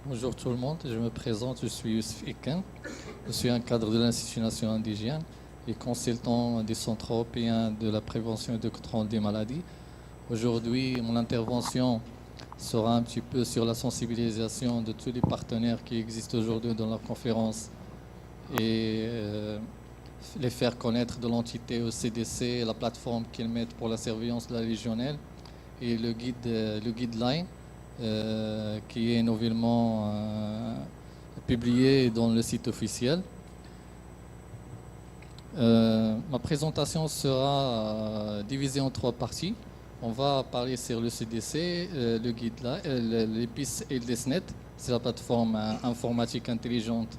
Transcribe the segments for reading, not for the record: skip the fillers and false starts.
Bonjour tout le monde, je me présente, je suis Youssef Ekan. Je suis un cadre de l'Institut national d'hygiène et consultant des centres européens de la prévention et de contrôle des maladies. Aujourd'hui, mon intervention sera un petit peu sur la sensibilisation de tous les partenaires qui existent aujourd'hui dans la conférence et les faire connaître de l'entité ECDC, la plateforme qu'ils mettent pour la surveillance de la légionelle et le guideline qui est nouvellement publié dans le site officiel. Ma présentation sera divisée en 3 parties. On va parler sur le CDC, le guideline, l'EPIS et le DESNet, c'est la plateforme informatique intelligente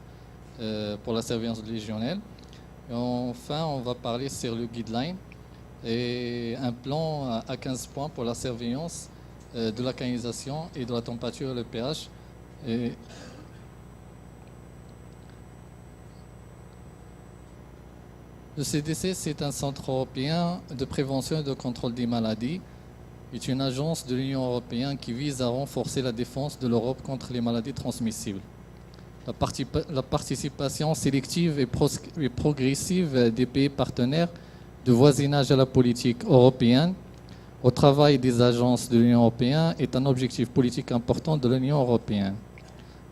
pour la surveillance légionnaire. Et enfin, on va parler sur le guideline et un plan à 15 points pour la surveillance de la canisation et de la température, le pH. Le CDC, c'est un centre européen de prévention et de contrôle des maladies. C'est une agence de l'Union européenne qui vise à renforcer la défense de l'Europe contre les maladies transmissibles. La participation sélective et progressive des pays partenaires de voisinage à la politique européenne au travail des agences de l'Union européenne est un objectif politique important de l'Union européenne.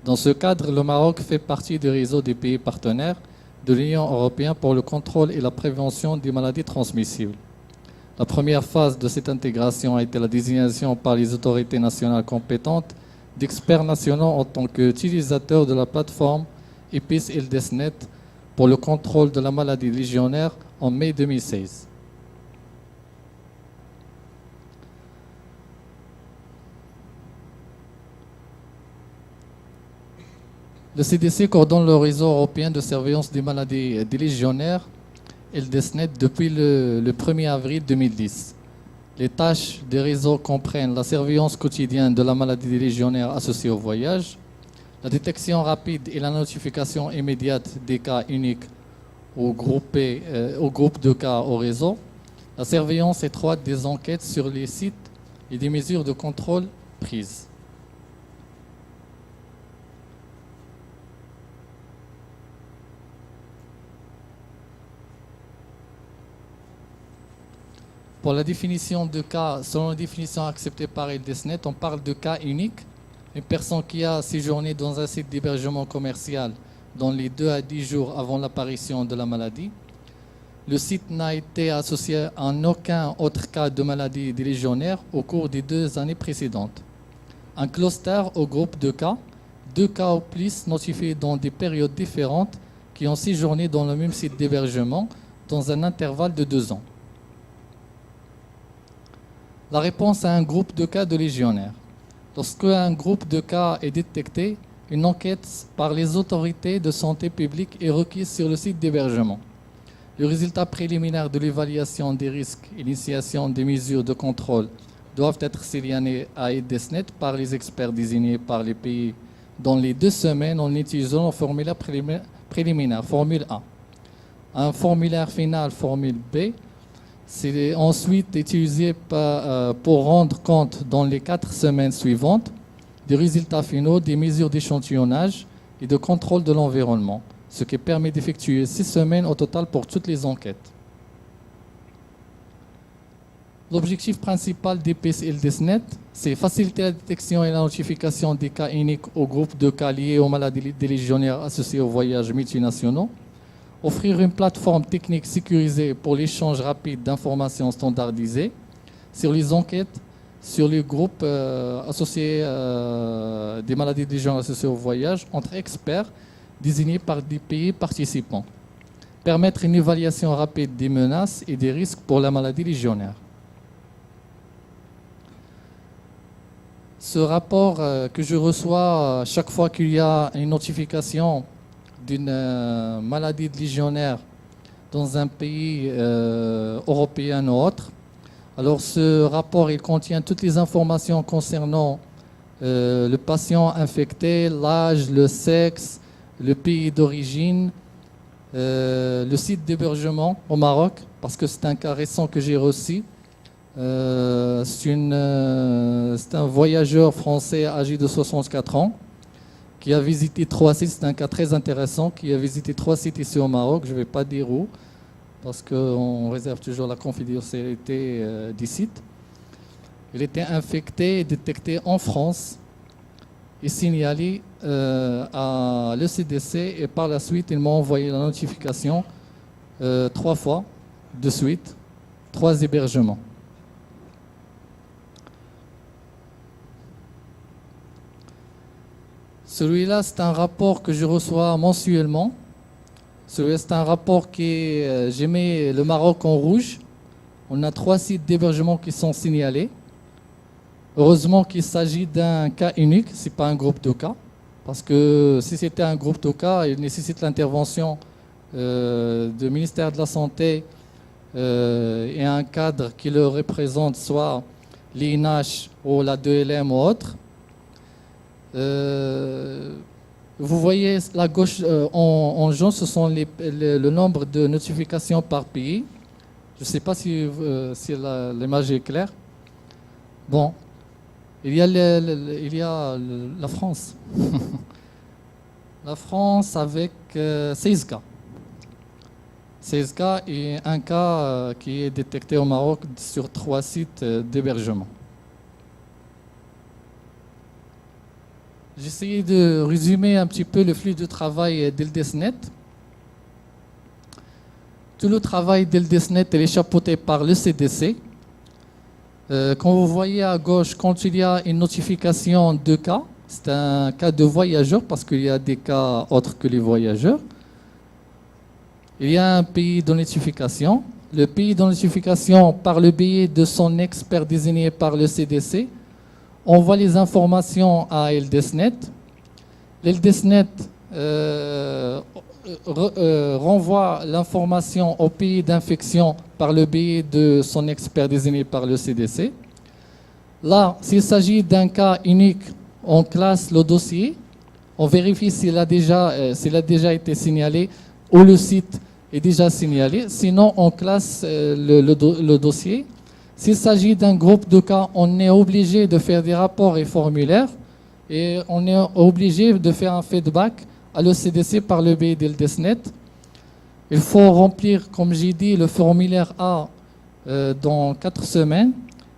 Dans ce cadre, le Maroc fait partie du réseau des pays partenaires de l'Union européenne pour le contrôle et la prévention des maladies transmissibles. La première phase de cette intégration a été la désignation par les autorités nationales compétentes d'experts nationaux en tant qu'utilisateurs de la plateforme EPIS et le DESNet pour le contrôle de la maladie légionnaire en mai 2016. Le CDC coordonne le réseau européen de surveillance des maladies légionnaires et le DESNet depuis le 1er avril 2010. Les tâches des réseaux comprennent la surveillance quotidienne de la maladie légionnaire associée au voyage, la détection rapide et la notification immédiate des cas uniques au groupe de cas au réseau, la surveillance étroite des enquêtes sur les sites et des mesures de contrôle prises. Pour la définition de cas, selon la définition acceptée par le DESNet, on parle de cas unique. Une personne qui a séjourné dans un site d'hébergement commercial dans les 2 à 10 jours avant l'apparition de la maladie. Le site n'a été associé à aucun autre cas de maladie légionnaire au cours des 2 années précédentes. Un cluster au groupe de cas, 2 cas ou plus notifiés dans des périodes différentes qui ont séjourné dans le même site d'hébergement dans un intervalle de 2 ans. La réponse à un groupe de cas de légionnaires. Lorsqu'un groupe de cas est détecté, une enquête par les autorités de santé publique est requise sur le site d'hébergement. Le résultat préliminaire de l'évaluation des risques et l'initiation des mesures de contrôle doivent être signalés à DESNet par les experts désignés par les pays dans les 2 semaines en utilisant le formulaire préliminaire, formule A. Un formulaire final, formule B, c'est ensuite utilisé pour rendre compte dans les 4 semaines suivantes des résultats finaux des mesures d'échantillonnage et de contrôle de l'environnement, ce qui permet d'effectuer 6 semaines au total pour toutes les enquêtes. L'objectif principal d'EPIS et le DESNet, c'est faciliter la détection et la notification des cas uniques au groupe de cas liés aux maladies légionnaires associées aux voyages multinationaux, offrir une plateforme technique sécurisée pour l'échange rapide d'informations standardisées sur les enquêtes sur les groupes associés des maladies légionnaires associées au voyage entre experts désignés par des pays participants. Permettre une évaluation rapide des menaces et des risques pour la maladie légionnaire. Ce rapport que je reçois chaque fois qu'il y a une notification d'une maladie légionnaire dans un pays européen ou autre. Alors ce rapport, il contient toutes les informations concernant le patient infecté, l'âge, le sexe, le pays d'origine, le site d'hébergement au Maroc, parce que c'est un cas récent que j'ai reçu. C'est un voyageur français âgé de 64 ans qui a visité 3 sites. C'est un cas très intéressant, qui a visité 3 sites ici au Maroc. Je ne vais pas dire où, parce qu'on réserve toujours la confidentialité des sites. Il était infecté et détecté en France et signalé à l'ECDC, et par la suite, ils m'ont envoyé la notification 3 fois de suite, 3 hébergements. Celui-là, c'est un rapport que je reçois mensuellement. Celui-là, c'est un rapport qui j'ai mis le Maroc en rouge. On a 3 sites d'hébergement qui sont signalés. Heureusement qu'il s'agit d'un cas unique, ce n'est pas un groupe de cas. Parce que si c'était un groupe de cas, il nécessite l'intervention du ministère de la Santé et un cadre qui le représente, soit l'INH ou la 2LM ou autre. Vous voyez la gauche en jaune, ce sont le nombre de notifications par pays. Je ne sais pas si l'image est claire. Bon, il y a la France. La France avec 16 cas. 16 cas et un cas qui est détecté au Maroc sur 3 sites d'hébergement. J'ai essayé de résumer un petit peu le flux de travail d'Eldesnet. Tout le travail d'Eldesnet est chapeauté par le CDC. Quand vous voyez à gauche, quand il y a une notification de cas, c'est un cas de voyageurs parce qu'il y a des cas autres que les voyageurs. Il y a un pays de notification. Le pays de notification, par le biais de son expert désigné par le CDC, envoie les informations à Eldesnet. L'Eldesnet renvoie l'information au pays d'infection par le biais de son expert désigné par le CDC. Là, s'il s'agit d'un cas unique, on classe le dossier, on vérifie s'il a déjà été signalé ou le site est déjà signalé. Sinon, on classe le dossier. S'il s'agit d'un groupe de cas, on est obligé de faire des rapports et formulaires et on est obligé de faire un feedback à l'ECDC par le biais d'Eldesnet. Il faut remplir, comme j'ai dit, le formulaire A dans 4 semaines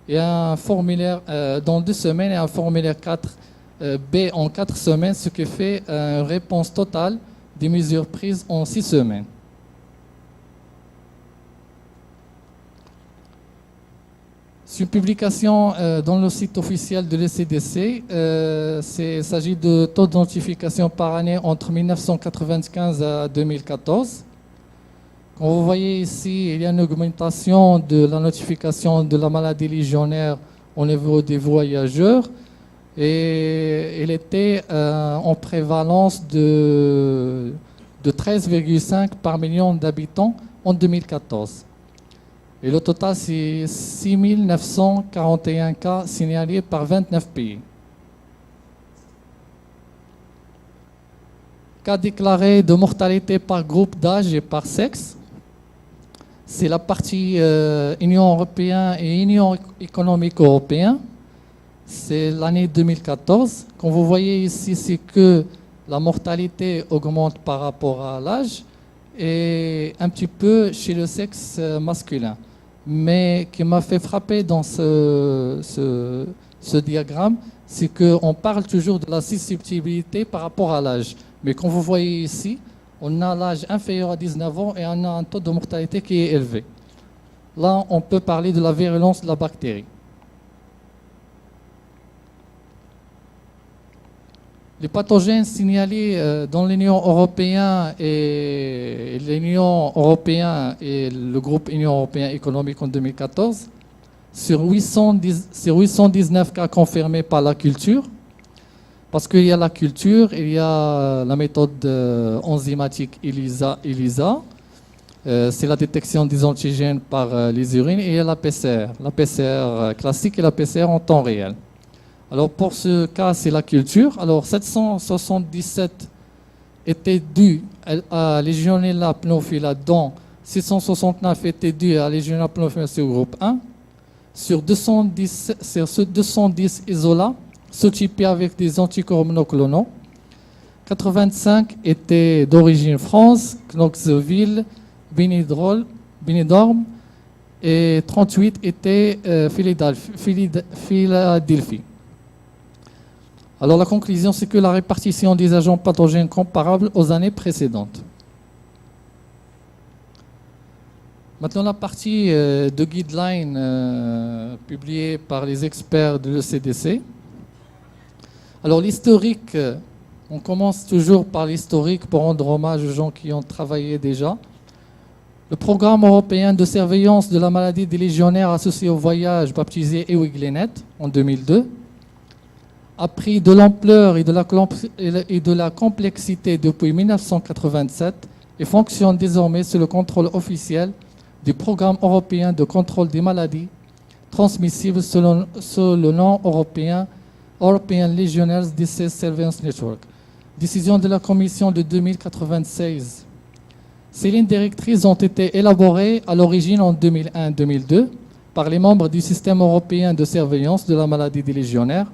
et un formulaire dans 2 semaines et un formulaire 4B en 4 semaines, ce qui fait une réponse totale des mesures prises en 6 semaines. C'est une publication dans le site officiel de l'ECDC. Il s'agit de taux de notification par année entre 1995 à 2014. Comme vous voyez ici, il y a une augmentation de la notification de la maladie légionnaire au niveau des voyageurs. Et il était en prévalence de 13,5 par million d'habitants en 2014. Et le total, c'est 6 941 cas signalés par 29 pays. Cas déclarés de mortalité par groupe d'âge et par sexe. C'est la partie Union européenne et Union économique européenne. C'est l'année 2014. Comme vous voyez ici, c'est que la mortalité augmente par rapport à l'âge et un petit peu chez le sexe masculin. Mais qui m'a fait frapper dans ce diagramme, c'est qu'on parle toujours de la susceptibilité par rapport à l'âge. Mais comme vous voyez ici, on a l'âge inférieur à 19 ans et on a un taux de mortalité qui est élevé. Là, on peut parler de la virulence de la bactérie. Les pathogènes signalés dans l'Union européenne et le groupe Union européenne économique en 2014, sur 819 cas confirmés par la culture, parce qu'il y a la culture, il y a la méthode enzymatique ELISA, c'est la détection des antigènes par les urines, et il y a la PCR classique et la PCR en temps réel. Alors pour ce cas, c'est la culture. Alors 777 étaient dus à Legionella pneumophila, dont 669 étaient dus à Legionella pneumophila sur le groupe 1. Sur ce 210 isolats, sous-typés avec des anticorps monoclonaux, 85 étaient d'origine France, Knoxville, Benidorm, et 38 étaient Philadelphie. Alors la conclusion, c'est que la répartition des agents pathogènes comparable aux années précédentes. Maintenant, la partie de guideline publiée par les experts de l'ECDC. Alors l'historique, on commence toujours par l'historique pour rendre hommage aux gens qui ont travaillé déjà. Le programme européen de surveillance de la maladie des légionnaires associés au voyage, baptisé EWIGLENET en 2002, a pris de l'ampleur et de la complexité depuis 1987 et fonctionne désormais sous le contrôle officiel du programme européen de contrôle des maladies transmissibles sous le nom européen European Legionnaires Disease Surveillance Network. Décision de la Commission de 2096. Ces lignes directrices ont été élaborées à l'origine en 2001-2002 par les membres du système européen de surveillance de la maladie des légionnaires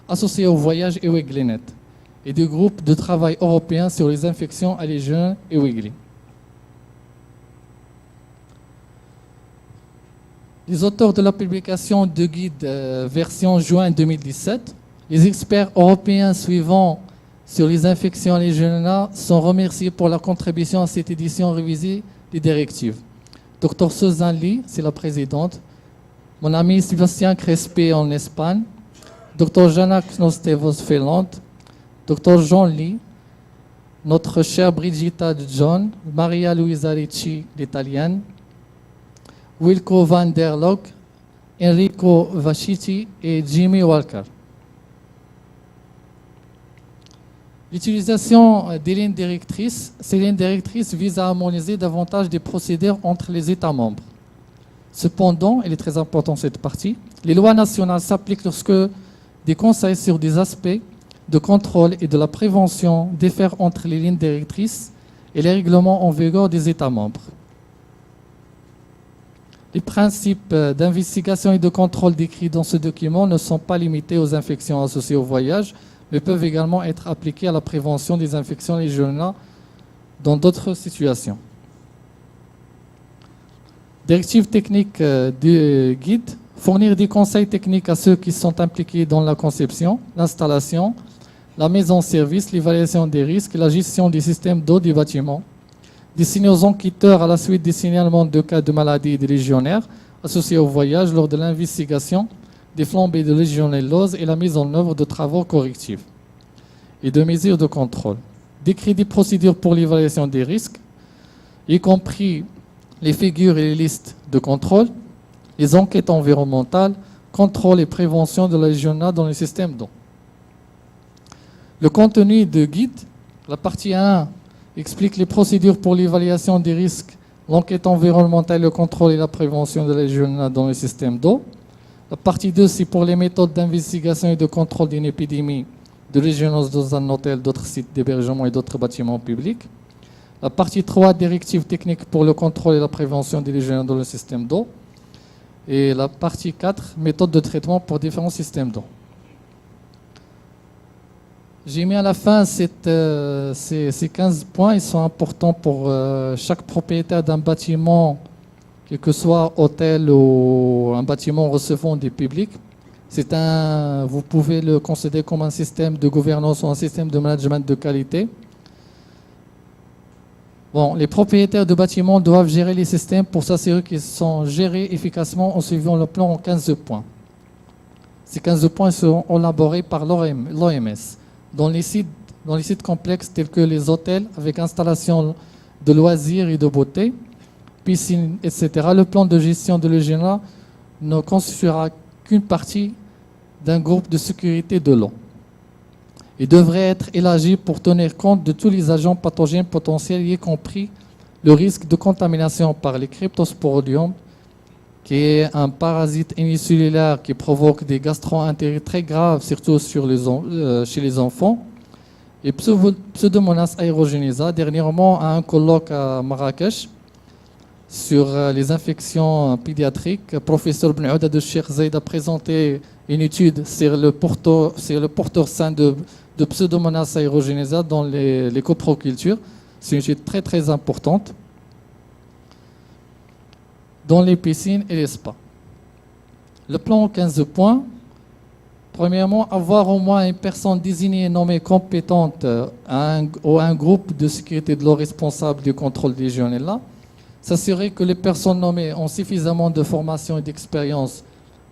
associés au voyage EWIGLENET et du groupe de travail européen sur les infections à légionnaires EWIGLI. Les auteurs de la publication de guide version juin 2017, les experts européens suivants sur les infections légionnaires sont remerciés pour leur contribution à cette édition révisée des directives. Dr Susan Lee, c'est la présidente. Mon ami Sébastien Crespé en Espagne. Dr Jana Knostevos Finlande. Dr Jean Lee. Notre chère Brigitta de John. Maria Luisa Ricci, l'italienne. Wilco van der Lok. Enrico Vascici et Jimmy Walker. L'utilisation des lignes directrices, ces lignes directrices visent à harmoniser davantage des procédures entre les États membres. Cependant, il est très important cette partie, les lois nationales s'appliquent lorsque des conseils sur des aspects de contrôle et de la prévention diffèrent entre les lignes directrices et les règlements en vigueur des États membres. Les principes d'investigation et de contrôle décrits dans ce document ne sont pas limités aux infections associées au voyage, mais peuvent également être appliqués à la prévention des infections légionnaires dans d'autres situations. Directive technique du guide, fournir des conseils techniques à ceux qui sont impliqués dans la conception, l'installation, la mise en service, l'évaluation des risques, la gestion des systèmes d'eau des bâtiments, des signes aux enquêteurs à la suite des signalements de cas de maladies des légionnaires associés au voyage lors de l'investigation, des flambées de légionellose et la mise en œuvre de travaux correctifs et de mesures de contrôle. Décrit des procédures pour l'évaluation des risques, y compris les figures et les listes de contrôle, les enquêtes environnementales, contrôle et prévention de la légionnaire dans le système d'eau. Le contenu de guide, la partie 1 explique les procédures pour l'évaluation des risques, l'enquête environnementale, le contrôle et la prévention de la légionnaire dans le système d'eau. La partie 2, c'est pour les méthodes d'investigation et de contrôle d'une épidémie de légionnose dans un hôtel, d'autres sites d'hébergement et d'autres bâtiments publics. La partie 3, directives techniques pour le contrôle et la prévention des légionnaires dans le système d'eau. Et la partie 4, méthodes de traitement pour différents systèmes d'eau. J'ai mis à la fin ces 15 points. Ils sont importants pour chaque propriétaire d'un bâtiment, quel que soit hôtel ou un bâtiment recevant des publics. Vous pouvez le considérer comme un système de gouvernance ou un système de management de qualité. Bon, les propriétaires de bâtiments doivent gérer les systèmes pour s'assurer qu'ils sont gérés efficacement en suivant le plan en 15 points. Ces 15 points seront élaborés par l'OMS. Dans les sites complexes tels que les hôtels avec installation de loisirs et de beauté, piscines, etc., le plan de gestion de l'hygiène ne constituera qu'une partie d'un groupe de sécurité de l'eau. Il devrait être élargi pour tenir compte de tous les agents pathogènes potentiels, y compris le risque de contamination par les cryptosporidium, qui est un parasite unicellulaire qui provoque des gastro-entérites très graves, surtout chez les enfants, et Pseudomonas aeruginosa. Dernièrement, à un colloque à Marrakech sur les infections pédiatriques, professeur Ben Ouda de Cheikh Zayed a présenté une étude sur le porteur sain de de Pseudomonas aerogenesa dans les coprocultures. C'est une étude très très importante dans les piscines et les spas. Le plan en 15 points. Premièrement, avoir au moins une personne désignée et nommée compétente ou un groupe de sécurité de l'eau responsable du contrôle des Legionella. S'assurer que les personnes nommées ont suffisamment de formation et d'expérience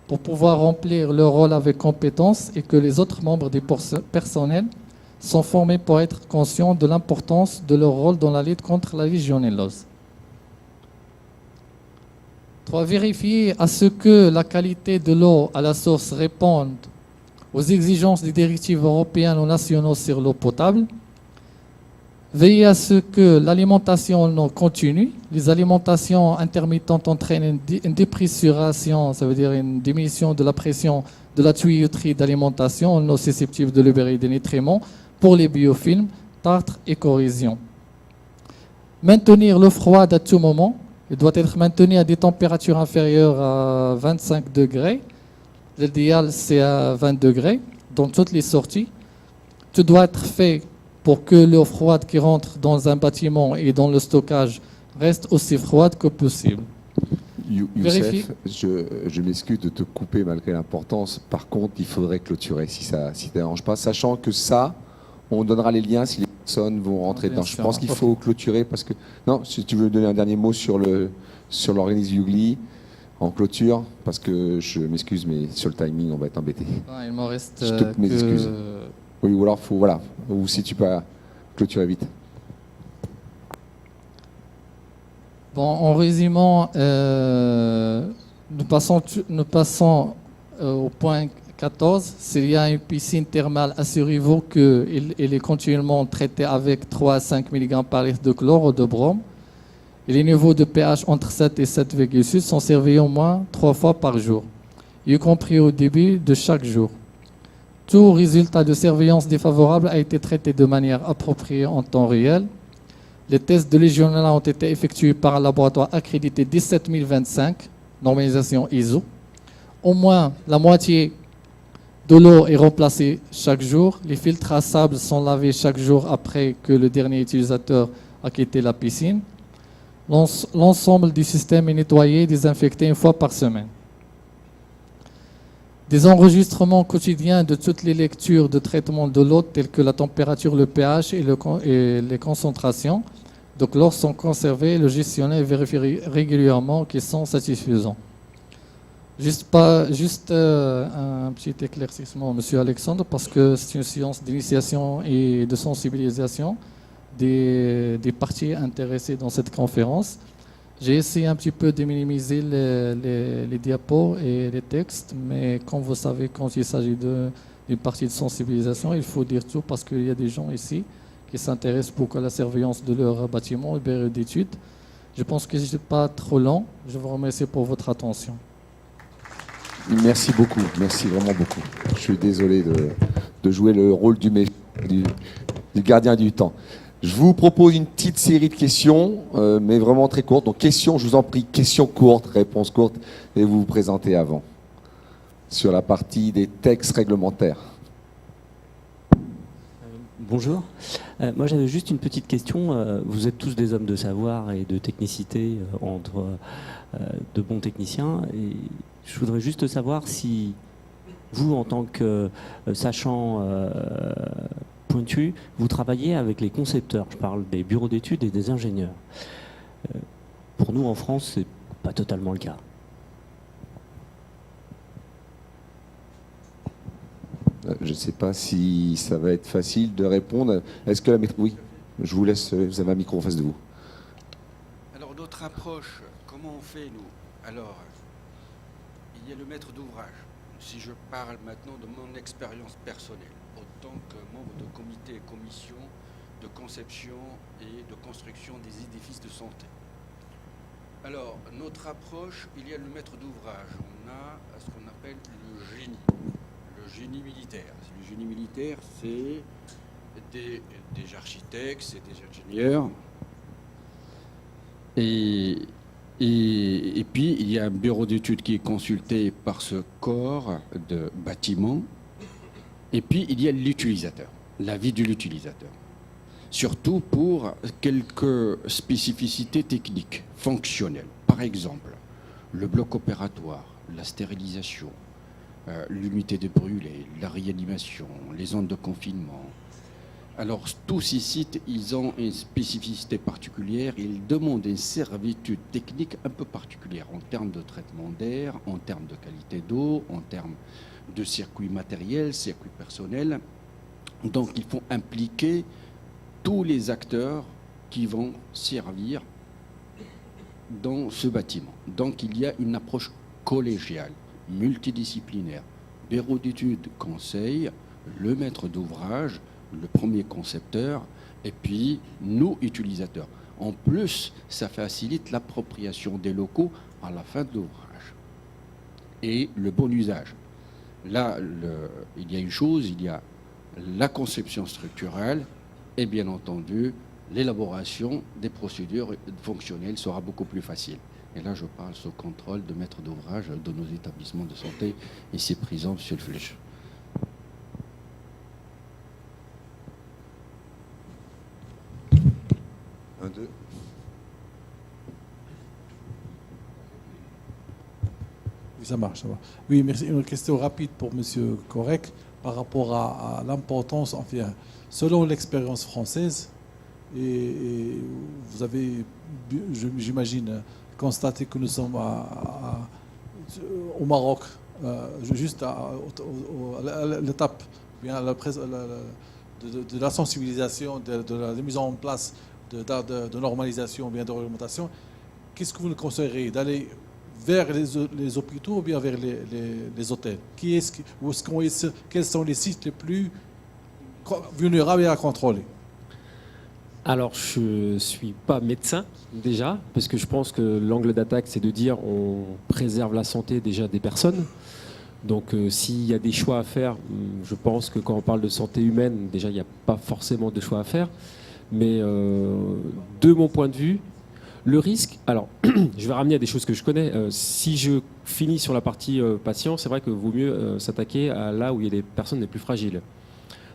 pour pouvoir remplir leur rôle avec compétence et que les autres membres du personnel sont formés pour être conscients de l'importance de leur rôle dans la lutte contre la légionellose. 3. Vérifier à ce que la qualité de l'eau à la source réponde aux exigences des directives européennes ou nationaux sur l'eau potable. Veiller à ce que l'alimentation en eau continue. Les alimentations intermittentes entraînent une dépressuration, ça veut dire une diminution de la pression de la tuyauterie d'alimentation en eau susceptible de libérer des nutriments pour les biofilms, tartre et corrosion. Maintenir l'eau froide à tout moment. Elle doit être maintenue à des températures inférieures à 25 degrés. L'idéal, c'est à 20 degrés dans toutes les sorties. Tout doit être fait pour que l'eau froide qui rentre dans un bâtiment et dans le stockage reste aussi froide que possible. Youssef, je m'excuse de te couper malgré l'importance. Par contre, il faudrait clôturer si ça ne dérange pas, sachant que ça, on donnera les liens si les personnes vont rentrer dedans. Je pense qu'il faut clôturer parce que... Non, si tu veux donner un dernier mot sur l'organisme Yugli en clôture, parce que je m'excuse, mais sur le timing, on va être embêté. Il me reste je te mes excuses. Oui, ou alors, ou si tu peux clôturer vite. Bon, en résumant, nous passons au point 14. S'il y a une piscine thermale, assurez-vous qu'elle est continuellement traitée avec 3 à 5 mg par litre de chlore ou de brome. Et les niveaux de pH entre 7 et 7,6 sont surveillés au moins 3 fois par jour, y compris au début de chaque jour. Tout résultat de surveillance défavorable a été traité de manière appropriée en temps réel. Les tests de Legionella ont été effectués par un laboratoire accrédité 17025, normalisation ISO. Au moins la moitié de l'eau est remplacée chaque jour. Les filtres à sable sont lavés chaque jour après que le dernier utilisateur a quitté la piscine. L'ensemble du système est nettoyé et désinfecté une fois par semaine. Des enregistrements quotidiens de toutes les lectures de traitement de l'eau, telles que la température, le pH et les concentrations de chlore sont conservés. Le gestionnaire vérifie régulièrement qu'ils sont satisfaisants. Juste un petit éclaircissement, Monsieur Alexandre, parce que c'est une séance d'initiation et de sensibilisation des parties intéressées dans cette conférence. J'ai essayé un petit peu de minimiser les diapos et les textes, mais comme vous savez, quand il s'agit d'une partie de sensibilisation, il faut dire tout parce qu'il y a des gens ici qui s'intéressent beaucoup à la surveillance de leur bâtiment et période d'études. Je pense que je n'ai pas trop long. Je vous remercie pour votre attention. Merci beaucoup, merci vraiment beaucoup. Je suis désolé de jouer le rôle du gardien du temps. Je vous propose une petite série de questions, mais vraiment très courtes. Donc questions, je vous en prie, questions courtes, réponses courtes, et vous vous présentez avant. Sur la partie des textes réglementaires. Bonjour. Moi j'avais juste une petite question. Vous êtes tous des hommes de savoir et de technicité entre de bons techniciens. Et je voudrais juste savoir si vous, en tant que sachant pointu, vous travaillez avec les concepteurs. Je parle des bureaux d'études et des ingénieurs. Pour nous, en France, c'est pas totalement le cas. Je ne sais pas si ça va être facile de répondre. Est-ce que oui, je vous laisse, vous avez un micro en face de vous. Alors, notre approche, comment on fait, nous? Alors, il y a le maître d'ouvrage. Si je parle maintenant de mon expérience personnelle, en tant que membre de comité et commission de conception et de construction des édifices de santé. Alors, notre approche, il y a le maître d'ouvrage. On a ce qu'on appelle le génie militaire. Le génie militaire, c'est des architectes, c'est des ingénieurs. Et puis, il y a un bureau d'études qui est consulté par ce corps de bâtiment. Et puis, il y a l'utilisateur. la vie de l'utilisateur. Surtout pour quelques spécificités techniques, fonctionnelles. Par exemple, le bloc opératoire, la stérilisation, l'unité de brûlé, la réanimation, les zones de confinement. Alors, tous ces sites, ils ont une spécificité particulière, ils demandent une servitude technique un peu particulière en termes de traitement d'air, en termes de qualité d'eau, en termes de circuits matériels, circuits personnels. Donc, il faut impliquer tous les acteurs qui vont servir dans ce bâtiment. Donc, il y a une approche collégiale, multidisciplinaire, bureau d'études, conseil, le maître d'ouvrage, le premier concepteur, et puis nous, utilisateurs. En plus, ça facilite l'appropriation des locaux à la fin de l'ouvrage et le bon usage. Là, il y a une chose, il y a la conception structurelle et bien entendu, l'élaboration des procédures fonctionnelles sera beaucoup plus facile. Et là, je parle sous contrôle de maître d'ouvrage de nos établissements de santé. Et c'est présent, monsieur le Flèche. Un, deux. Oui, ça marche, ça va. Oui, merci. Une question rapide pour monsieur Correc par rapport à l'importance, enfin, selon l'expérience française, et vous avez, j'imagine, constaté que nous sommes au Maroc, juste à l'étape de la sensibilisation, de la mise en place de normalisation, bien de réglementation. Qu'est-ce que vous nous conseillerez d'aller vers les hôpitaux ou bien vers les hôtels? Quels sont les sites les plus vulnérables à contrôler? Alors, je ne suis pas médecin déjà, parce que je pense que l'angle d'attaque, c'est de dire on préserve la santé déjà des personnes. Donc, s'il y a des choix à faire, je pense que quand on parle de santé humaine, déjà, il n'y a pas forcément de choix à faire. Mais de mon point de vue, le risque, alors, je vais ramener à des choses que je connais. Si je finis sur la partie patient, c'est vrai que vaut mieux s'attaquer à là où il y a les personnes les plus fragiles.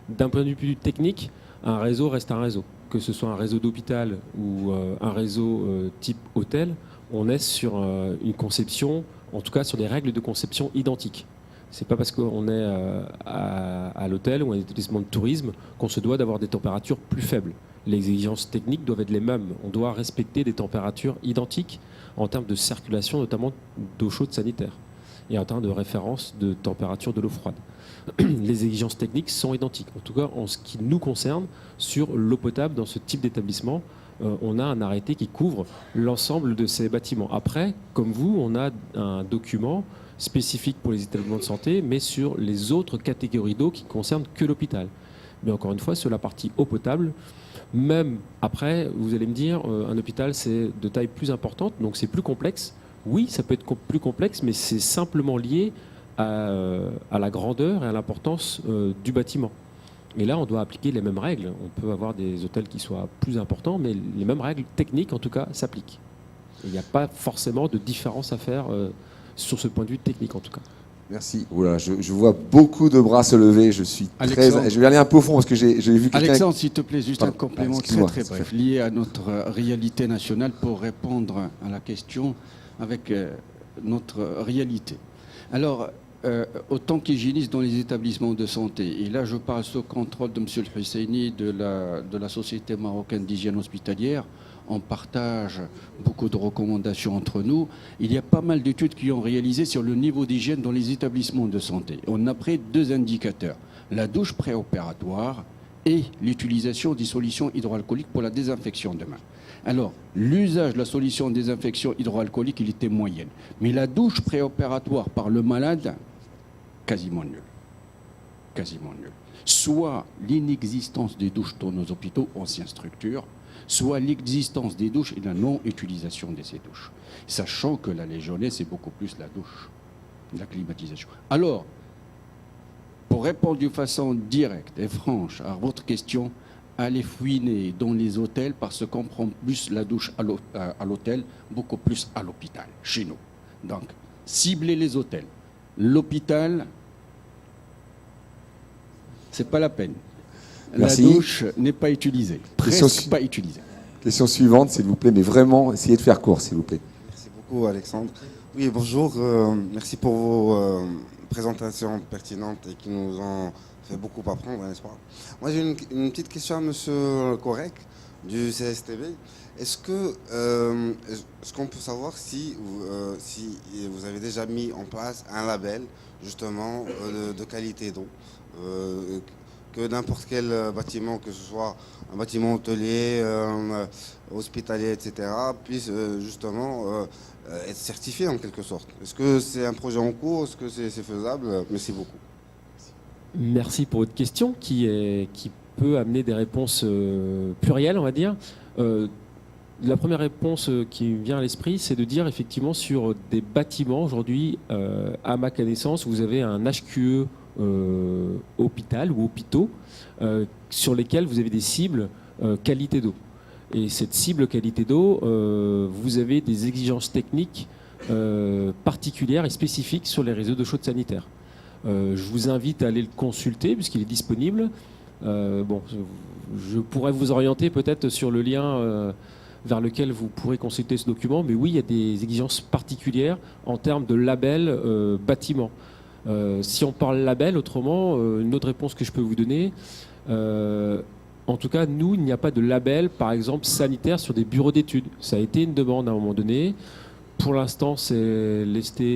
D'un point de vue technique, un réseau reste un réseau. Que ce soit un réseau d'hôpital ou un réseau type hôtel, on est sur une conception, en tout cas sur des règles de conception identiques. C'est pas parce qu'on est à l'hôtel ou à un établissement de tourisme qu'on se doit d'avoir des températures plus faibles. Les exigences techniques doivent être les mêmes. On doit respecter des températures identiques en termes de circulation, notamment d'eau chaude sanitaire, et en termes de référence de température de l'eau froide. Les exigences techniques sont identiques. En tout cas, en ce qui nous concerne, sur l'eau potable dans ce type d'établissement, on a un arrêté qui couvre l'ensemble de ces bâtiments. Après, comme vous, on a un document spécifique pour les établissements de santé, mais sur les autres catégories d'eau qui ne concernent que l'hôpital. Mais encore une fois, sur la partie eau potable, même après, vous allez me dire, un hôpital, c'est de taille plus importante, donc c'est plus complexe. Oui, ça peut être plus complexe, mais c'est simplement lié à la grandeur et à l'importance du bâtiment. Et là, on doit appliquer les mêmes règles. On peut avoir des hôtels qui soient plus importants, mais les mêmes règles techniques, en tout cas, s'appliquent. Il n'y a pas forcément de différence à faire sur ce point de vue technique, en tout cas. Merci. Oula, je vois beaucoup de bras se lever. Je suis très. Je vais aller un peu au fond parce que j'ai vu quelqu'un. Alexandre, s'il te plaît, juste un complément très bref lié à notre réalité nationale pour répondre à la question avec notre réalité. Alors, autant qu'hygiéniste dans les établissements de santé, et là je parle sous contrôle de M. El Husseini de la Société marocaine d'hygiène hospitalière, on partage beaucoup de recommandations entre nous. Il y a pas mal d'études qui ont réalisé sur le niveau d'hygiène dans les établissements de santé. On a pris deux indicateurs, la douche préopératoire et l'utilisation des solutions hydroalcooliques pour la désinfection de mains. Alors, l'usage de la solution de désinfection hydroalcoolique, il était moyenne. Mais la douche préopératoire par le malade, quasiment nulle. Quasiment nulle. Soit l'inexistence des douches dans nos hôpitaux, anciennes structures, soit l'existence des douches et la non-utilisation de ces douches. Sachant que la légionnaise, c'est beaucoup plus la douche, la climatisation. Alors, pour répondre de façon directe et franche à votre question, allez fouiner dans les hôtels parce qu'on prend plus la douche à l'hôtel, beaucoup plus à l'hôpital, chez nous. Donc, ciblez les hôtels. L'hôpital, c'est pas la peine. Merci. La douche n'est pas utilisée. Presque pas utilisée. Question suivante, s'il vous plaît, mais vraiment, essayez de faire court, s'il vous plaît. Merci beaucoup, Alexandre. Oui, bonjour. Merci pour vos présentations pertinentes et qui nous ont fait beaucoup apprendre, n'est-ce pas? Moi, j'ai une petite question à Monsieur Correc du CSTB. Est-ce qu'on peut savoir si vous avez déjà mis en place un label, justement, de qualité d'eau, que n'importe quel bâtiment, que ce soit un bâtiment hôtelier, hospitalier, etc., puisse justement être certifié en quelque sorte. Est-ce que c'est un projet en cours? Est-ce que c'est faisable? Merci beaucoup. Merci pour votre question qui peut amener des réponses plurielles, on va dire. La première réponse qui vient à l'esprit, c'est de dire effectivement sur des bâtiments aujourd'hui, à ma connaissance, vous avez un HQE hôpital ou hôpitaux sur lesquels vous avez des cibles qualité d'eau. Et cette cible qualité d'eau, vous avez des exigences techniques particulières et spécifiques sur les réseaux d'eau chaude sanitaire. Je vous invite à aller le consulter puisqu'il est disponible. Je pourrais vous orienter peut-être sur le lien vers lequel vous pourrez consulter ce document, mais oui, il y a des exigences particulières en termes de label bâtiment. Si on parle label, autrement, une autre réponse que je peux vous donner, en tout cas, nous, il n'y a pas de label, par exemple, sanitaire sur des bureaux d'études. Ça a été une demande à un moment donné. Pour l'instant, c'est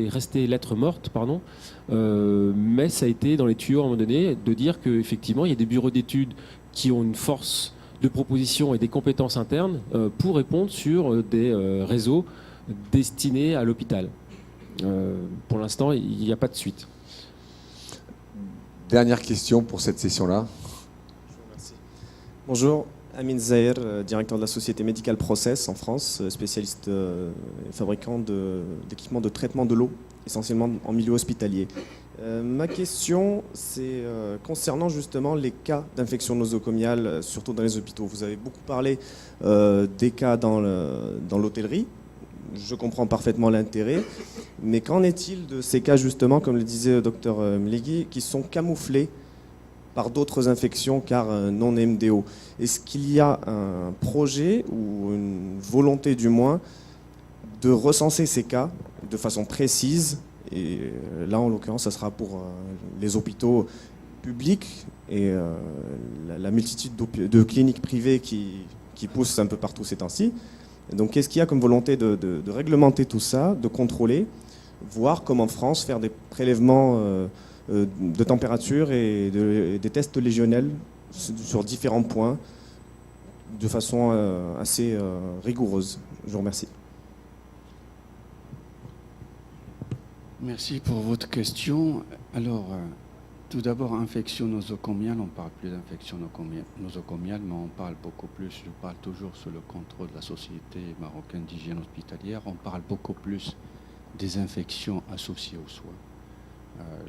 resté lettre morte, pardon. Mais ça a été dans les tuyaux à un moment donné de dire qu'effectivement, il y a des bureaux d'études qui ont une force de proposition et des compétences internes pour répondre sur des réseaux destinés à l'hôpital. Pour l'instant, il n'y a pas de suite. Dernière question pour cette session-là. Bonjour, Amin Zahir, directeur de la société Medical Process en France, spécialiste et fabricant d'équipements de traitement de l'eau, essentiellement en milieu hospitalier. Ma question, c'est concernant justement les cas d'infection nosocomiale, surtout dans les hôpitaux. Vous avez beaucoup parlé des cas dans l'hôtellerie. Je comprends parfaitement l'intérêt, mais qu'en est-il de ces cas justement, comme le disait le docteur Mligui, qui sont camouflés par d'autres infections car non MDO? Est-ce qu'il y a un projet ou une volonté du moins de recenser ces cas de façon précise? Et là, en l'occurrence, ça sera pour les hôpitaux publics et la multitude de cliniques privées qui poussent un peu partout ces temps-ci. Donc, qu'est-ce qu'il y a comme volonté de réglementer tout ça, de contrôler, voir comme en France faire des prélèvements de température et des tests légionnels sur différents points de façon assez rigoureuse? Je vous remercie. Merci pour votre question. Alors, tout d'abord, infection nosocomiale, on ne parle plus d'infection nosocomiale, mais on parle beaucoup plus, je parle toujours sous le contrôle de la Société marocaine d'hygiène hospitalière, on parle beaucoup plus des infections associées aux soins.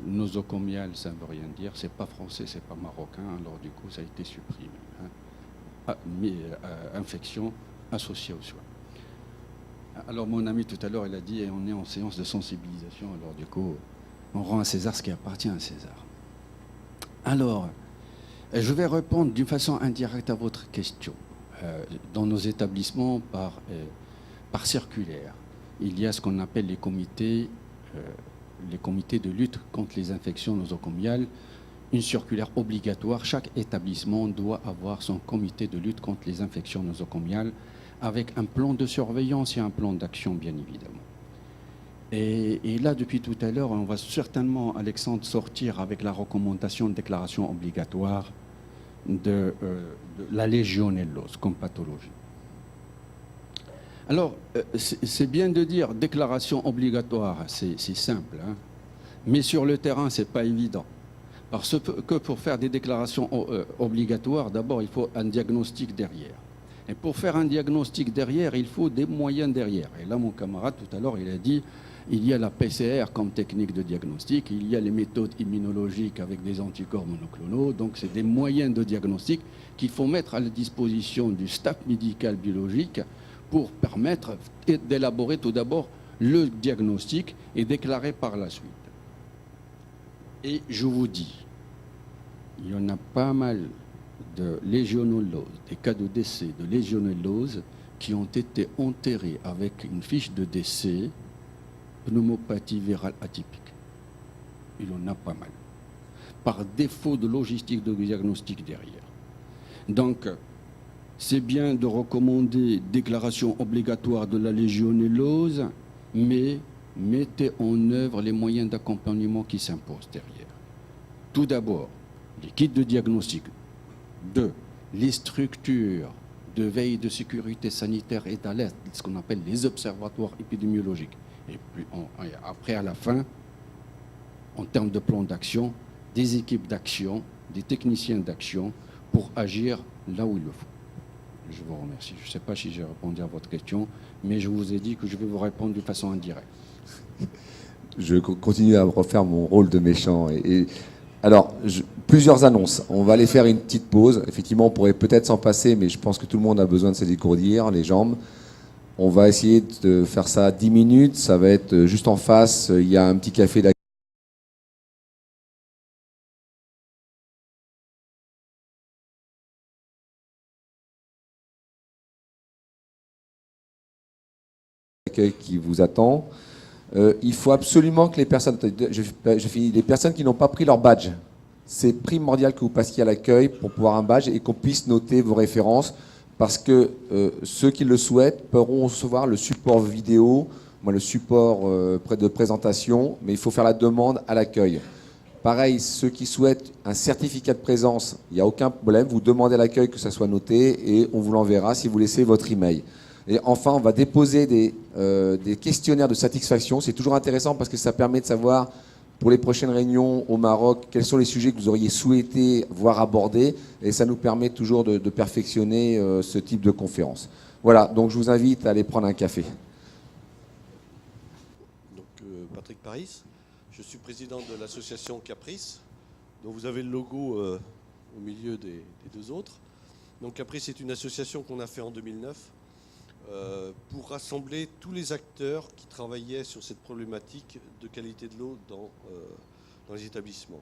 Nosocomiale, ça ne veut rien dire, c'est pas français, c'est pas marocain, alors du coup, ça a été supprimé. Infection associée aux soins. Alors mon ami tout à l'heure, il a dit, on est en séance de sensibilisation, alors du coup, on rend à César ce qui appartient à César. Alors, je vais répondre d'une façon indirecte à votre question. Dans nos établissements, par circulaire, il y a ce qu'on appelle les comités de lutte contre les infections nosocomiales. Une circulaire obligatoire. Chaque établissement doit avoir son comité de lutte contre les infections nosocomiales avec un plan de surveillance et un plan d'action, bien évidemment. Et là, depuis tout à l'heure, on va certainement, Alexandre, sortir avec la recommandation de déclaration obligatoire de la légionellose comme pathologie. Alors, c'est bien de dire déclaration obligatoire, c'est simple, hein, mais sur le terrain, ce n'est pas évident. Parce que pour faire des déclarations obligatoires, d'abord, il faut un diagnostic derrière. Et pour faire un diagnostic derrière, il faut des moyens derrière. Et là, mon camarade, tout à l'heure, il a dit, il y a la PCR comme technique de diagnostic, il y a les méthodes immunologiques avec des anticorps monoclonaux, donc c'est des moyens de diagnostic qu'il faut mettre à la disposition du staff médical biologique pour permettre d'élaborer tout d'abord le diagnostic et déclarer par la suite. Et je vous dis, il y en a pas mal de légionellose, des cas de décès de légionellose qui ont été enterrés avec une fiche de décès pneumopathie virale atypique. Il en a pas mal. Par défaut de logistique de diagnostic derrière. Donc, c'est bien de recommander déclaration obligatoire de la légionellose, mais mettez en œuvre les moyens d'accompagnement qui s'imposent derrière. Tout d'abord, les kits de diagnostic. 2. Les structures de veille de sécurité sanitaire et d'alerte, ce qu'on appelle les observatoires épidémiologiques. Et puis après, à la fin, en termes de plan d'action, des équipes d'action, des techniciens d'action pour agir là où il le faut. Je vous remercie. Je ne sais pas si j'ai répondu à votre question, mais je vous ai dit que je vais vous répondre de façon indirecte. Je continue à refaire mon rôle de méchant. Alors, plusieurs annonces. On va aller faire une petite pause. Effectivement, on pourrait peut-être s'en passer, mais je pense que tout le monde a besoin de se dégourdir les jambes. On va essayer de faire ça 10 minutes. Ça va être juste en face. Il y a un petit café d'accueil qui vous attend. Il faut absolument que les personnes, je finis, les personnes qui n'ont pas pris leur badge, c'est primordial que vous passiez à l'accueil pour pouvoir un badge et qu'on puisse noter vos références parce que ceux qui le souhaitent pourront recevoir le support vidéo, le support de présentation, mais il faut faire la demande à l'accueil. Pareil, ceux qui souhaitent un certificat de présence, il n'y a aucun problème, vous demandez à l'accueil que ça soit noté et on vous l'enverra si vous laissez votre email. Et enfin, on va déposer des questionnaires de satisfaction. C'est toujours intéressant parce que ça permet de savoir, pour les prochaines réunions au Maroc, quels sont les sujets que vous auriez souhaité voir abordés. Et ça nous permet toujours de perfectionner ce type de conférence. Voilà, donc je vous invite à aller prendre un café. Donc, Patrick Paris, je suis président de l'association Caprice, dont vous avez le logo au milieu des deux autres. Donc Caprice est une association qu'on a fait en 2009. Pour rassembler tous les acteurs qui travaillaient sur cette problématique de qualité de l'eau dans les établissements.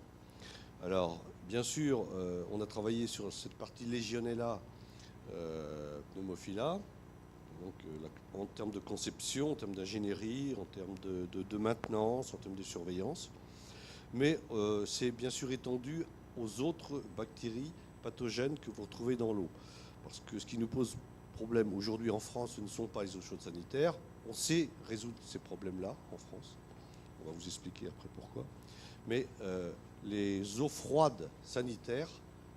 Alors, bien sûr, on a travaillé sur cette partie Legionella pneumophila, donc, en termes de conception, en termes d'ingénierie, en termes de maintenance, en termes de surveillance. Mais c'est bien sûr étendu aux autres bactéries pathogènes que vous retrouvez dans l'eau. Parce que ce qui nous pose problème aujourd'hui en France, ce ne sont pas les eaux chaudes sanitaires. On sait résoudre ces problèmes-là en France. On va vous expliquer après pourquoi. Mais les eaux froides sanitaires,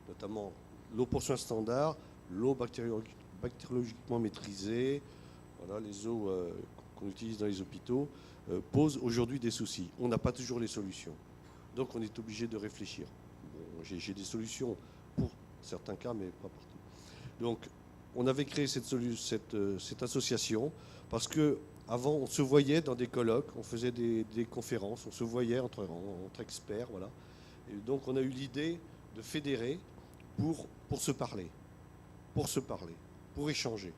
notamment l'eau pour soins standard, l'eau bactériologiquement maîtrisée, voilà, les eaux qu'on utilise dans les hôpitaux, posent aujourd'hui des soucis. On n'a pas toujours les solutions. Donc on est obligé de réfléchir. Bon, j'ai des solutions pour certains cas, mais pas partout. Donc, on avait créé cette association parce qu'avant, on se voyait dans des colloques, on faisait des conférences, on se voyait entre experts. Voilà. Et donc, on a eu l'idée de fédérer pour se parler, pour échanger.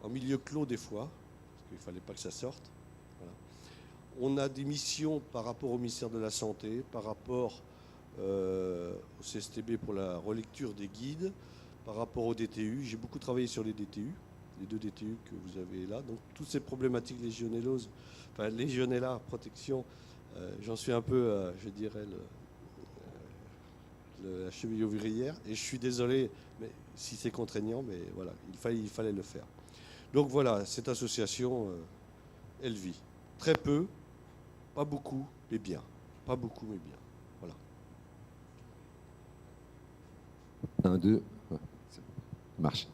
En milieu clos des fois, parce qu'il ne fallait pas que ça sorte. Voilà. On a des missions par rapport au ministère de la Santé, par rapport au CSTB pour la relecture des guides, par rapport au DTU. J'ai beaucoup travaillé sur les DTU, les 2 DTU que vous avez là. Donc toutes ces problématiques légionellose, enfin Legionella, protection, j'en suis un peu, je dirais, la cheville ouvrière. Et je suis désolé mais si c'est contraignant, mais voilà, il fallait le faire. Donc voilà, cette association, elle vit. Très peu, pas beaucoup, mais bien. Pas beaucoup, mais bien. Voilà. 1, 2... marche.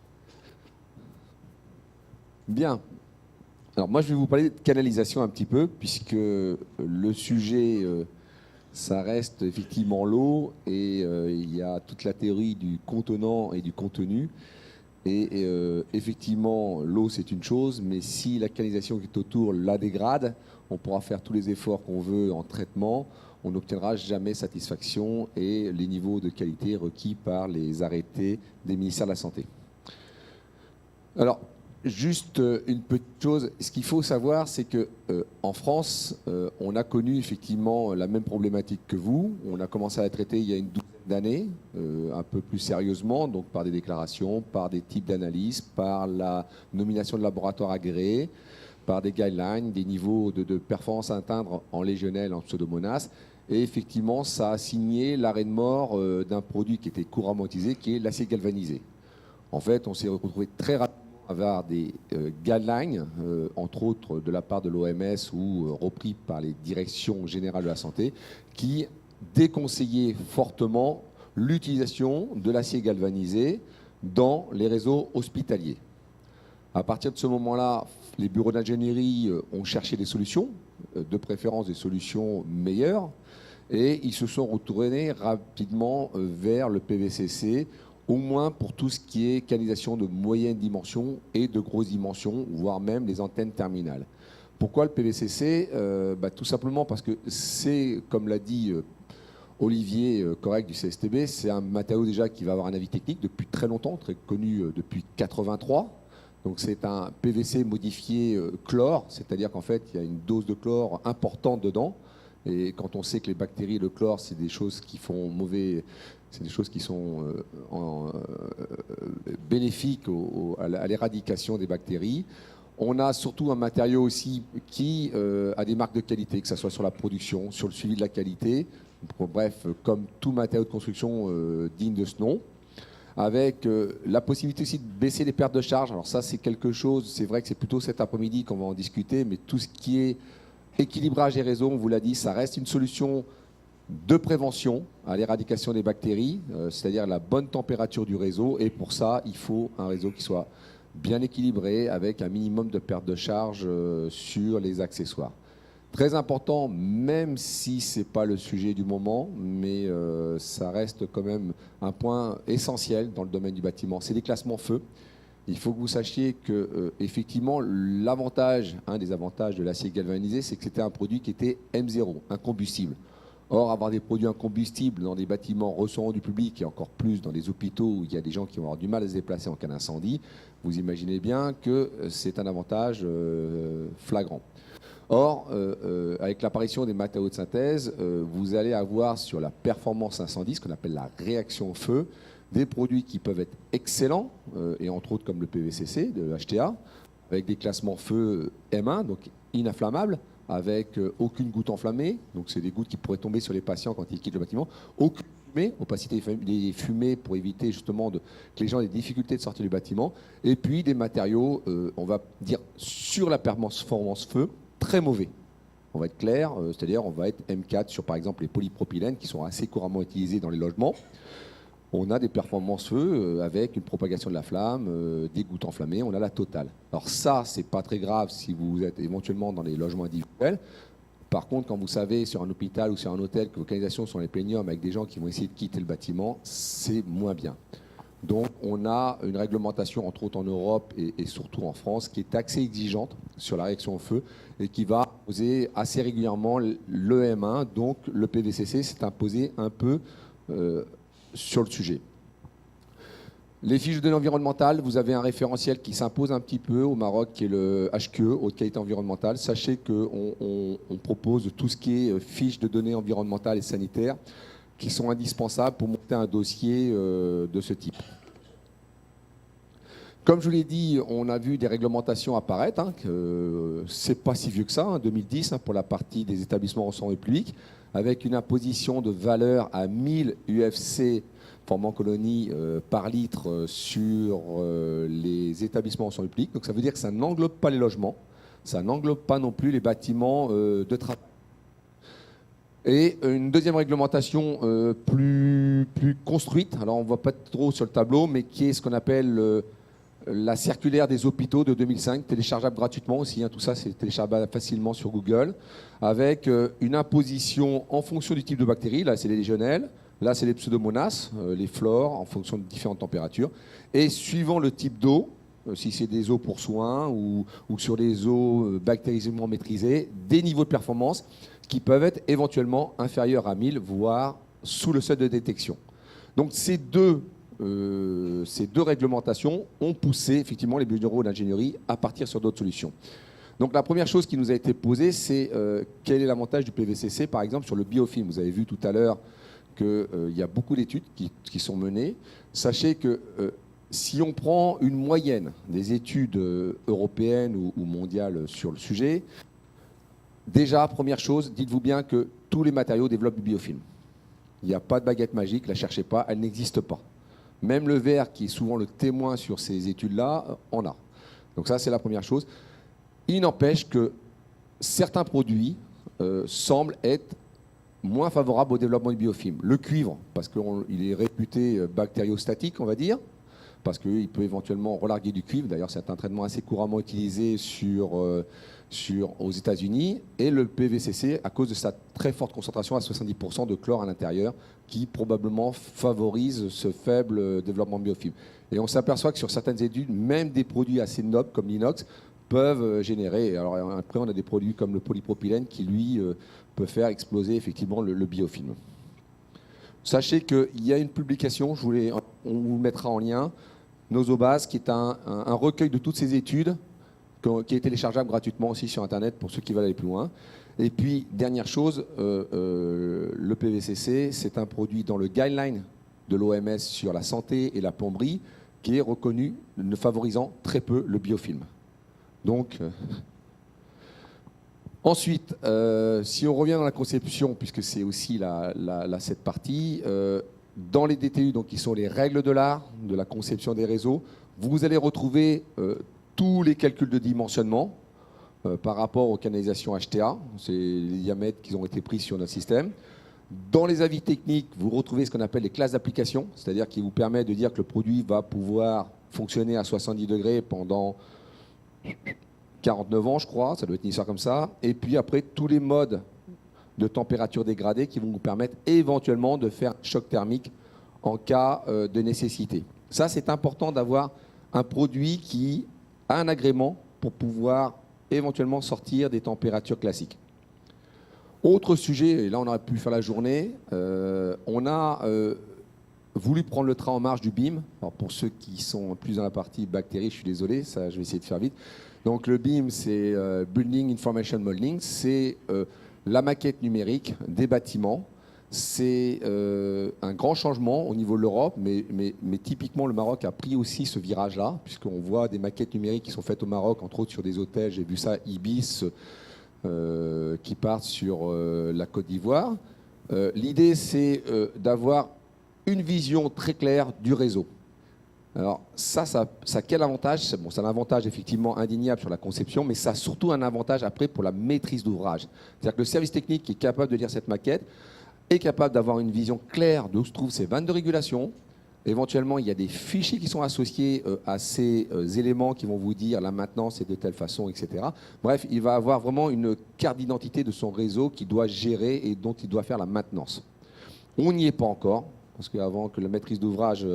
Bien. Alors moi je vais vous parler de canalisation un petit peu puisque le sujet ça reste effectivement l'eau et il y a toute la théorie du contenant et du contenu et effectivement l'eau c'est une chose mais si la canalisation qui est autour la dégrade, on pourra faire tous les efforts qu'on veut en traitement, on n'obtiendra jamais satisfaction et les niveaux de qualité requis par les arrêtés des ministères de la Santé. Alors, juste une petite chose, ce qu'il faut savoir, c'est qu'en France, on a connu effectivement la même problématique que vous. On a commencé à la traiter il y a une douzaine d'années, un peu plus sérieusement, donc par des déclarations, par des types d'analyses, par la nomination de laboratoires agréés, par des guidelines, des niveaux de performance à atteindre en légionnelle, en pseudomonas. Et effectivement, ça a signé l'arrêt de mort d'un produit qui était couramment utilisé, qui est l'acier galvanisé. En fait, on s'est retrouvé très rapidement à avoir des guidelines, entre autres de la part de l'OMS ou repris par les directions générales de la santé, qui déconseillaient fortement l'utilisation de l'acier galvanisé dans les réseaux hospitaliers. À partir de ce moment-là, les bureaux d'ingénierie ont cherché des solutions, de préférence des solutions meilleures, et ils se sont retournés rapidement vers le PVCC, au moins pour tout ce qui est canalisation de moyenne dimension et de grosse dimension, voire même les antennes terminales. Pourquoi le PVCC ? Tout simplement parce que c'est, comme l'a dit Olivier Correc du CSTB, c'est un matériau déjà qui va avoir un avis technique depuis très longtemps, très connu depuis 1983. Donc c'est un PVC modifié chlore, c'est-à-dire qu'en fait il y a une dose de chlore importante dedans. Et quand on sait que les bactéries, le chlore, c'est des choses qui font mauvais, c'est des choses qui sont bénéfiques à l'éradication des bactéries. On a surtout un matériau aussi qui a des marques de qualité, que ce soit sur la production, sur le suivi de la qualité, bref, comme tout matériau de construction digne de ce nom, avec la possibilité aussi de baisser les pertes de charge. Alors ça, c'est quelque chose, c'est vrai que c'est plutôt cet après-midi qu'on va en discuter, mais tout ce qui est équilibrage des réseaux, on vous l'a dit, ça reste une solution de prévention à l'éradication des bactéries, c'est-à-dire la bonne température du réseau. Et pour ça, il faut un réseau qui soit bien équilibré avec un minimum de perte de charge sur les accessoires. Très important, même si ce n'est pas le sujet du moment, mais ça reste quand même un point essentiel dans le domaine du bâtiment, c'est les classements feu. Il faut que vous sachiez que, effectivement, l'avantage, un des avantages de l'acier galvanisé, c'est que c'était un produit qui était M0, incombustible. Or, avoir des produits incombustibles dans des bâtiments recevant du public et encore plus dans des hôpitaux où il y a des gens qui vont avoir du mal à se déplacer en cas d'incendie, vous imaginez bien que c'est un avantage flagrant. Or, avec l'apparition des matériaux de synthèse, vous allez avoir sur la performance incendie, ce qu'on appelle la réaction au feu, des produits qui peuvent être excellents, et entre autres comme le PVCC de HTA, avec des classements feu M1, donc ininflammables, avec aucune goutte enflammée, donc c'est des gouttes qui pourraient tomber sur les patients quand ils quittent le bâtiment, aucune fumée, opacité des fumées pour éviter justement que les gens aient des difficultés de sortir du bâtiment, et puis des matériaux, on va dire, sur la performance feu, très mauvais. On va être clair, c'est-à-dire on va être M4 sur par exemple les polypropylènes qui sont assez couramment utilisés dans les logements. On a des performances feu avec une propagation de la flamme, des gouttes enflammées, on a la totale. Alors ça, c'est pas très grave si vous êtes éventuellement dans les logements individuels. Par contre, quand vous savez sur un hôpital ou sur un hôtel que vos canalisations sont les pléniums avec des gens qui vont essayer de quitter le bâtiment, c'est moins bien. Donc on a une réglementation, entre autres en Europe et surtout en France, qui est assez exigeante sur la réaction au feu et qui va poser assez régulièrement le M1, donc le PVCC s'est imposé un peu sur le sujet. Les fiches de données environnementales, vous avez un référentiel qui s'impose un petit peu au Maroc, qui est le HQE, Haute Qualité Environnementale. Sachez qu'on propose tout ce qui est fiches de données environnementales et sanitaires qui sont indispensables pour monter un dossier de ce type. Comme je vous l'ai dit, on a vu des réglementations apparaître, c'est pas si vieux que ça, 2010 pour la partie des établissements recevant du public, avec une imposition de valeur à 1000 UFC formant colonie par litre sur les établissements recevant du public. Donc ça veut dire que ça n'englobe pas les logements, ça n'englobe pas non plus les bâtiments de travail. Et une deuxième réglementation plus construite, alors on ne voit pas trop sur le tableau, mais qui est ce qu'on appelle la circulaire des hôpitaux de 2005, téléchargeable gratuitement aussi, tout ça c'est téléchargeable facilement sur Google, avec une imposition en fonction du type de bactéries, là c'est les légionnelles, là c'est les pseudomonas, les flores, en fonction de différentes températures, et suivant le type d'eau, si c'est des eaux pour soins ou sur des eaux bactérisément maîtrisées, des niveaux de performance qui peuvent être éventuellement inférieurs à 1000, voire sous le seuil de détection. Donc ces deux réglementations ont poussé effectivement les bureaux d'ingénierie à partir sur d'autres solutions. Donc la première chose qui nous a été posée, c'est quel est l'avantage du PVCC, par exemple, sur le biofilm. Vous avez vu tout à l'heure qu'il y a beaucoup d'études qui sont menées. Sachez que si on prend une moyenne des études européennes ou mondiales sur le sujet, déjà, première chose, dites-vous bien que tous les matériaux développent du biofilm. Il n'y a pas de baguette magique, ne la cherchez pas, elle n'existe pas. Même le verre, qui est souvent le témoin sur ces études-là, en a. Donc ça, c'est la première chose. Il n'empêche que certains produits semblent être moins favorables au développement du biofilm. Le cuivre, parce qu'il est réputé bactériostatique, on va dire, parce qu'il peut éventuellement relarguer du cuivre. D'ailleurs, c'est un traitement assez couramment utilisé aux États-Unis. Et le PVCC, à cause de sa très forte concentration à 70% de chlore à l'intérieur, qui probablement favorise ce faible développement biofilm. Et on s'aperçoit que sur certaines études, même des produits assez nobles comme l'inox peuvent générer. Alors après, on a des produits comme le polypropylène qui, lui, peut faire exploser effectivement le biofilm. Sachez qu'il y a une publication, on vous mettra en lien, Nosobase, qui est un recueil de toutes ces études qui est téléchargeable gratuitement aussi sur Internet pour ceux qui veulent aller plus loin. Et puis, dernière chose, le PVCC, c'est un produit dans le guideline de l'OMS sur la santé et la plomberie qui est reconnu ne favorisant très peu le biofilm. Donc, ensuite, si on revient dans la conception, puisque c'est aussi cette partie, dans les DTU, donc, qui sont les règles de l'art, de la conception des réseaux, vous allez retrouver tous les calculs de dimensionnement par rapport aux canalisations HTA, c'est les diamètres qui ont été pris sur notre système. Dans les avis techniques, vous retrouvez ce qu'on appelle les classes d'application, c'est-à-dire qui vous permet de dire que le produit va pouvoir fonctionner à 70 degrés pendant 49 ans, je crois, ça doit être une histoire comme ça. Et puis après, tous les modes de température dégradée qui vont vous permettre éventuellement de faire un choc thermique en cas de nécessité. Ça, c'est important d'avoir un produit qui a un agrément pour pouvoir éventuellement sortir des températures classiques. Autre sujet, et là on aurait pu faire la journée, on a voulu prendre le train en marche du BIM. Alors pour ceux qui sont plus dans la partie bactéries, je suis désolé, ça, je vais essayer de faire vite. Donc le BIM, c'est Building Information Modeling, c'est la maquette numérique des bâtiments. C'est un grand changement au niveau de l'Europe, mais typiquement le Maroc a pris aussi ce virage-là, puisqu'on voit des maquettes numériques qui sont faites au Maroc, entre autres sur des hôtels, j'ai vu ça, Ibis, qui partent sur la Côte d'Ivoire. L'idée, c'est d'avoir une vision très claire du réseau. Alors ça a quel avantage? Bon, c'est un avantage effectivement indéniable sur la conception, mais ça a surtout un avantage après pour la maîtrise d'ouvrage. C'est-à-dire que le service technique qui est capable de lire cette maquette est capable d'avoir une vision claire d'où se trouvent ces vannes de régulation. Éventuellement, il y a des fichiers qui sont associés à ces éléments qui vont vous dire la maintenance est de telle façon, etc. Bref, il va avoir vraiment une carte d'identité de son réseau qu'il doit gérer et dont il doit faire la maintenance. On n'y est pas encore, parce qu'avant que la maîtrise d'ouvrage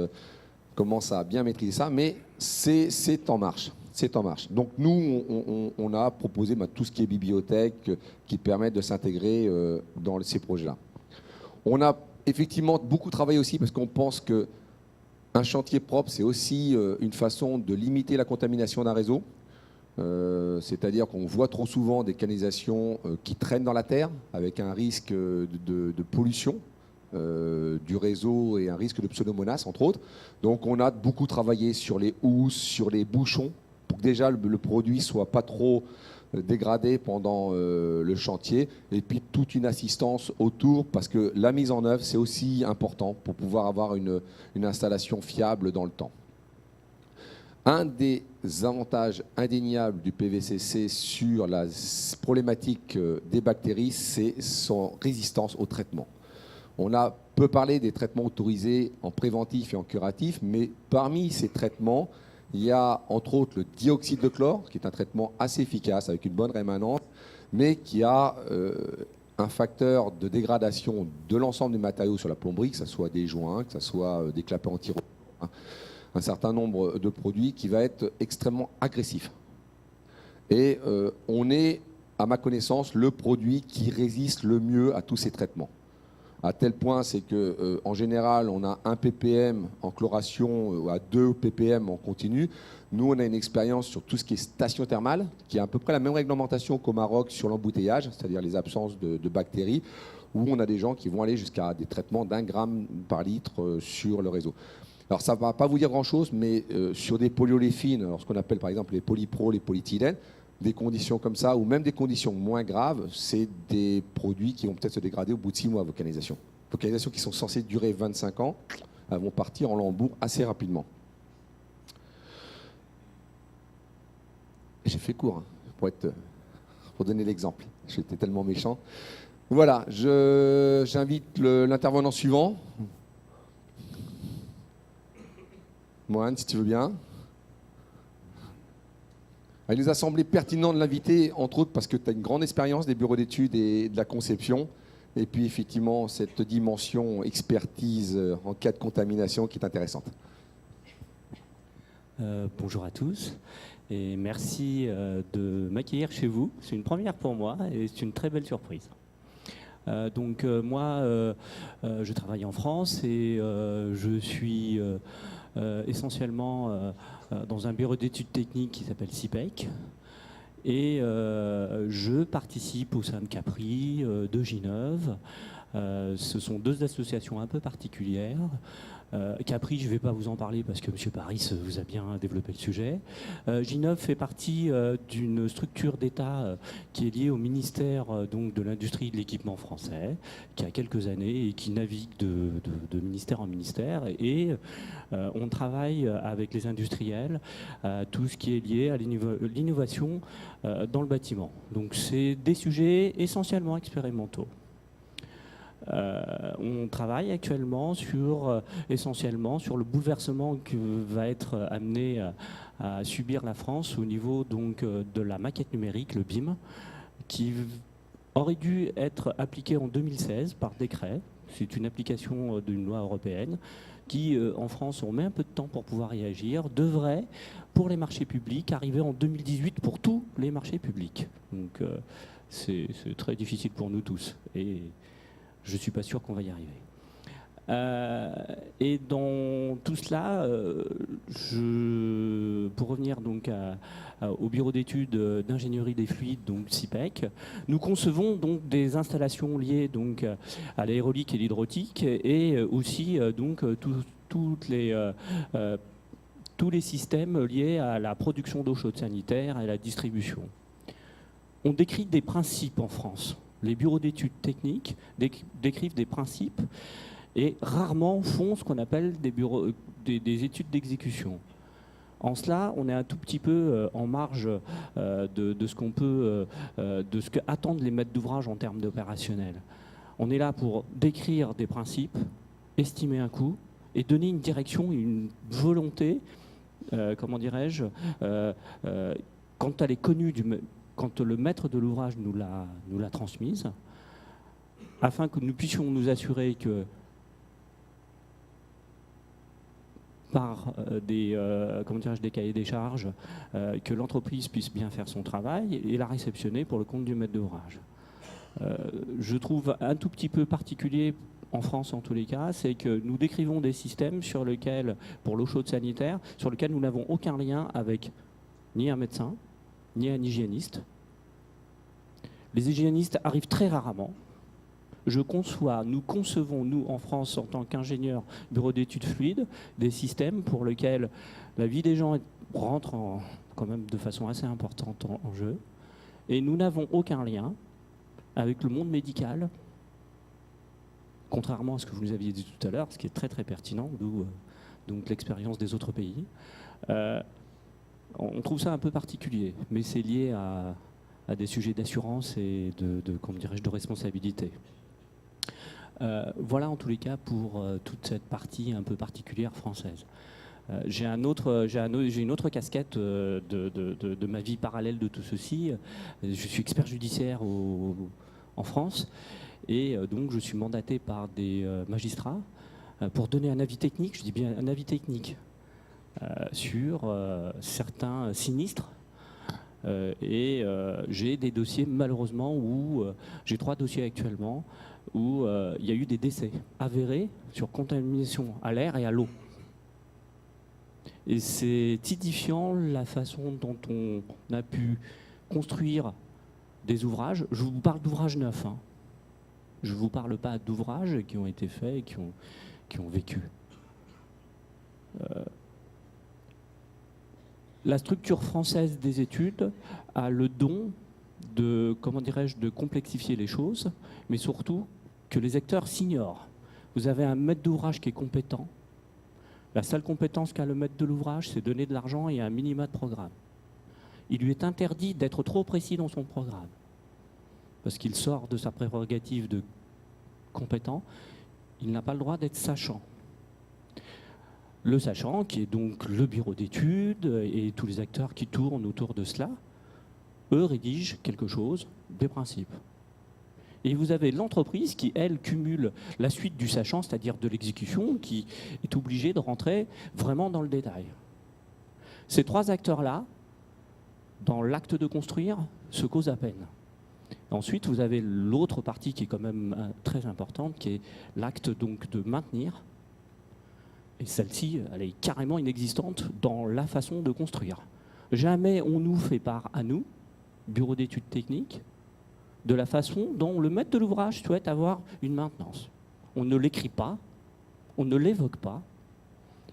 commence à bien maîtriser ça, mais c'est en marche. C'est en marche. Donc nous, on a proposé tout ce qui est bibliothèque qui permet de s'intégrer dans ces projets-là. On a effectivement beaucoup travaillé aussi parce qu'on pense qu'un chantier propre, c'est aussi une façon de limiter la contamination d'un réseau. C'est-à-dire qu'on voit trop souvent des canalisations qui traînent dans la terre avec un risque de pollution du réseau et un risque de pseudomonas, entre autres. Donc on a beaucoup travaillé sur les housses, sur les bouchons, pour que déjà le produit soit pas trop dégradé pendant le chantier, et puis toute une assistance autour, parce que la mise en œuvre, c'est aussi important pour pouvoir avoir une installation fiable dans le temps. Un des avantages indéniables du PVCC sur la problématique des bactéries, c'est son résistance au traitement. On peut parler des traitements autorisés en préventif et en curatif, mais parmi ces traitements, il y a entre autres le dioxyde de chlore, qui est un traitement assez efficace avec une bonne rémanence, mais qui a un facteur de dégradation de l'ensemble des matériaux sur la plomberie, que ce soit des joints, que ce soit des clapets anti-roulement, un certain nombre de produits qui va être extrêmement agressif. Et on est, à ma connaissance, le produit qui résiste le mieux à tous ces traitements. À tel point, c'est que en général, on a 1 ppm en chloration à 2 ppm en continu. Nous, on a une expérience sur tout ce qui est station thermale, qui a à peu près la même réglementation qu'au Maroc sur l'embouteillage, c'est-à-dire les absences de bactéries, où on a des gens qui vont aller jusqu'à des traitements d'1 gramme par litre sur le réseau. Alors, ça ne va pas vous dire grand-chose, mais sur des polyoléfines, ce qu'on appelle par exemple les polypro, les polyéthylènes, des conditions comme ça, ou même des conditions moins graves, c'est des produits qui vont peut-être se dégrader au bout de 6 mois, vocalisation. Vocalisations qui sont censées durer 25 ans, elles vont partir en lambeaux assez rapidement. J'ai fait court, hein, pour donner l'exemple. J'étais tellement méchant. Voilà, j'invite l'intervenant suivant. Mohan, si tu veux bien. Il nous a semblé pertinent de l'inviter, entre autres parce que tu as une grande expérience des bureaux d'études et de la conception. Et puis effectivement, cette dimension expertise en cas de contamination qui est intéressante. Bonjour à tous et merci de m'accueillir chez vous. C'est une première pour moi et c'est une très belle surprise. Moi, je travaille en France et je suis essentiellement dans un bureau d'études techniques qui s'appelle CIPEC. Et je participe au sein de Capri, de Ginov. Ce sont 2 associations un peu particulières. Capri, je ne vais pas vous en parler parce que M. Paris vous a bien développé le sujet. Ginov fait partie d'une structure d'État qui est liée au ministère donc, de l'Industrie et de l'Équipement français, qui a quelques années et qui navigue de ministère en ministère. Et on travaille avec les industriels tout ce qui est lié à l'innovation dans le bâtiment. Donc c'est des sujets essentiellement expérimentaux. On travaille actuellement essentiellement sur le bouleversement que va être amené à subir la France au niveau donc, de la maquette numérique, le BIM, qui aurait dû être appliqué en 2016 par décret. C'est une application d'une loi européenne qui, en France, on met un peu de temps pour pouvoir y agir, devrait, pour les marchés publics, arriver en 2018 pour tous les marchés publics. Donc c'est très difficile pour nous tous. Et je ne suis pas sûr qu'on va y arriver. Et dans tout cela, pour revenir donc au bureau d'études d'ingénierie des fluides, donc CIPEC, nous concevons donc des installations liées donc à l'aérolique et l'hydraulique et aussi donc tous les systèmes liés à la production d'eau chaude sanitaire et à la distribution. On décrit des principes en France. Les bureaux d'études techniques décrivent des principes et rarement font ce qu'on appelle des études d'exécution. En cela, on est un tout petit peu en marge de ce qu'on peut, de ce qu'attendent les maîtres d'ouvrage en termes d'opérationnel. On est là pour décrire des principes, estimer un coût et donner une direction, une volonté, comment dirais-je, quand elle est connue quand le maître de l'ouvrage nous l'a transmise, afin que nous puissions nous assurer que par des cahiers des charges, que l'entreprise puisse bien faire son travail et la réceptionner pour le compte du maître d'ouvrage. Je trouve un tout petit peu particulier, en France en tous les cas, c'est que nous décrivons des systèmes sur lesquels, pour l'eau chaude sanitaire, sur lesquels nous n'avons aucun lien avec ni un médecin, ni un hygiéniste. Les hygiénistes arrivent très rarement. Nous concevons, nous, en France, en tant qu'ingénieurs bureau d'études fluides, des systèmes pour lesquels la vie des gens rentre quand même de façon assez importante en jeu. Et nous n'avons aucun lien avec le monde médical, contrairement à ce que vous nous aviez dit tout à l'heure, ce qui est très très pertinent, d'où donc l'expérience des autres pays. On trouve ça un peu particulier, mais c'est lié à des sujets d'assurance et de responsabilité. Voilà en tous les cas pour toute cette partie un peu particulière française. J'ai une autre casquette de ma vie parallèle de tout ceci. Je suis expert judiciaire en France et donc je suis mandaté par des magistrats pour donner un avis technique, je dis bien un avis technique, sur certains sinistres J'ai des dossiers, malheureusement, où j'ai 3 dossiers actuellement, où il y a eu des décès avérés sur contamination à l'air et à l'eau. Et c'est édifiant la façon dont on a pu construire des ouvrages. Je vous parle d'ouvrages neufs. Hein. Je ne vous parle pas d'ouvrages qui ont été faits et qui ont vécu. La structure française des études a le don de, comment dirais-je, de complexifier les choses, mais surtout que les acteurs s'ignorent. Vous avez un maître d'ouvrage qui est compétent. La seule compétence qu'a le maître de l'ouvrage, c'est donner de l'argent et un minima de programme. Il lui est interdit d'être trop précis dans son programme, parce qu'il sort de sa prérogative de compétent. Il n'a pas le droit d'être sachant. Le sachant, qui est donc le bureau d'études et tous les acteurs qui tournent autour de cela, eux rédigent quelque chose, des principes. Et vous avez l'entreprise qui, elle, cumule la suite du sachant, c'est-à-dire de l'exécution, qui est obligée de rentrer vraiment dans le détail. Ces 3 acteurs-là, dans l'acte de construire, se causent à peine. Ensuite, vous avez l'autre partie qui est quand même très importante, qui est l'acte donc de maintenir. Et celle-ci, elle est carrément inexistante dans la façon de construire. Jamais on nous fait part à nous, bureau d'études techniques, de la façon dont le maître de l'ouvrage souhaite avoir une maintenance. On ne l'écrit pas, on ne l'évoque pas,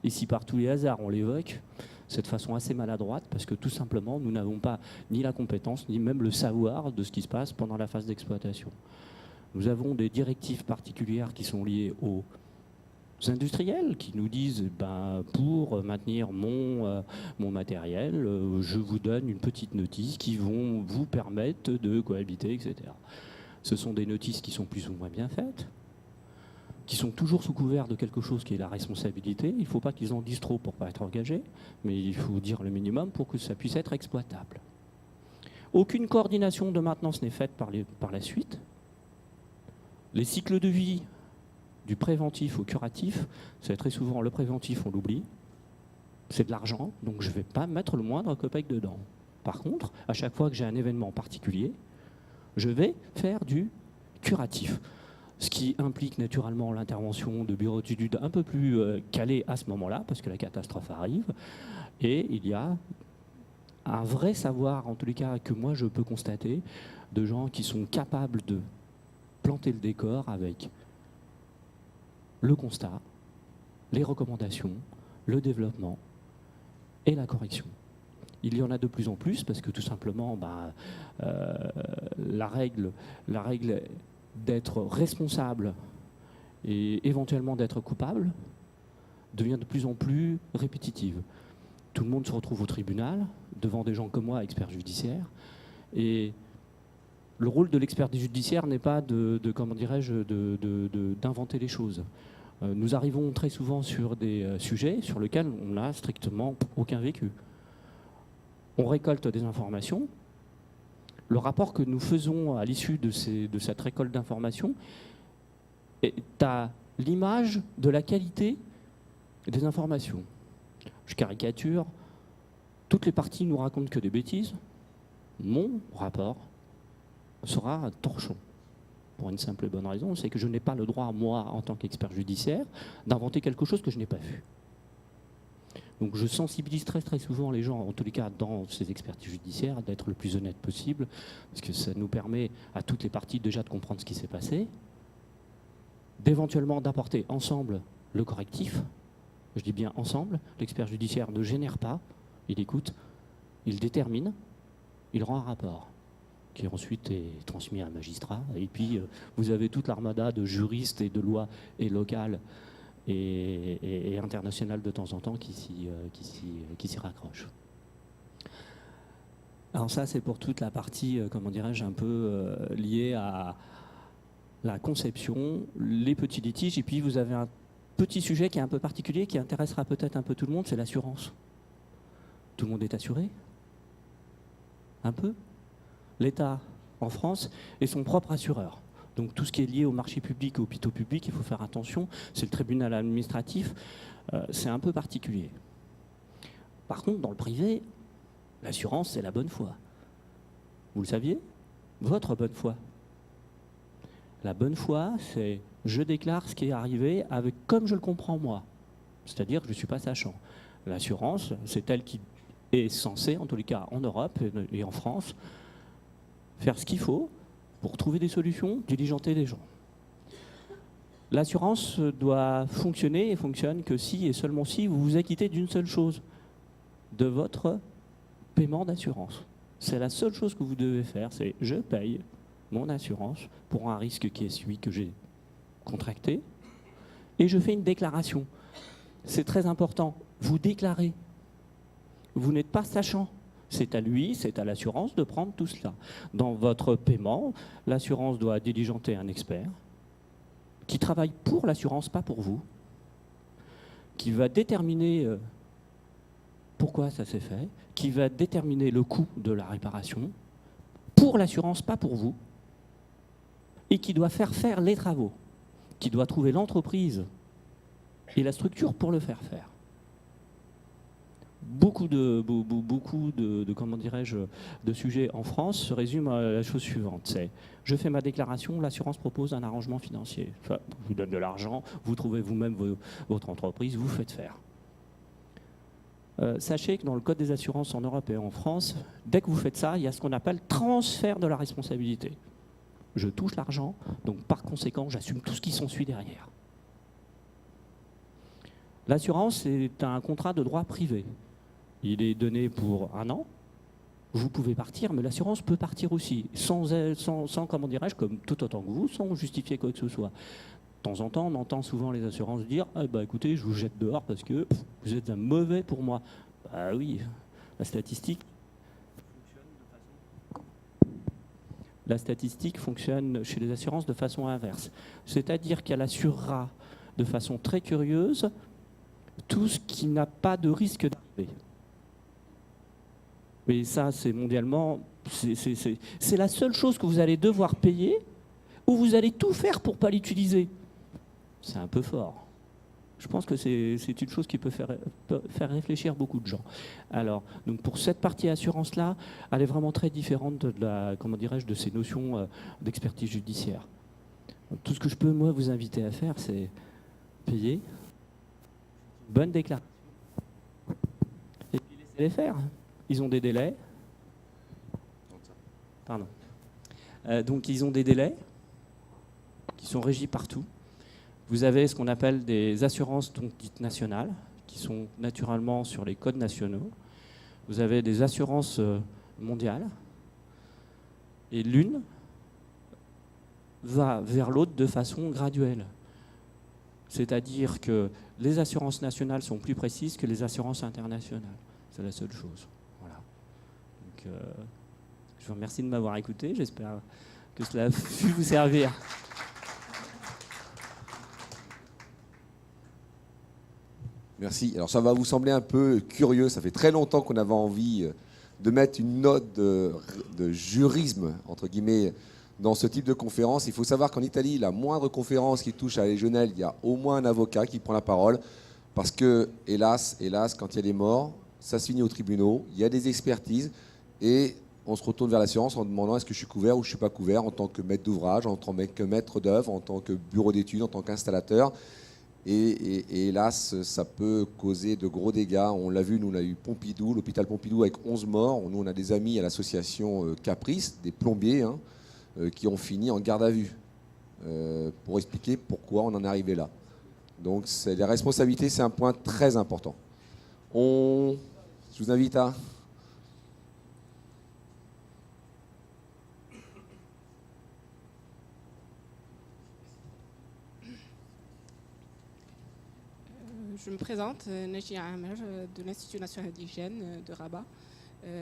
et si par tous les hasards on l'évoque, c'est de façon assez maladroite, parce que tout simplement, nous n'avons pas ni la compétence, ni même le savoir de ce qui se passe pendant la phase d'exploitation. Nous avons des directives particulières qui sont liées aux industriels qui nous disent pour maintenir mon matériel, je vous donne une petite notice qui vont vous permettre de cohabiter, etc. Ce sont des notices qui sont plus ou moins bien faites, qui sont toujours sous couvert de quelque chose qui est la responsabilité. Il ne faut pas qu'ils en disent trop pour ne pas être engagés, mais il faut dire le minimum pour que ça puisse être exploitable. Aucune coordination de maintenance n'est faite par la suite. Les cycles de vie du préventif au curatif, c'est très souvent le préventif, on l'oublie. C'est de l'argent, donc je ne vais pas mettre le moindre copec dedans. Par contre, à chaque fois que j'ai un événement particulier, je vais faire du curatif. Ce qui implique naturellement l'intervention de bureaux d'études un peu plus calés à ce moment-là, parce que la catastrophe arrive. Et il y a un vrai savoir, en tous les cas, que moi je peux constater, de gens qui sont capables de planter le décor avec le constat, les recommandations, le développement et la correction. Il y en a de plus en plus parce que tout simplement la règle d'être responsable et éventuellement d'être coupable devient de plus en plus répétitive. Tout le monde se retrouve au tribunal devant des gens comme moi, experts judiciaires, et le rôle de l'expert judiciaire n'est pas d'inventer les choses. Nous arrivons très souvent sur des sujets sur lesquels on n'a strictement aucun vécu. On récolte des informations. Le rapport que nous faisons à l'issue de cette récolte d'informations est à l'image de la qualité des informations. Je caricature, toutes les parties nous racontent que des bêtises. Mon rapport sera un torchon. Pour une simple et bonne raison, c'est que je n'ai pas le droit, moi, en tant qu'expert judiciaire, d'inventer quelque chose que je n'ai pas vu. Donc je sensibilise très souvent les gens, en tous les cas dans ces expertises judiciaires, d'être le plus honnête possible, parce que ça nous permet à toutes les parties déjà de comprendre ce qui s'est passé, d'éventuellement d'apporter ensemble le correctif. Je dis bien ensemble, l'expert judiciaire ne génère pas, il écoute, il détermine, il rend un rapport qui ensuite est transmis à un magistrat. Et puis, vous avez toute l'armada de juristes et de lois et locales et internationales de temps en temps qui s'y raccrochent. Alors ça, c'est pour toute la partie, comment dirais-je, un peu liée à la conception, les petits litiges. Et puis, vous avez un petit sujet qui est un peu particulier, qui intéressera peut-être un peu tout le monde, c'est l'assurance. Tout le monde est assuré ? Un peu ? L'État, en France, est son propre assureur. Donc tout ce qui est lié au marché public et aux hôpitaux publics, il faut faire attention. C'est le tribunal administratif. C'est un peu particulier. Par contre, dans le privé, l'assurance, c'est la bonne foi. Vous le saviez? Votre bonne foi. La bonne foi, c'est je déclare ce qui est arrivé avec comme je le comprends moi. C'est-à-dire que je ne suis pas sachant. L'assurance, c'est elle qui est censée, en tous les cas en Europe et en France, faire ce qu'il faut pour trouver des solutions, diligenter les gens. L'assurance doit fonctionner et fonctionne que si et seulement si vous vous acquittez d'une seule chose, de votre paiement d'assurance. C'est la seule chose que vous devez faire, c'est je paye mon assurance pour un risque qui est celui que j'ai contracté et je fais une déclaration. C'est très important. Vous déclarez. Vous n'êtes pas sachant. C'est à lui, c'est à l'assurance de prendre tout cela. Dans votre paiement, l'assurance doit diligenter un expert qui travaille pour l'assurance, pas pour vous, qui va déterminer pourquoi ça s'est fait, qui va déterminer le coût de la réparation pour l'assurance, pas pour vous, et qui doit faire les travaux, qui doit trouver l'entreprise et la structure pour le faire faire. Beaucoup de comment dirais-je, de sujets en France se résument à la chose suivante, c'est je fais ma déclaration, l'assurance propose un arrangement financier. Enfin, je vous donne de l'argent, vous trouvez vous-même votre entreprise, vous faites faire. Sachez que dans le Code des assurances en Europe et en France, dès que vous faites ça, il y a ce qu'on appelle transfert de la responsabilité. Je touche l'argent, donc par conséquent, j'assume tout ce qui s'ensuit derrière. L'assurance est un contrat de droit privé. Il est donné pour 1 an. Vous pouvez partir, mais l'assurance peut partir aussi, sans comment dirais-je, comme tout autant que vous, sans justifier quoi que ce soit. De temps en temps, on entend souvent les assurances dire ah bah écoutez, je vous jette dehors parce que vous êtes un mauvais pour moi. Bah oui, la statistique fonctionne chez les assurances de façon inverse. C'est-à-dire qu'elle assurera de façon très curieuse tout ce qui n'a pas de risque d'arriver. Mais ça, c'est mondialement, c'est la seule chose que vous allez devoir payer ou vous allez tout faire pour ne pas l'utiliser. C'est un peu fort. Je pense que c'est une chose qui peut faire réfléchir beaucoup de gens. Alors, donc pour cette partie assurance-là, elle est vraiment très différente de ces notions d'expertise judiciaire. Donc, tout ce que je peux, moi, vous inviter à faire, c'est payer, bonne déclaration, et puis laissez-les faire. Ils ont des délais. Pardon. Donc, ils ont des délais qui sont régis partout. Vous avez ce qu'on appelle des assurances donc dites nationales, qui sont naturellement sur les codes nationaux. Vous avez des assurances mondiales. Et l'une va vers l'autre de façon graduelle. C'est-à-dire que les assurances nationales sont plus précises que les assurances internationales. C'est la seule chose. Voilà. Donc, je vous remercie de m'avoir écouté. J'espère que cela a pu vous servir. Merci. Alors ça va vous sembler un peu curieux. Ça fait très longtemps qu'on avait envie de mettre une note de jurisme, entre guillemets, dans ce type de conférence. Il faut savoir qu'en Italie, la moindre conférence qui touche à la légionelle, il y a au moins un avocat qui prend la parole. Parce que, hélas, quand il y a des morts, ça se finit aux tribunaux, il y a des expertises et on se retourne vers l'assurance en demandant est-ce que je suis couvert ou je ne suis pas couvert en tant que maître d'ouvrage, en tant que maître d'œuvre, en tant que bureau d'études, en tant qu'installateur. Et hélas, ça peut causer de gros dégâts. On l'a vu, nous, on a eu Pompidou, l'hôpital Pompidou avec 11 morts. Nous, on a des amis à l'association Caprice, des plombiers, qui ont fini en garde à vue pour expliquer pourquoi on en est arrivé là. Donc, la responsabilité, c'est un point très important. Je vous invite à... Je me présente, Najia Amer, de l'Institut national d'hygiène de Rabat.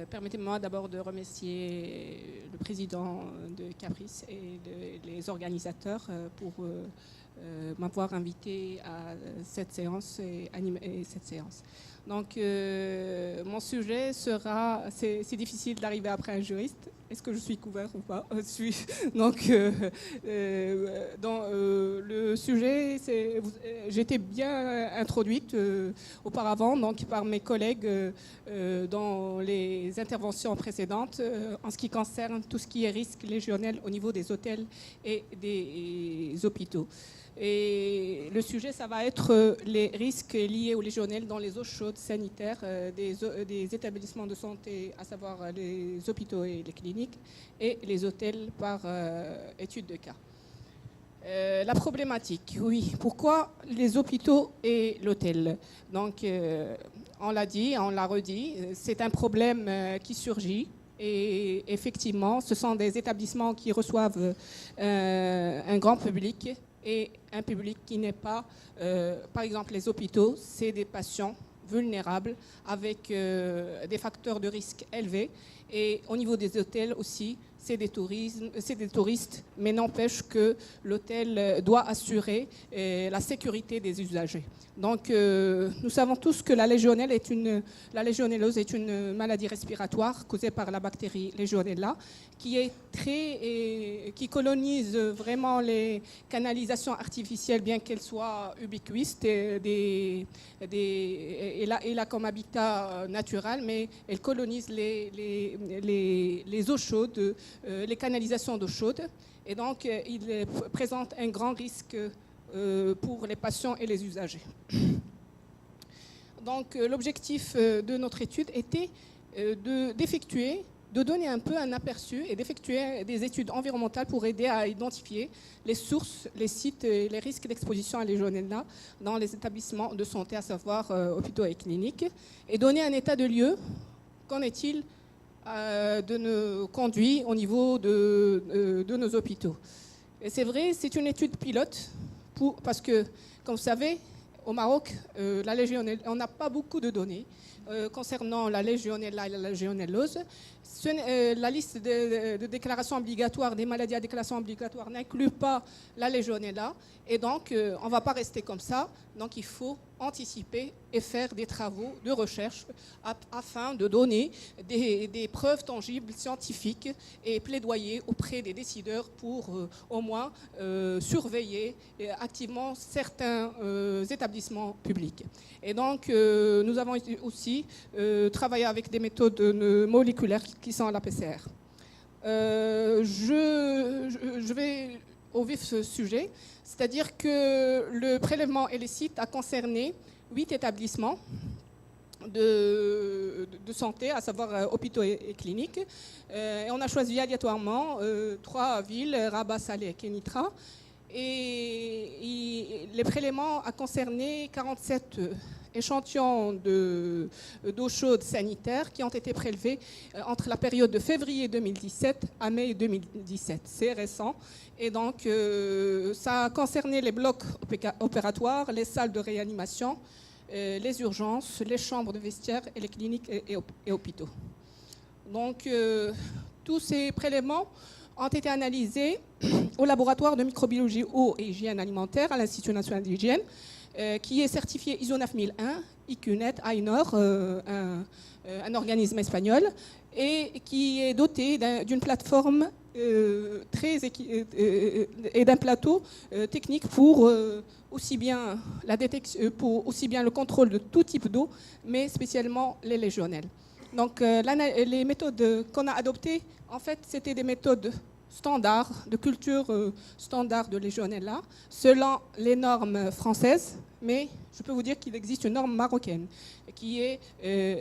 Permettez-moi d'abord de remercier le président de Caprice et les organisateurs pour m'avoir invité à cette séance et animer cette séance. Donc, mon sujet sera, c'est difficile d'arriver après un juriste, est-ce que je suis couvert ou pas? Donc, dans le sujet, j'étais bien introduite auparavant donc, par mes collègues dans les interventions précédentes en ce qui concerne tout ce qui est risque légionnel au niveau des hôtels et des hôpitaux. Et le sujet, ça va être les risques liés aux légionnels dans les eaux chaudes sanitaires des établissements de santé, à savoir les hôpitaux et les cliniques, et les hôtels par étude de cas. La problématique, oui. Pourquoi les hôpitaux et l'hôtel? Donc, on l'a dit, on l'a redit, c'est un problème qui surgit. Et effectivement, ce sont des établissements qui reçoivent un grand public et un public qui n'est pas, par exemple les hôpitaux, c'est des patients vulnérables avec des facteurs de risque élevés. Et au niveau des hôtels aussi, c'est des touristes, mais n'empêche que l'hôtel doit assurer la sécurité des usagers. Donc, nous savons tous que la légionellose est une maladie respiratoire causée par la bactérie Legionella, qui colonise vraiment les canalisations artificielles, bien qu'elles soient ubiquistes et là comme habitat naturel, mais elle colonise les eaux chaudes, les canalisations d'eau chaude, et donc il présente un grand risque pour les patients et les usagers. Donc l'objectif de notre étude était de donner un peu un aperçu et d'effectuer des études environnementales pour aider à identifier les sources, les sites et les risques d'exposition à Legionella dans les établissements de santé, à savoir hôpitaux et cliniques, et donner un état de lieu. Qu'en est-il de nos conduits au niveau de nos hôpitaux? Et c'est vrai, c'est une étude pilote, parce que, comme vous savez, au Maroc, on n'a pas beaucoup de données concernant la Legionella et la légionellose. La liste de déclaration obligatoire des maladies à déclaration obligatoire n'inclut pas la Legionella, et donc on ne va pas rester comme ça. Donc il faut anticiper et faire des travaux de recherche afin de donner des preuves tangibles scientifiques et plaidoyer auprès des décideurs pour au moins surveiller activement certains établissements publics. Et donc nous avons aussi travaillé avec des méthodes moléculaires qui sont la PCR. Je vais au vif ce sujet, c'est-à-dire que le prélèvement illicite a concerné 8 établissements de santé, à savoir hôpitaux et cliniques. Et on a choisi aléatoirement 3 villes, Rabat, Salé et Kénitra. Et les prélèvements ont concerné 47 échantillons d'eau chaude sanitaire qui ont été prélevés entre la période de février 2017 à mai 2017. C'est récent. Et donc, ça a concerné les blocs opératoires, les salles de réanimation, les urgences, les chambres de vestiaire et les cliniques et hôpitaux. Donc, tous ces prélèvements ont été analysés au laboratoire de microbiologie eau et hygiène alimentaire à l'Institut national d'hygiène, qui est certifié ISO 9001, IQNet, AINOR, un organisme espagnol, et qui est doté d'une plateforme et d'un plateau technique pour aussi bien la détection, pour aussi bien le contrôle de tout type d'eau, mais spécialement les légionnelles. Donc les méthodes qu'on a adoptées, en fait, c'était des méthodes standards, de culture standard de Legionella, selon les normes françaises, mais je peux vous dire qu'il existe une norme marocaine, qui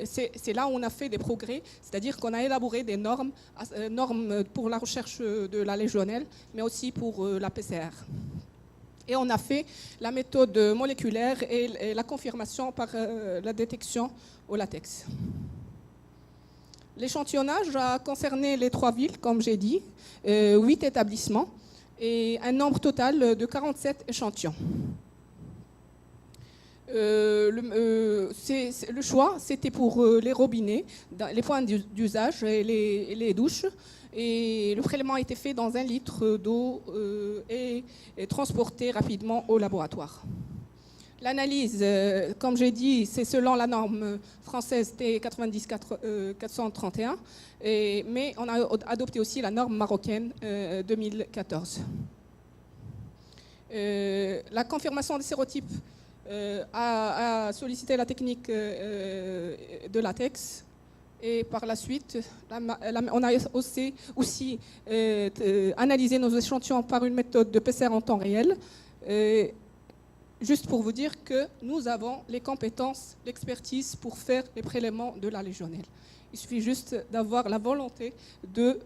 c'est là où on a fait des progrès, c'est-à-dire qu'on a élaboré des normes pour la recherche de la Légionnelle, mais aussi pour la PCR. Et on a fait la méthode moléculaire et la confirmation par la détection au latex. L'échantillonnage a concerné les 3 villes, comme j'ai dit, 8 établissements et un nombre total de 47 échantillons. Le choix, c'était pour les robinets, les points d'usage et les douches. Et le prélèvement a été fait dans 1 litre d'eau et transporté rapidement au laboratoire. L'analyse, comme j'ai dit, c'est selon la norme française T90-431, mais on a adopté aussi la norme marocaine 2014. La confirmation des sérotypes a sollicité la technique de latex. Et par la suite, on a aussi analysé nos échantillons par une méthode de PCR en temps réel. Juste pour vous dire que nous avons les compétences, l'expertise pour faire les prélèvements de la légionelle. Il suffit juste d'avoir la volonté de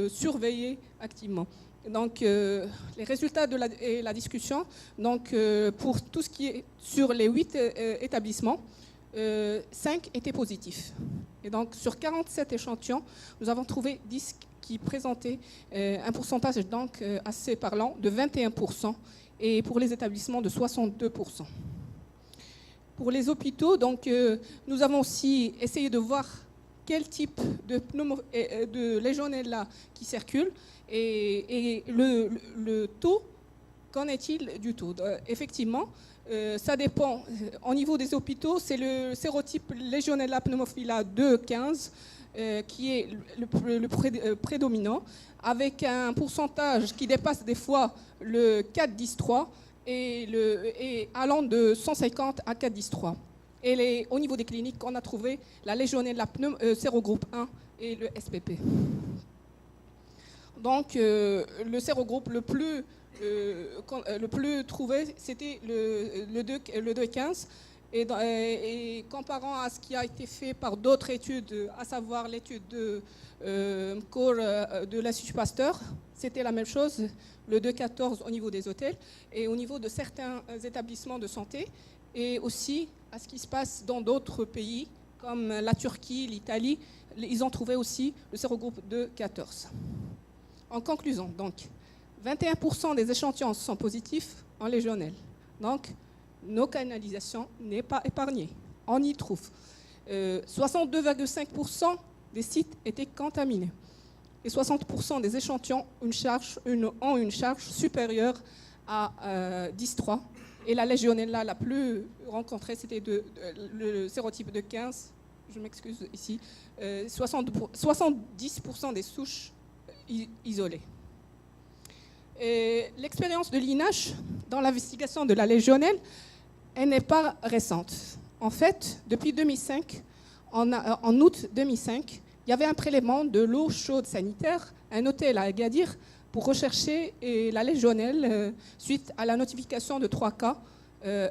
surveiller activement. Donc, les résultats de la discussion, donc, pour tout ce qui est sur les 8 établissements, 5 étaient positifs. Et donc, sur 47 échantillons, nous avons trouvé 10 qui présentaient un pourcentage donc, assez parlant de 21%, et pour les établissements de 62%. Pour les hôpitaux, donc, nous avons aussi essayé de voir quel type de légionella qui circule et le taux, qu'en est-il du taux? Effectivement, ça dépend. Au niveau des hôpitaux, c'est le sérotype Legionella pneumophila 2,15 qui est le prédominant, avec un pourcentage qui dépasse des fois le 4,10,3 et allant de 150 à 4,10,3. Et au niveau des cliniques, on a trouvé la Legionella sérogroupe 1 et le SPP. Donc, le sérogroupe le plus trouvé, c'était le 2,15. Et comparant à ce qui a été fait par d'autres études, à savoir l'étude de l'Institut Pasteur, c'était la même chose, le 2,14 au niveau des hôtels et au niveau de certains établissements de santé, et aussi à ce qui se passe dans d'autres pays comme la Turquie, l'Italie, ils ont trouvé aussi le sérogroupe 2,14. En conclusion, donc, 21% des échantillons sont positifs en légionelle. Donc, nos canalisations n'est pas épargnées. On y trouve. 62,5% des sites étaient contaminés. Et 60% des échantillons ont une charge supérieure à 10,3. Et la légionella la plus rencontrée, c'était le sérotype de 15. Je m'excuse ici. 70% des souches isolées. L'expérience de l'INH dans l'investigation de la légionelle, elle n'est pas récente. En fait, depuis 2005, en août 2005, il y avait un prélèvement de l'eau chaude sanitaire, un hôtel à Agadir, pour rechercher la légionelle suite à la notification de 3 cas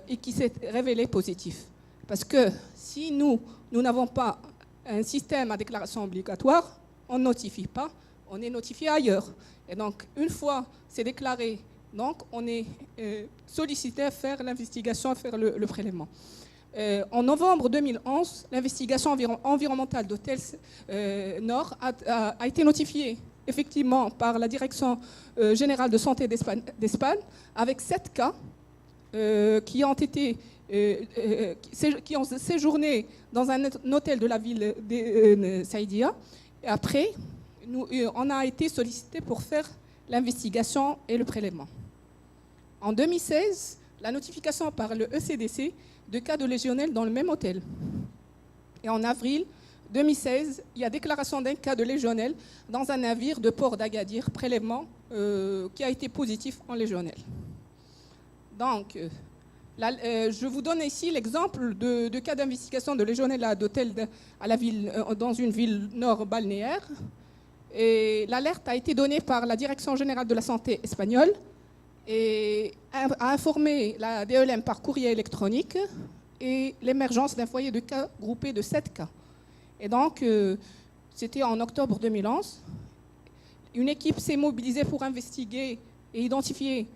et qui s'est révélé positif. Parce que si nous n'avons pas un système à déclaration obligatoire, on ne notifie pas, on est notifié ailleurs. Et donc, une fois c'est déclaré, donc on est sollicité à faire l'investigation, à faire le prélèvement. En novembre 2011, l'investigation environnementale d'Hôtel Nord a été notifiée effectivement par la Direction générale de santé d'Espagne, avec 7 cas qui ont séjourné dans un hôtel de la ville de Saïdia. Et après, on a été sollicité pour faire l'investigation et le prélèvement. En 2016, la notification par le ECDC de cas de légionelle dans le même hôtel. Et en avril 2016, il y a déclaration d'un cas de légionelle dans un navire de port d'Agadir, prélèvement qui a été positif en légionelle. Donc, je vous donne ici l'exemple de cas d'investigation de légionelle d'hôtel dans une ville nord balnéaire. Et l'alerte a été donnée par la Direction générale de la santé espagnole et a informé la DELM par courrier électronique et l'émergence d'un foyer de cas groupé de 7 cas. Et donc, c'était en octobre 2011. Une équipe s'est mobilisée pour investiguer et identifier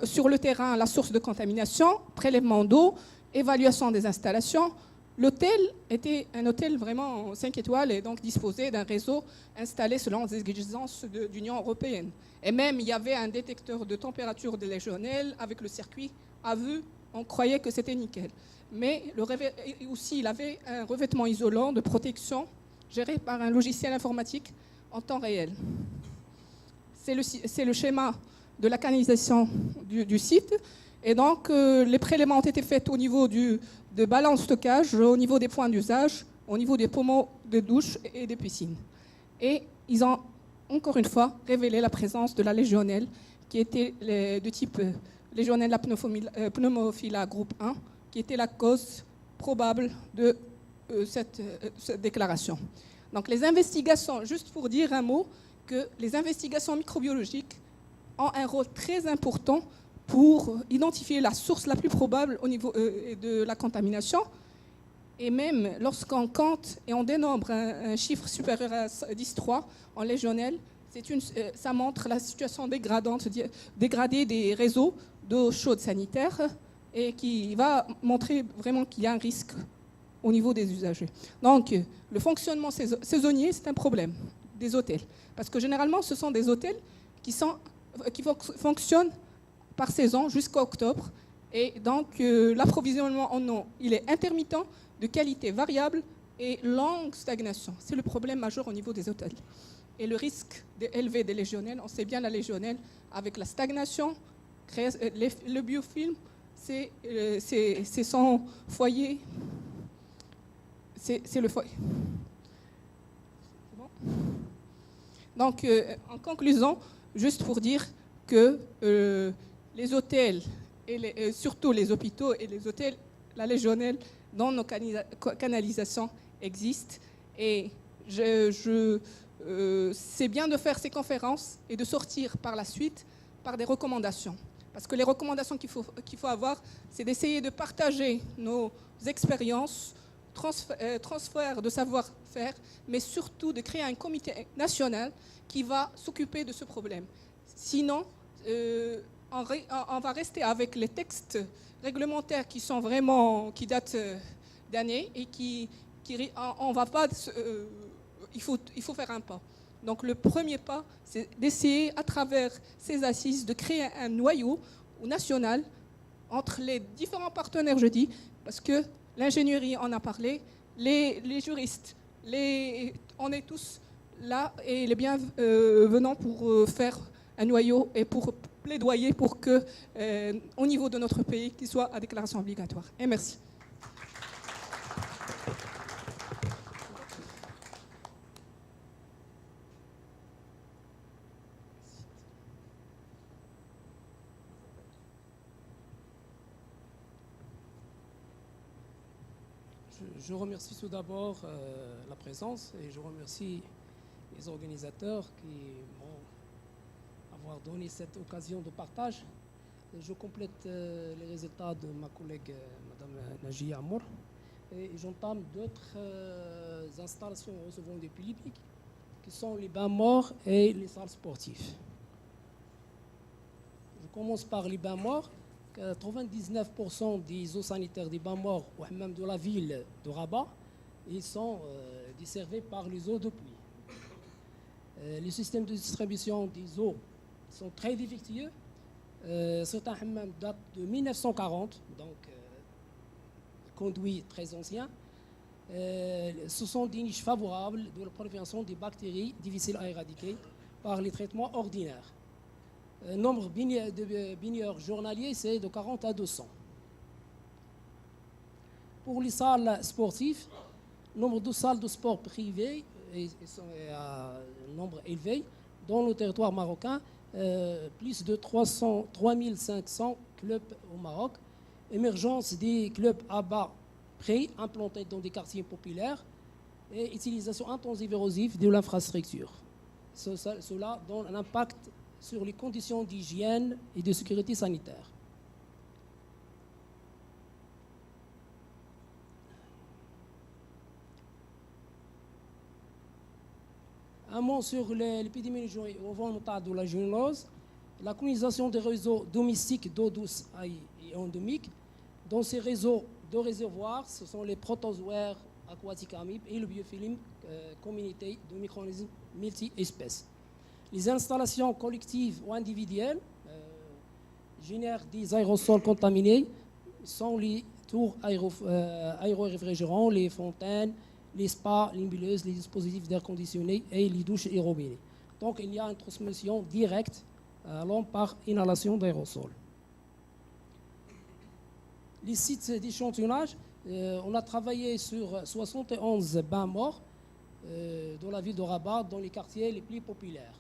sur le terrain la source de contamination, prélèvement d'eau, évaluation des installations. L'hôtel était un hôtel vraiment 5 étoiles et donc disposait d'un réseau installé selon les exigences de l'Union européenne. Et même, il y avait un détecteur de température de légionelle avec le circuit à vue. On croyait que c'était nickel. Mais aussi, il avait un revêtement isolant de protection géré par un logiciel informatique en temps réel. C'est le schéma de la canalisation du site. Et donc, les prélèvements ont été faits au niveau de ballons de stockage, au niveau des points d'usage, au niveau des pommeaux de douche et des piscines. Et ils ont, encore une fois, révélé la présence de la légionelle, qui était de type légionella pneumophila groupe 1, qui était la cause probable de cette déclaration. Donc les investigations, juste pour dire un mot, que les investigations microbiologiques ont un rôle très important pour identifier la source la plus probable au niveau de la contamination. Et même lorsqu'on compte et on dénombre un chiffre supérieur à 10,3 en légionelle, ça montre la situation dégradée des réseaux d'eau chaude sanitaire et qui va montrer vraiment qu'il y a un risque au niveau des usagers. Donc, le fonctionnement saisonnier, c'est un problème des hôtels. Parce que généralement, ce sont des hôtels qui fonctionnent par saison jusqu'à octobre. Et donc, l'approvisionnement en eau, il est intermittent, de qualité variable et longue stagnation. C'est le problème majeur au niveau des hôtels. Et le risque élevé des légionelles, on sait bien la légionelle, avec la stagnation, le biofilm, c'est son foyer. C'est le foyer. Bon. Donc, en conclusion, juste pour dire que les hôtels, et surtout les hôpitaux et les hôtels, la légionelle dans nos canalisations existe. Et c'est bien de faire ces conférences et de sortir par la suite par des recommandations. Parce que les recommandations qu'il faut avoir, c'est d'essayer de partager nos expériences, transfert de savoir-faire, mais surtout de créer un comité national qui va s'occuper de ce problème. Sinon, on va rester avec les textes réglementaires qui datent d'années et on va pas. Il faut faire un pas. Donc le premier pas, c'est d'essayer à travers ces assises de créer un noyau national entre les différents partenaires, je dis, parce que l'ingénierie en a parlé, les juristes, on est tous là et les bienvenants pour faire un noyau et pour plaidoyer pour que, au niveau de notre pays, qu'il soit à déclaration obligatoire. Et merci. Je remercie tout d'abord la présence et je remercie les organisateurs qui m'ont donné cette occasion de partage. Je complète les résultats de ma collègue Mme Najia Amour et j'entame d'autres installations recevant des publics qui sont les bains morts et les salles sportives. Je commence par les bains morts. 99% des eaux sanitaires des bains morts ou même de la ville de Rabat, ils sont desservis par les eaux de pluie. Les systèmes de distribution des eaux sont très défectueux. Certains hammams datent de 1940, donc conduits très anciens. Ce sont des niches favorables de la prévention des bactéries difficiles à éradiquer par les traitements ordinaires. Le nombre de baigneurs journaliers, c'est de 40 à 200. Pour les salles sportives, le nombre de salles de sport privées est à un nombre élevé. Dans le territoire marocain, plus de 3500 clubs au Maroc. Émergence des clubs à bas prix implantés dans des quartiers populaires et utilisation intensive et érosive de l'infrastructure. Cela donne un impact sur les conditions d'hygiène et de sécurité sanitaire. Un mot sur l'épidémiologie au vent de la génose, la colonisation des réseaux domestiques d'eau douce et endémique. Dans ces réseaux de réservoirs, ce sont les protozoaires aquatiques amibes et le biofilm communauté de micro-organismes multi-espèces. Les installations collectives ou individuelles génèrent des aérosols contaminés, sont les tours aéroréfrigérants, les fontaines, les spas, les nébuleuses, les dispositifs d'air conditionné et les douches et robinets. Donc il y a une transmission directe par inhalation d'aérosols. les sites d'échantillonnage, on a travaillé sur 71 bains morts dans la ville de Rabat, dans les quartiers les plus populaires.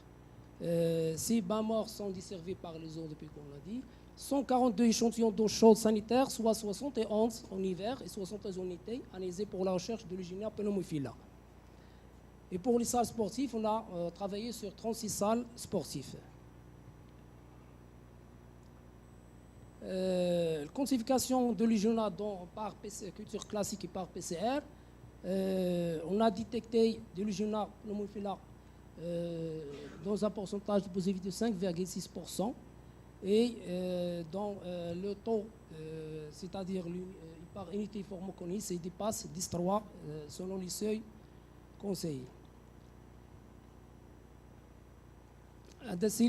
Ces bains morts sont desservis par les eaux depuis qu'on l'a dit. 142 échantillons d'eau chaude sanitaire, soit 71 en hiver et 71 en été, analysés pour la recherche de Legionnaires pneumophiles. Et pour les salles sportives, on a travaillé sur 36 salles sportives. Quantification de Legionnaires par culture classique et par PCR. On a détecté des Legionnaires pneumophiles dans un pourcentage de positivité de 5,6%. Et dans le taux, c'est-à-dire par unité pharmacologique, il dépasse 10,3 selon les seuils conseillés.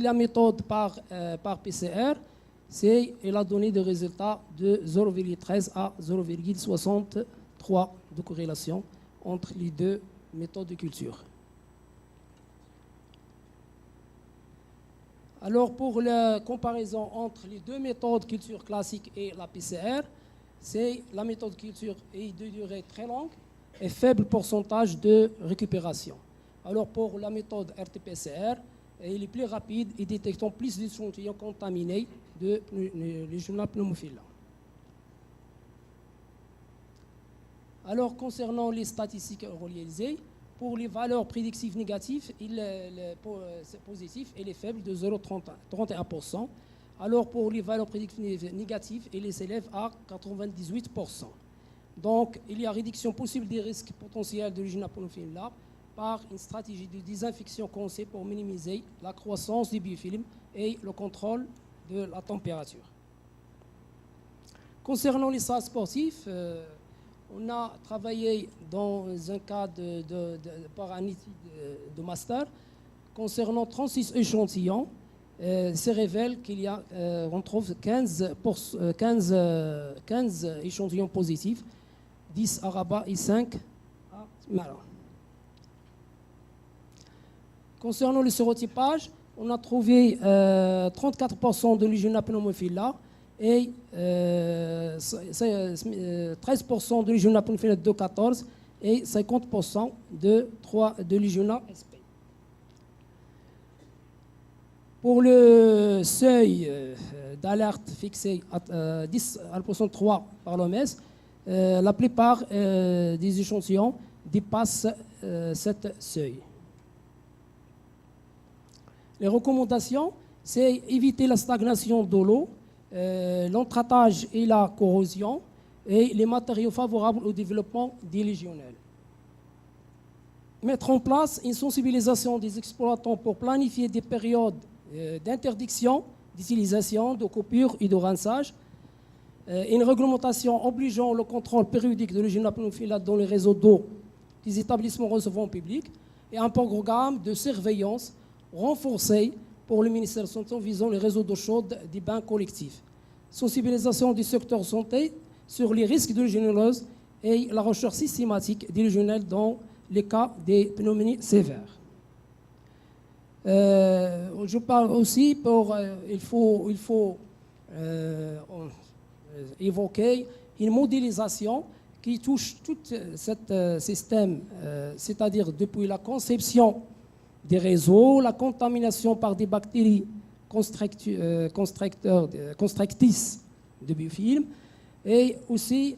La méthode par PCR, elle a donné des résultats de 0,13 à 0,63 de corrélation entre les deux méthodes de culture. Alors, pour la comparaison entre les deux méthodes culture classique et la PCR, c'est la méthode culture est de durée très longue et faible pourcentage de récupération. Alors, pour la méthode RT-PCR, elle est plus rapide et détectant plus d'échantillons contaminés de Legionnaires pneumophiles. Alors, concernant les statistiques réalisées, pour les valeurs prédictives négatives, positif, elle est faible de 0,31%. Alors pour les valeurs prédictives négatives, elle s'élève à 98%. Donc il y a réduction possible des risques potentiels de Legionnaires pneumophiles par une stratégie de désinfection conseillée pour minimiser la croissance des biofilms et le contrôle de la température. Concernant les salles sportives, on a travaillé dans un cas par un étude de master concernant 36 échantillons. Se révèle qu'il y a, on trouve 15 échantillons positifs, 10 à Rabat et 5 à Mara. Concernant le sérotypage, on a trouvé 34% de Legionnaires pneumophiles et 13% de Legionnaires pneumophiles de 14 et 50% de Legionnaires SP. Pour le seuil d'alerte fixé à 10,3 par l'OMS, la plupart des échantillons dépassent cet seuil. Les recommandations, c'est éviter la stagnation de l'eau, l'entratage et la corrosion, et les matériaux favorables au développement des légionnaires. Mettre en place une sensibilisation des exploitants pour planifier des périodes d'interdiction, d'utilisation, de coupure et de rinçage, une réglementation obligeant le contrôle périodique de Legionnaires pneumophiles dans les réseaux d'eau des établissements recevant public et un programme de surveillance renforcé pour le ministère de la Santé visant les réseaux d'eau chaude des bains collectifs. Sensibilisation du secteur santé sur les risques de légionellose et la recherche systématique des légionelles dans les cas des pneumonies sévères. Je parle aussi il faut évoquer une modélisation qui touche tout ce système, c'est-à-dire depuis la conception des réseaux, la contamination par des bactéries constrictrices de biofilms, et aussi,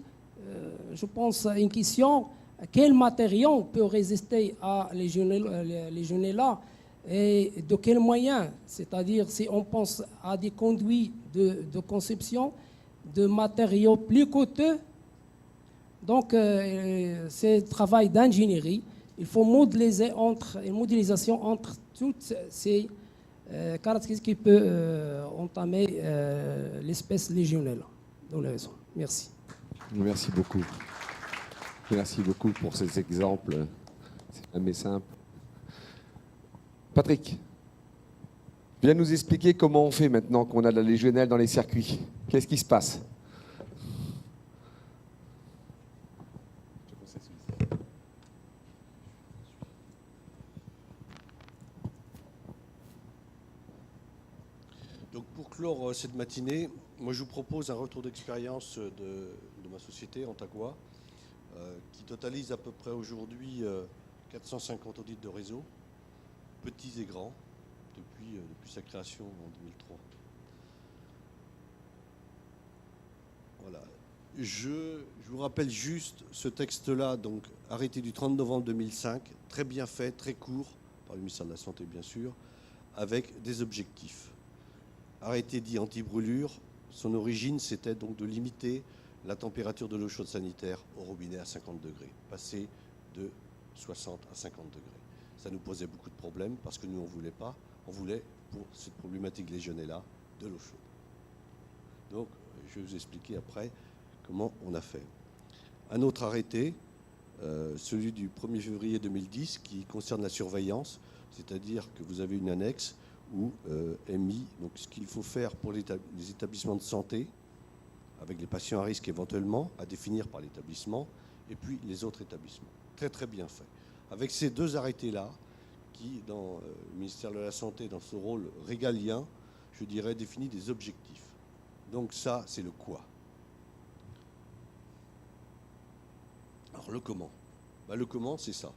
je pense à une question, quel matériau peut résister à Legionella et de quels moyens, c'est-à-dire si on pense à des conduits de conception de matériaux plus coûteux. Donc, c'est un travail d'ingénierie. Il faut modéliser une modélisation entre toutes ces caractéristiques qui peuvent entamer l'espèce Legionella dans les réseaux. Merci. Merci beaucoup. Merci beaucoup pour ces exemples. C'est jamais simple. Patrick, viens nous expliquer comment on fait maintenant qu'on a de la Légionelle dans les circuits. Qu'est-ce qui se passe ? Donc pour clore cette matinée, moi je vous propose un retour d'expérience de ma société, Antagua, qui totalise à peu près aujourd'hui 450 audits de réseau, petits et grands, depuis sa création en 2003. Voilà. Je vous rappelle juste ce texte-là, donc arrêté du 30 novembre 2005, très bien fait, très court, par le ministère de la Santé bien sûr, avec des objectifs. Arrêté dit anti-brûlure, son origine c'était donc de limiter la température de l'eau chaude sanitaire au robinet à 50 degrés, passer de 60 à 50 degrés. Ça nous posait beaucoup de problèmes parce que nous on voulait pas, on voulait pour cette problématique Legionella de l'eau chaude. Donc je vais vous expliquer après comment on a fait. Un autre arrêté, celui du 1er février 2010, qui concerne la surveillance, c'est-à-dire que vous avez une annexe où est mis donc, ce qu'il faut faire pour les établissements de santé, avec les patients à risque éventuellement, à définir par l'établissement, et puis les autres établissements. Très très bien fait. Avec ces deux arrêtés-là, qui, dans le ministère de la Santé, dans ce rôle régalien, je dirais, définit des objectifs. Donc ça, c'est le quoi. Alors le comment. Le comment, c'est ça.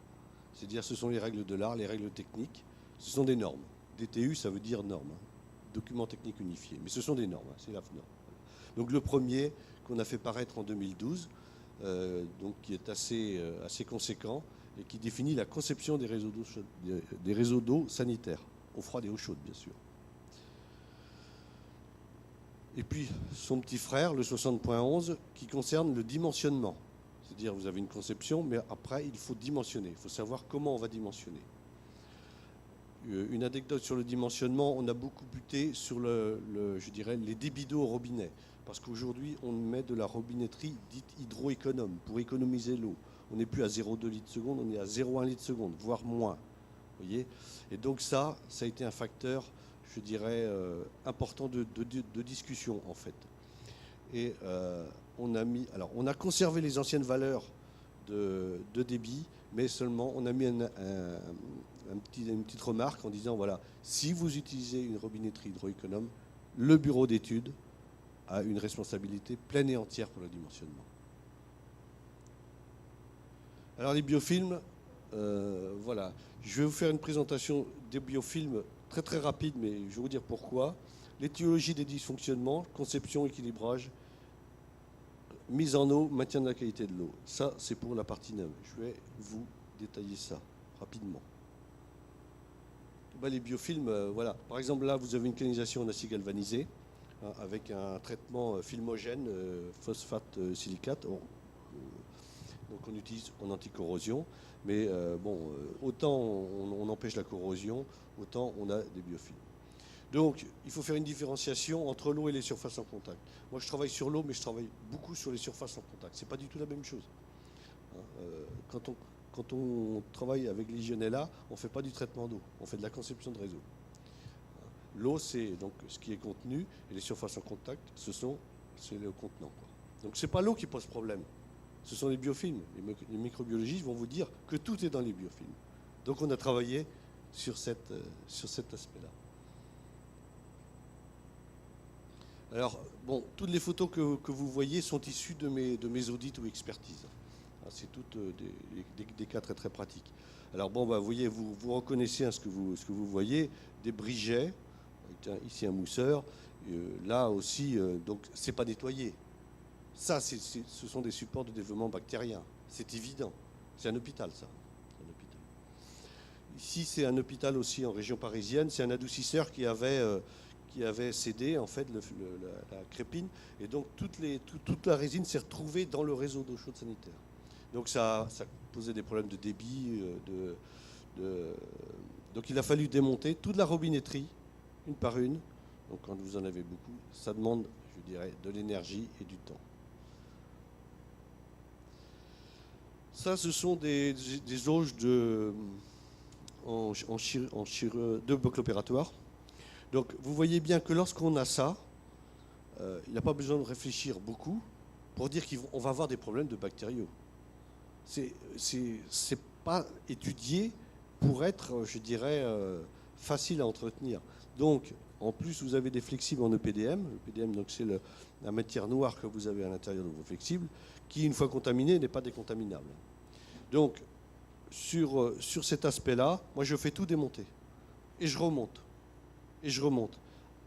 C'est-à-dire, ce sont les règles de l'art, les règles techniques. Ce sont des normes. DTU, ça veut dire normes. Document technique unifié. Mais ce sont des normes, c'est la norme. Donc le premier qu'on a fait paraître en 2012, donc, qui est assez conséquent et qui définit la conception des réseaux d'eau sanitaires, eau froide et eau chaude, bien sûr. Et puis son petit frère, le 60.11, qui concerne le dimensionnement. C'est-à-dire vous avez une conception, mais après il faut dimensionner. Il faut savoir comment on va dimensionner. Une anecdote sur le dimensionnement, on a beaucoup buté sur je dirais, les débits d'eau au robinet. Parce qu'aujourd'hui, on met de la robinetterie dite hydroéconome pour économiser l'eau. On n'est plus à 0,2 litres seconde, on est à 0,1 litre seconde, voire moins. Voyez. Et donc ça a été un facteur, je dirais, important de discussion en fait. Et on a conservé les anciennes valeurs de débit, mais seulement on a mis une petite remarque en disant voilà, si vous utilisez une robinetterie hydroéconome, le bureau d'études a une responsabilité pleine et entière pour le dimensionnement. Alors les biofilms, voilà, je vais vous faire une présentation des biofilms très très rapide, mais je vais vous dire pourquoi. L'étiologie des dysfonctionnements, conception, équilibrage, mise en eau, maintien de la qualité de l'eau. Ça, c'est pour la partie 9. Je vais vous détailler ça rapidement. Les biofilms, voilà. Par exemple, là, vous avez une canalisation en acier galvanisé avec un traitement filmogène, phosphate silicate. Donc on utilise en anticorrosion. Mais autant on empêche la corrosion, autant on a des biofilms. Donc, il faut faire une différenciation entre l'eau et les surfaces en contact. Moi, je travaille sur l'eau, mais je travaille beaucoup sur les surfaces en contact. Ce n'est pas du tout la même chose. Quand on travaille avec Legionella, on ne fait pas du traitement d'eau, on fait de la conception de réseau. L'eau, c'est donc ce qui est contenu, et les surfaces en contact, c'est le contenant. Donc, ce n'est pas l'eau qui pose problème, ce sont les biofilms. Les microbiologistes vont vous dire que tout est dans les biofilms. Donc, on a travaillé sur cet aspect-là. Alors, toutes les photos que vous voyez sont issues de mes audits ou expertises. C'est toutes des cas très très pratiques. Alors vous voyez, vous reconnaissez ce que vous voyez, des brijets, ici un mousseur, là aussi, donc c'est pas nettoyé. Ça, ce sont des supports de développement bactérien, c'est évident. C'est un hôpital, ça. Ici, c'est un hôpital aussi en région parisienne, c'est un adoucisseur qui avait cédé en fait la crépine, et donc toute la résine s'est retrouvée dans le réseau d'eau chaude sanitaire. Donc ça posait des problèmes de débit, donc il a fallu démonter toute la robinetterie, une par une. Donc quand vous en avez beaucoup, ça demande, je dirais, de l'énergie et du temps. Ça, ce sont des auges de bloc opératoire. Donc vous voyez bien que lorsqu'on a ça, il n'y a pas besoin de réfléchir beaucoup pour dire qu'on va avoir des problèmes de bactériaux. C'est pas étudié pour être, je dirais, facile à entretenir. Donc En plus, vous avez des flexibles en EPDM. L'EPDM, donc, c'est la matière noire que vous avez à l'intérieur de vos flexibles, qui, une fois contaminée, n'est pas décontaminable. Donc, sur cet aspect-là, moi, je fais tout démonter. Et je remonte. Et je remonte.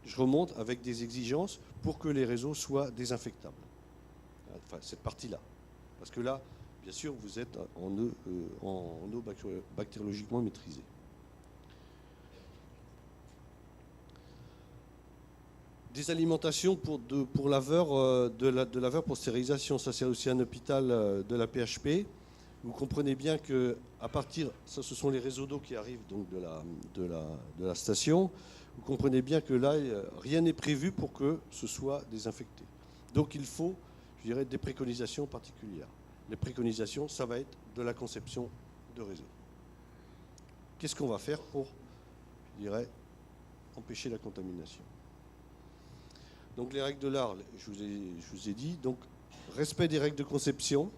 Je remonte avec des exigences pour que les réseaux soient désinfectables. Enfin, cette partie-là. Parce que là, bien sûr, vous êtes en eau bactériologiquement maîtrisée. Des alimentations pour laveurs, de laveurs pour stérilisation. Ça, c'est aussi un hôpital de la PHP. Vous comprenez bien que à partir, ça, ce sont les réseaux d'eau qui arrivent donc de la station. Vous comprenez bien que là, rien n'est prévu pour que ce soit désinfecté. Donc il faut, je dirais, des préconisations particulières. Les préconisations, ça va être de la conception de réseau. Qu'est-ce qu'on va faire pour, je dirais, empêcher la contamination? Donc les règles de l'art, je vous ai dit, donc respect des règles de conception,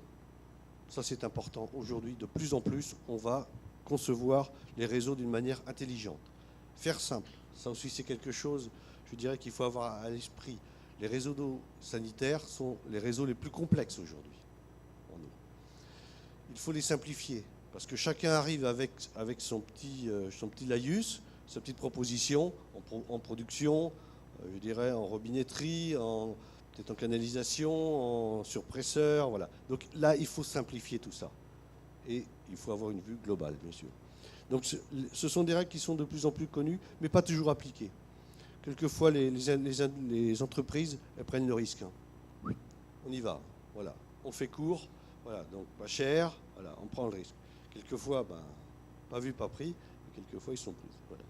ça c'est important. Aujourd'hui, de plus en plus, on va concevoir les réseaux d'une manière intelligente. Faire simple, ça aussi c'est quelque chose, je dirais qu'il faut avoir à l'esprit. Les réseaux d'eau sanitaire sont les réseaux les plus complexes aujourd'hui en eau. Il faut les simplifier, parce que chacun arrive avec son petit laïus, sa petite proposition en production, je dirais en robinetterie, peut-être en canalisation, en surpresseur, voilà. Donc là, il faut simplifier tout ça. Et il faut avoir une vue globale, bien sûr. Donc ce sont des règles qui sont de plus en plus connues, mais pas toujours appliquées. Quelquefois, les entreprises, elles prennent le risque. Hein. On y va, voilà. On fait court, voilà, donc pas cher, voilà, on prend le risque. Quelquefois, pas vu, pas pris, et quelquefois, ils sont pris. Voilà.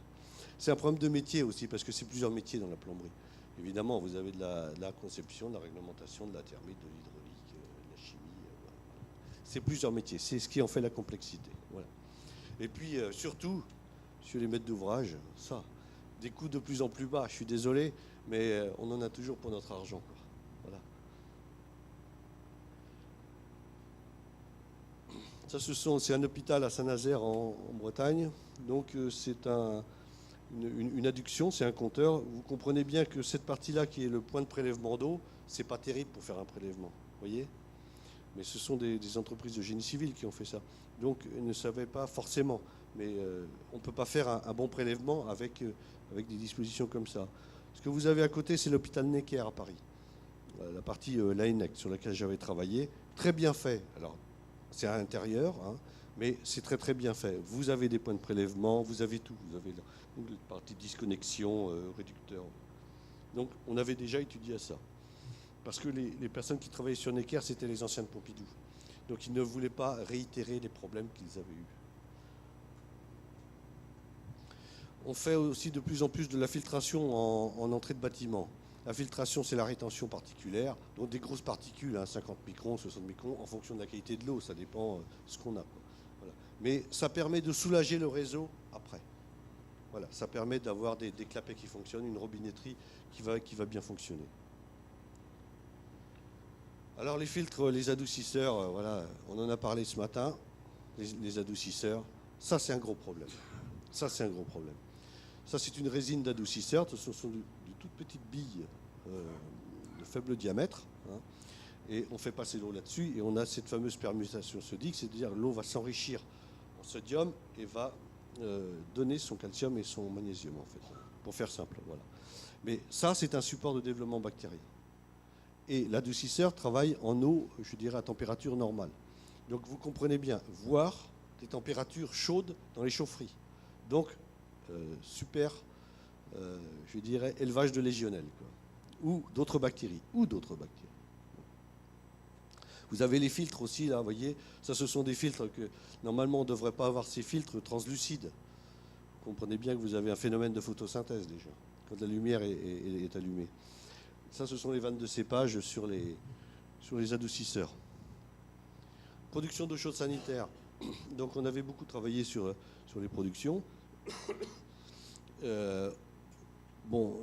C'est un problème de métier aussi, parce que c'est plusieurs métiers dans la plomberie. Évidemment, vous avez de la conception, de la réglementation, de la thermique, de l'hydraulique, de la chimie. Voilà. C'est plusieurs métiers. C'est ce qui en fait la complexité. Voilà. Et puis, surtout, sur les maîtres d'ouvrage, ça, des coûts de plus en plus bas. Je suis désolé, mais on en a toujours pour notre argent, quoi. Voilà. Ça, c'est un hôpital à Saint-Nazaire en Bretagne. Donc, c'est une adduction, c'est un compteur. Vous comprenez bien que cette partie-là, qui est le point de prélèvement d'eau, c'est pas terrible pour faire un prélèvement, voyez. Mais ce sont des entreprises de génie civil qui ont fait ça. Donc, ils ne savaient pas forcément. Mais on ne peut pas faire un bon prélèvement avec des dispositions comme ça. Ce que vous avez à côté, c'est l'hôpital Necker à Paris. La partie l'AENEC sur laquelle j'avais travaillé. Très bien fait. Alors, c'est à l'intérieur, hein, mais c'est très très bien fait. Vous avez des points de prélèvement, vous avez tout. Vous avez la partie disconnexion, réducteur. Donc, on avait déjà étudié ça. Parce que les personnes qui travaillaient sur Necker, c'était les anciens de Pompidou. Donc, ils ne voulaient pas réitérer les problèmes qu'ils avaient eus. On fait aussi de plus en plus de la filtration en entrée de bâtiment. La filtration, c'est la rétention particulière, donc des grosses particules, hein, 50 microns, 60 microns, en fonction de la qualité de l'eau, ça dépend de ce qu'on a, quoi. Voilà. Mais ça permet de soulager le réseau après. Voilà, ça permet d'avoir des clapets qui fonctionnent, une robinetterie qui va bien fonctionner. Alors les filtres, les adoucisseurs, voilà, on en a parlé ce matin, les adoucisseurs, ça c'est un gros problème. Ça c'est un gros problème. Ça c'est une résine d'adoucisseur, ce sont de toutes petites billes de faible diamètre, hein, et on fait passer l'eau là-dessus et on a cette fameuse permutation sodique, c'est-à-dire l'eau va s'enrichir en sodium et va donner son calcium et son magnésium en fait, pour faire simple. Voilà. Mais ça c'est un support de développement bactérien. Et l'adoucisseur travaille en eau, je dirais, à température normale. Donc vous comprenez bien, voire des températures chaudes dans les chaufferies. Donc, super, je dirais, élevage de légionelles, quoi. Ou d'autres bactéries. Vous avez les filtres aussi, là, vous voyez. Ça, ce sont des filtres que, normalement, on ne devrait pas avoir ces filtres translucides. Vous comprenez bien que vous avez un phénomène de photosynthèse, déjà, quand la lumière est allumée. Ça, ce sont les vannes de cépage sur les adoucisseurs. Production d'eau chaude sanitaire. Donc, on avait beaucoup travaillé sur les productions. Bon,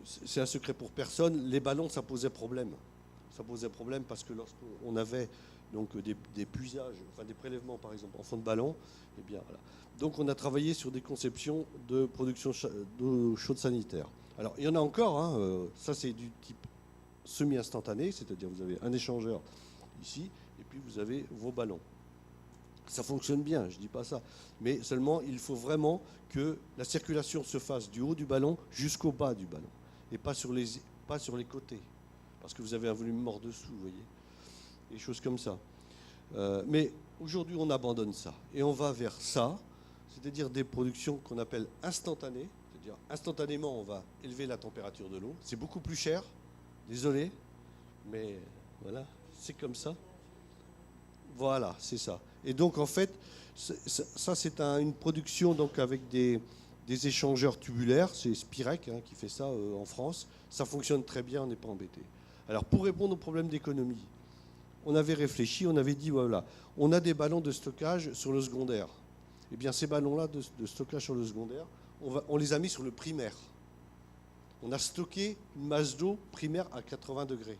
c'est un secret pour personne. Les ballons, ça posait problème. Ça posait problème parce que lorsqu'on avait donc des puisages, enfin des prélèvements par exemple en fond de ballon, eh bien voilà. Donc on a travaillé sur des conceptions de production d'eau chaude sanitaire. Alors, il y en a encore, hein, ça c'est du type semi-instantané, c'est-à-dire vous avez un échangeur ici, et puis vous avez vos ballons. Ça fonctionne bien, je ne dis pas ça, mais seulement il faut vraiment que la circulation se fasse du haut du ballon jusqu'au bas du ballon, et pas sur les côtés, parce que vous avez un volume mort dessous, vous voyez, des choses comme ça. Mais aujourd'hui, on abandonne ça, et on va vers ça, c'est-à-dire des productions qu'on appelle instantanées, c'est-à-dire instantanément, on va élever la température de l'eau. C'est beaucoup plus cher, désolé, mais voilà, c'est comme ça. Voilà, c'est ça. Et donc, en fait, ça, c'est une production donc, avec des échangeurs tubulaires. C'est Spirec qui fait ça en France. Ça fonctionne très bien, on n'est pas embêté. Alors, pour répondre aux problèmes d'économie, on avait réfléchi, on avait dit, voilà, on a des ballons de stockage sur le secondaire. Eh bien, ces ballons-là de stockage sur le secondaire, on les a mis sur le primaire. On a stocké une masse d'eau primaire à 80 degrés.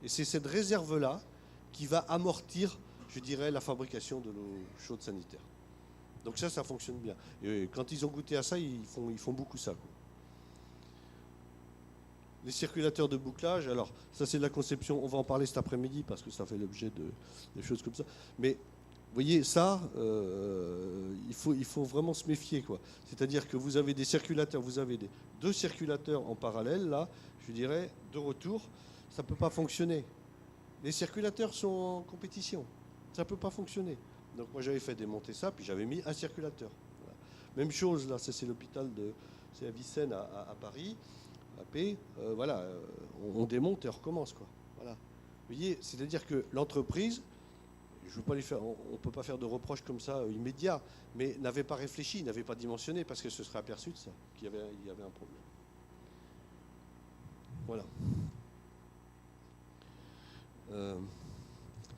Et c'est cette réserve-là qui va amortir, je dirais, la fabrication de l'eau chaude sanitaire. Donc ça fonctionne bien. Et quand ils ont goûté à ça, ils font beaucoup ça, quoi. Les circulateurs de bouclage, alors ça c'est de la conception, on va en parler cet après-midi parce que ça fait l'objet de choses comme ça. Mais vous voyez, ça, il faut vraiment se méfier, quoi. C'est-à-dire que vous avez des circulateurs, vous avez deux circulateurs en parallèle, là, je dirais, de retour, ça ne peut pas fonctionner. Les circulateurs sont en compétition, ça ne peut pas fonctionner. Donc moi j'avais fait démonter ça, puis j'avais mis un circulateur. Voilà. Même chose, là, ça c'est l'hôpital c'est à Vicenne à Paris, à P, voilà, on démonte et on recommence, quoi. Voilà. Vous voyez, c'est-à-dire que l'entreprise, je veux pas lui faire, on ne peut pas faire de reproches comme ça immédiats, mais n'avait pas réfléchi, n'avait pas dimensionné, parce que ce serait aperçu de ça, qu'il y avait un problème. Voilà.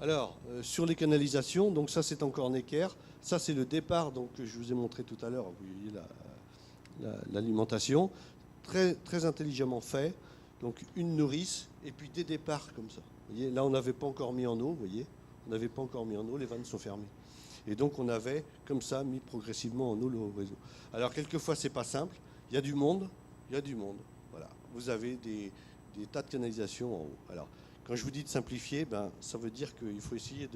Alors, sur les canalisations, donc ça c'est encore Necker, ça c'est le départ donc, que je vous ai montré tout à l'heure, vous voyez l'alimentation, très, très intelligemment fait, donc une nourrice, et puis des départs comme ça. Vous voyez, là on n'avait pas encore mis en eau, vous voyez. On n'avait pas encore mis en eau, les vannes sont fermées. Et donc on avait, comme ça, mis progressivement en eau le réseau. Alors quelquefois, c'est pas simple. Il y a du monde. Voilà. Vous avez des tas de canalisations en haut. Alors, quand je vous dis de simplifier, ça veut dire qu'il faut essayer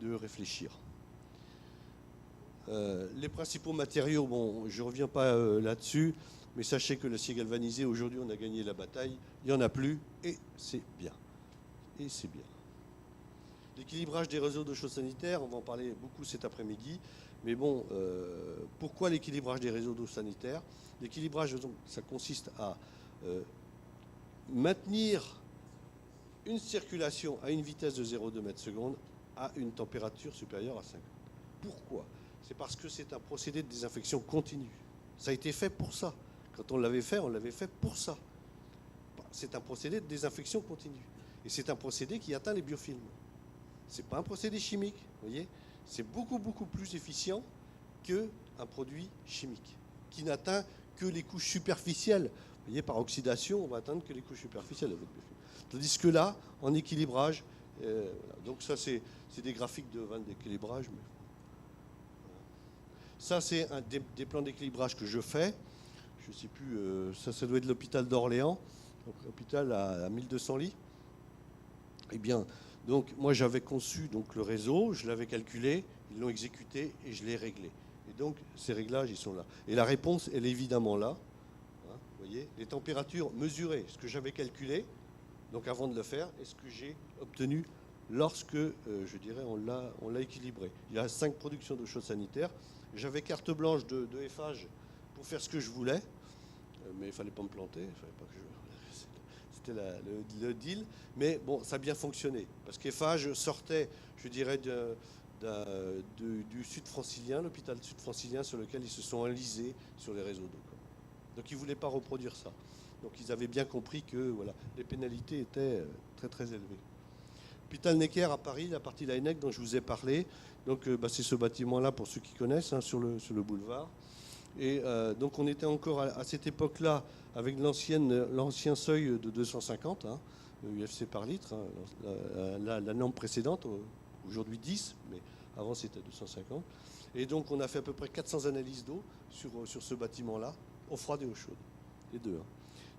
de réfléchir. Les principaux matériaux, bon, je ne reviens pas là-dessus, mais sachez que l'acier galvanisé, aujourd'hui, on a gagné la bataille. Il n'y en a plus, et c'est bien. Et c'est bien. L'équilibrage des réseaux d'eau chaude sanitaire, on va en parler beaucoup cet après-midi. Mais bon, pourquoi l'équilibrage des réseaux d'eau sanitaire? L'équilibrage, ça consiste à maintenir une circulation à une vitesse de 0,2 m/s à une température supérieure à 50. Pourquoi? C'est parce que c'est un procédé de désinfection continue. Ça a été fait pour ça. Quand on l'avait fait pour ça. C'est un procédé de désinfection continue. Et c'est un procédé qui atteint les biofilms. Ce n'est pas un procédé chimique, vous voyez. C'est beaucoup, beaucoup plus efficient qu'un produit chimique, qui n'atteint que les couches superficielles. Vous voyez, par oxydation, on va atteindre que les couches superficielles de votre biofilm. Tandis que là, en équilibrage, voilà. Donc ça, c'est des graphiques de vannes d'équilibrage. Mais... Ça, c'est des plans d'équilibrage que je fais. Je ne sais plus, ça doit être l'hôpital d'Orléans, l'hôpital à 1200 lits. Eh bien... Donc moi j'avais conçu donc, le réseau, je l'avais calculé, ils l'ont exécuté et je l'ai réglé. Et donc ces réglages ils sont là. Et la réponse elle est évidemment là. Hein, vous voyez, les températures mesurées, ce que j'avais calculé, donc avant de le faire, et ce que j'ai obtenu lorsque, je dirais, on l'a équilibré. Il y a 5 productions d'eau chaude sanitaire. J'avais carte blanche de Eiffage pour faire ce que je voulais, mais il ne fallait pas me planter, il fallait pas que je... C'était le deal, mais bon, ça a bien fonctionné, parce qu'Eiffage sortait, je dirais, du sud francilien, l'hôpital sud francilien, sur lequel ils se sont enlisés sur les réseaux d'eau. Donc ils ne voulaient pas reproduire ça. Donc ils avaient bien compris que voilà, les pénalités étaient très très élevées. L'hôpital Necker à Paris, la partie Laennec dont je vous ai parlé, donc c'est ce bâtiment-là pour ceux qui connaissent, hein, sur le boulevard. Et donc on était encore à cette époque-là avec l'ancien seuil de 250 UFC par litre, hein, la norme précédente, aujourd'hui 10, mais avant c'était 250. Et donc on a fait à peu près 400 analyses d'eau sur ce bâtiment-là, eau froide et eau chaude, les deux. Hein.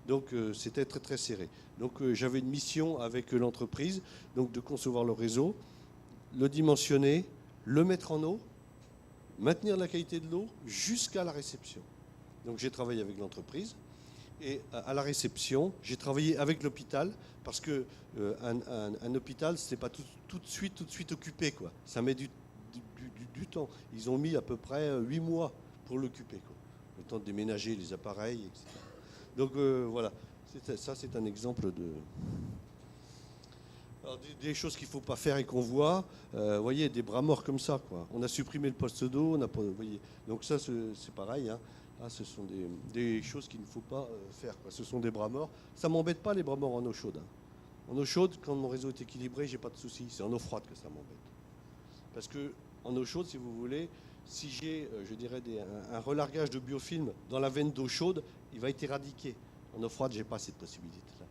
Donc c'était très très serré. Donc j'avais une mission avec l'entreprise, donc de concevoir le réseau, le dimensionner, le mettre en eau, maintenir la qualité de l'eau jusqu'à la réception. Donc j'ai travaillé avec l'entreprise et à la réception, j'ai travaillé avec l'hôpital parce que un hôpital, ce n'est pas tout de suite occupé, quoi. Ça met du temps. Ils ont mis à peu près 8 mois pour l'occuper, quoi. Le temps de déménager les appareils, etc. Donc voilà, ça c'est un exemple de... Alors, des choses qu'il ne faut pas faire et qu'on voit, vous voyez, des bras morts comme ça, quoi. On a supprimé le poste d'eau, vous voyez. Donc ça c'est pareil, hein. Là, ce sont des choses qu'il ne faut pas faire, quoi. Ce sont des bras morts. Ça ne m'embête pas les bras morts en eau chaude, hein. En eau chaude, quand mon réseau est équilibré, j'ai pas de souci. C'est en eau froide que ça m'embête. Parce que en eau chaude, si vous voulez, si j'ai, je dirais, un relargage de biofilm dans la veine d'eau chaude, il va être éradiqué. En eau froide, je n'ai pas cette possibilité-là.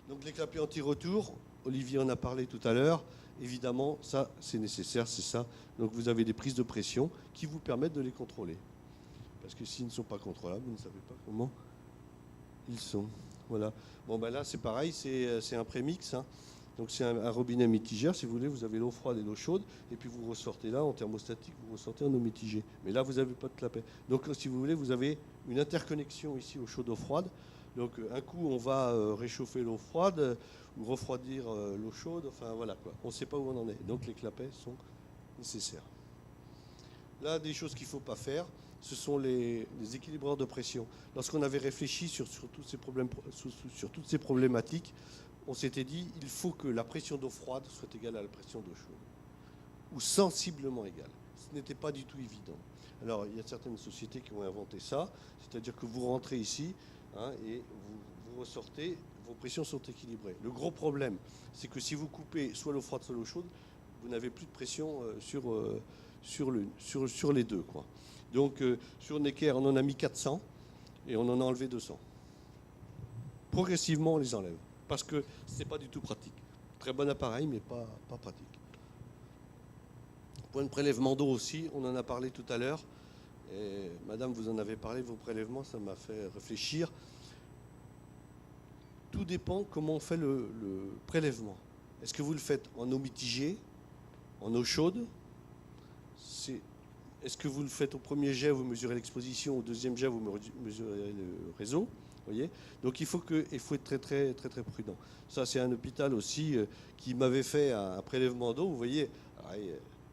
Donc les clapets anti-retour, Olivier en a parlé tout à l'heure. Évidemment, ça, c'est nécessaire, c'est ça. Donc vous avez des prises de pression qui vous permettent de les contrôler. Parce que s'ils ne sont pas contrôlables, vous ne savez pas comment ils sont. Voilà. Bon, ben là, c'est pareil, c'est un prémix, hein. Donc c'est un robinet mitigère, si vous voulez, vous avez l'eau froide et l'eau chaude, et puis vous ressortez là, en thermostatique, vous ressortez en eau mitigée. Mais là, vous n'avez pas de clapet. Donc si vous voulez, vous avez une interconnexion ici eau chaude, eau froide. Donc un coup, on va réchauffer l'eau froide, ou refroidir l'eau chaude, enfin voilà quoi. On ne sait pas où on en est. Donc les clapets sont nécessaires. Là, des choses qu'il ne faut pas faire, ce sont les équilibreurs de pression. Lorsqu'on avait réfléchi sur toutes ces problématiques, on s'était dit il faut que la pression d'eau froide soit égale à la pression d'eau chaude, ou sensiblement égale. Ce n'était pas du tout évident. Alors, il y a certaines sociétés qui ont inventé ça, c'est-à-dire que vous rentrez ici, hein, et vous ressortez, vos pressions sont équilibrées. Le gros problème, c'est que si vous coupez soit l'eau froide, soit l'eau chaude, vous n'avez plus de pression sur les deux, quoi. Donc, sur Necker, on en a mis 400 et on en a enlevé 200. Progressivement, on les enlève. Parce que ce n'est pas du tout pratique. Très bon appareil, mais pas pratique. Point de prélèvement d'eau aussi, on en a parlé tout à l'heure. Et madame, vous en avez parlé, vos prélèvements, ça m'a fait réfléchir. Tout dépend comment on fait le prélèvement. Est-ce que vous le faites en eau mitigée, en eau chaude? Est-ce que vous le faites au premier jet, vous mesurez l'exposition, au deuxième jet, vous mesurez le réseau? Voyez, donc il faut être très très très très prudent. Ça, c'est un hôpital aussi qui m'avait fait un prélèvement d'eau. Vous voyez,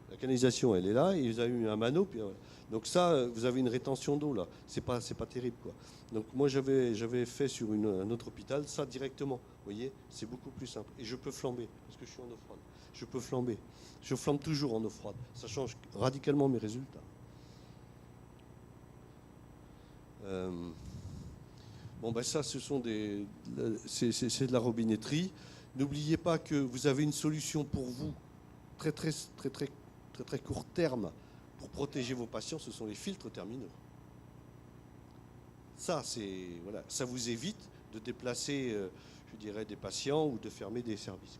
la canalisation elle est là, ils ont eu un mano, puis donc ça, vous avez une rétention d'eau là. C'est pas terrible, quoi. Donc moi j'avais fait sur un autre hôpital ça directement. Vous voyez, c'est beaucoup plus simple. Et je peux flamber parce que je suis en eau froide. Je peux flamber. Je flambe toujours en eau froide. Ça change radicalement mes résultats. Bon, ben ça, c'est de la robinetterie. N'oubliez pas que vous avez une solution pour vous très court terme pour protéger vos patients, ce sont les filtres terminaux. Ça, voilà, ça vous évite de déplacer, je dirais, des patients ou de fermer des services.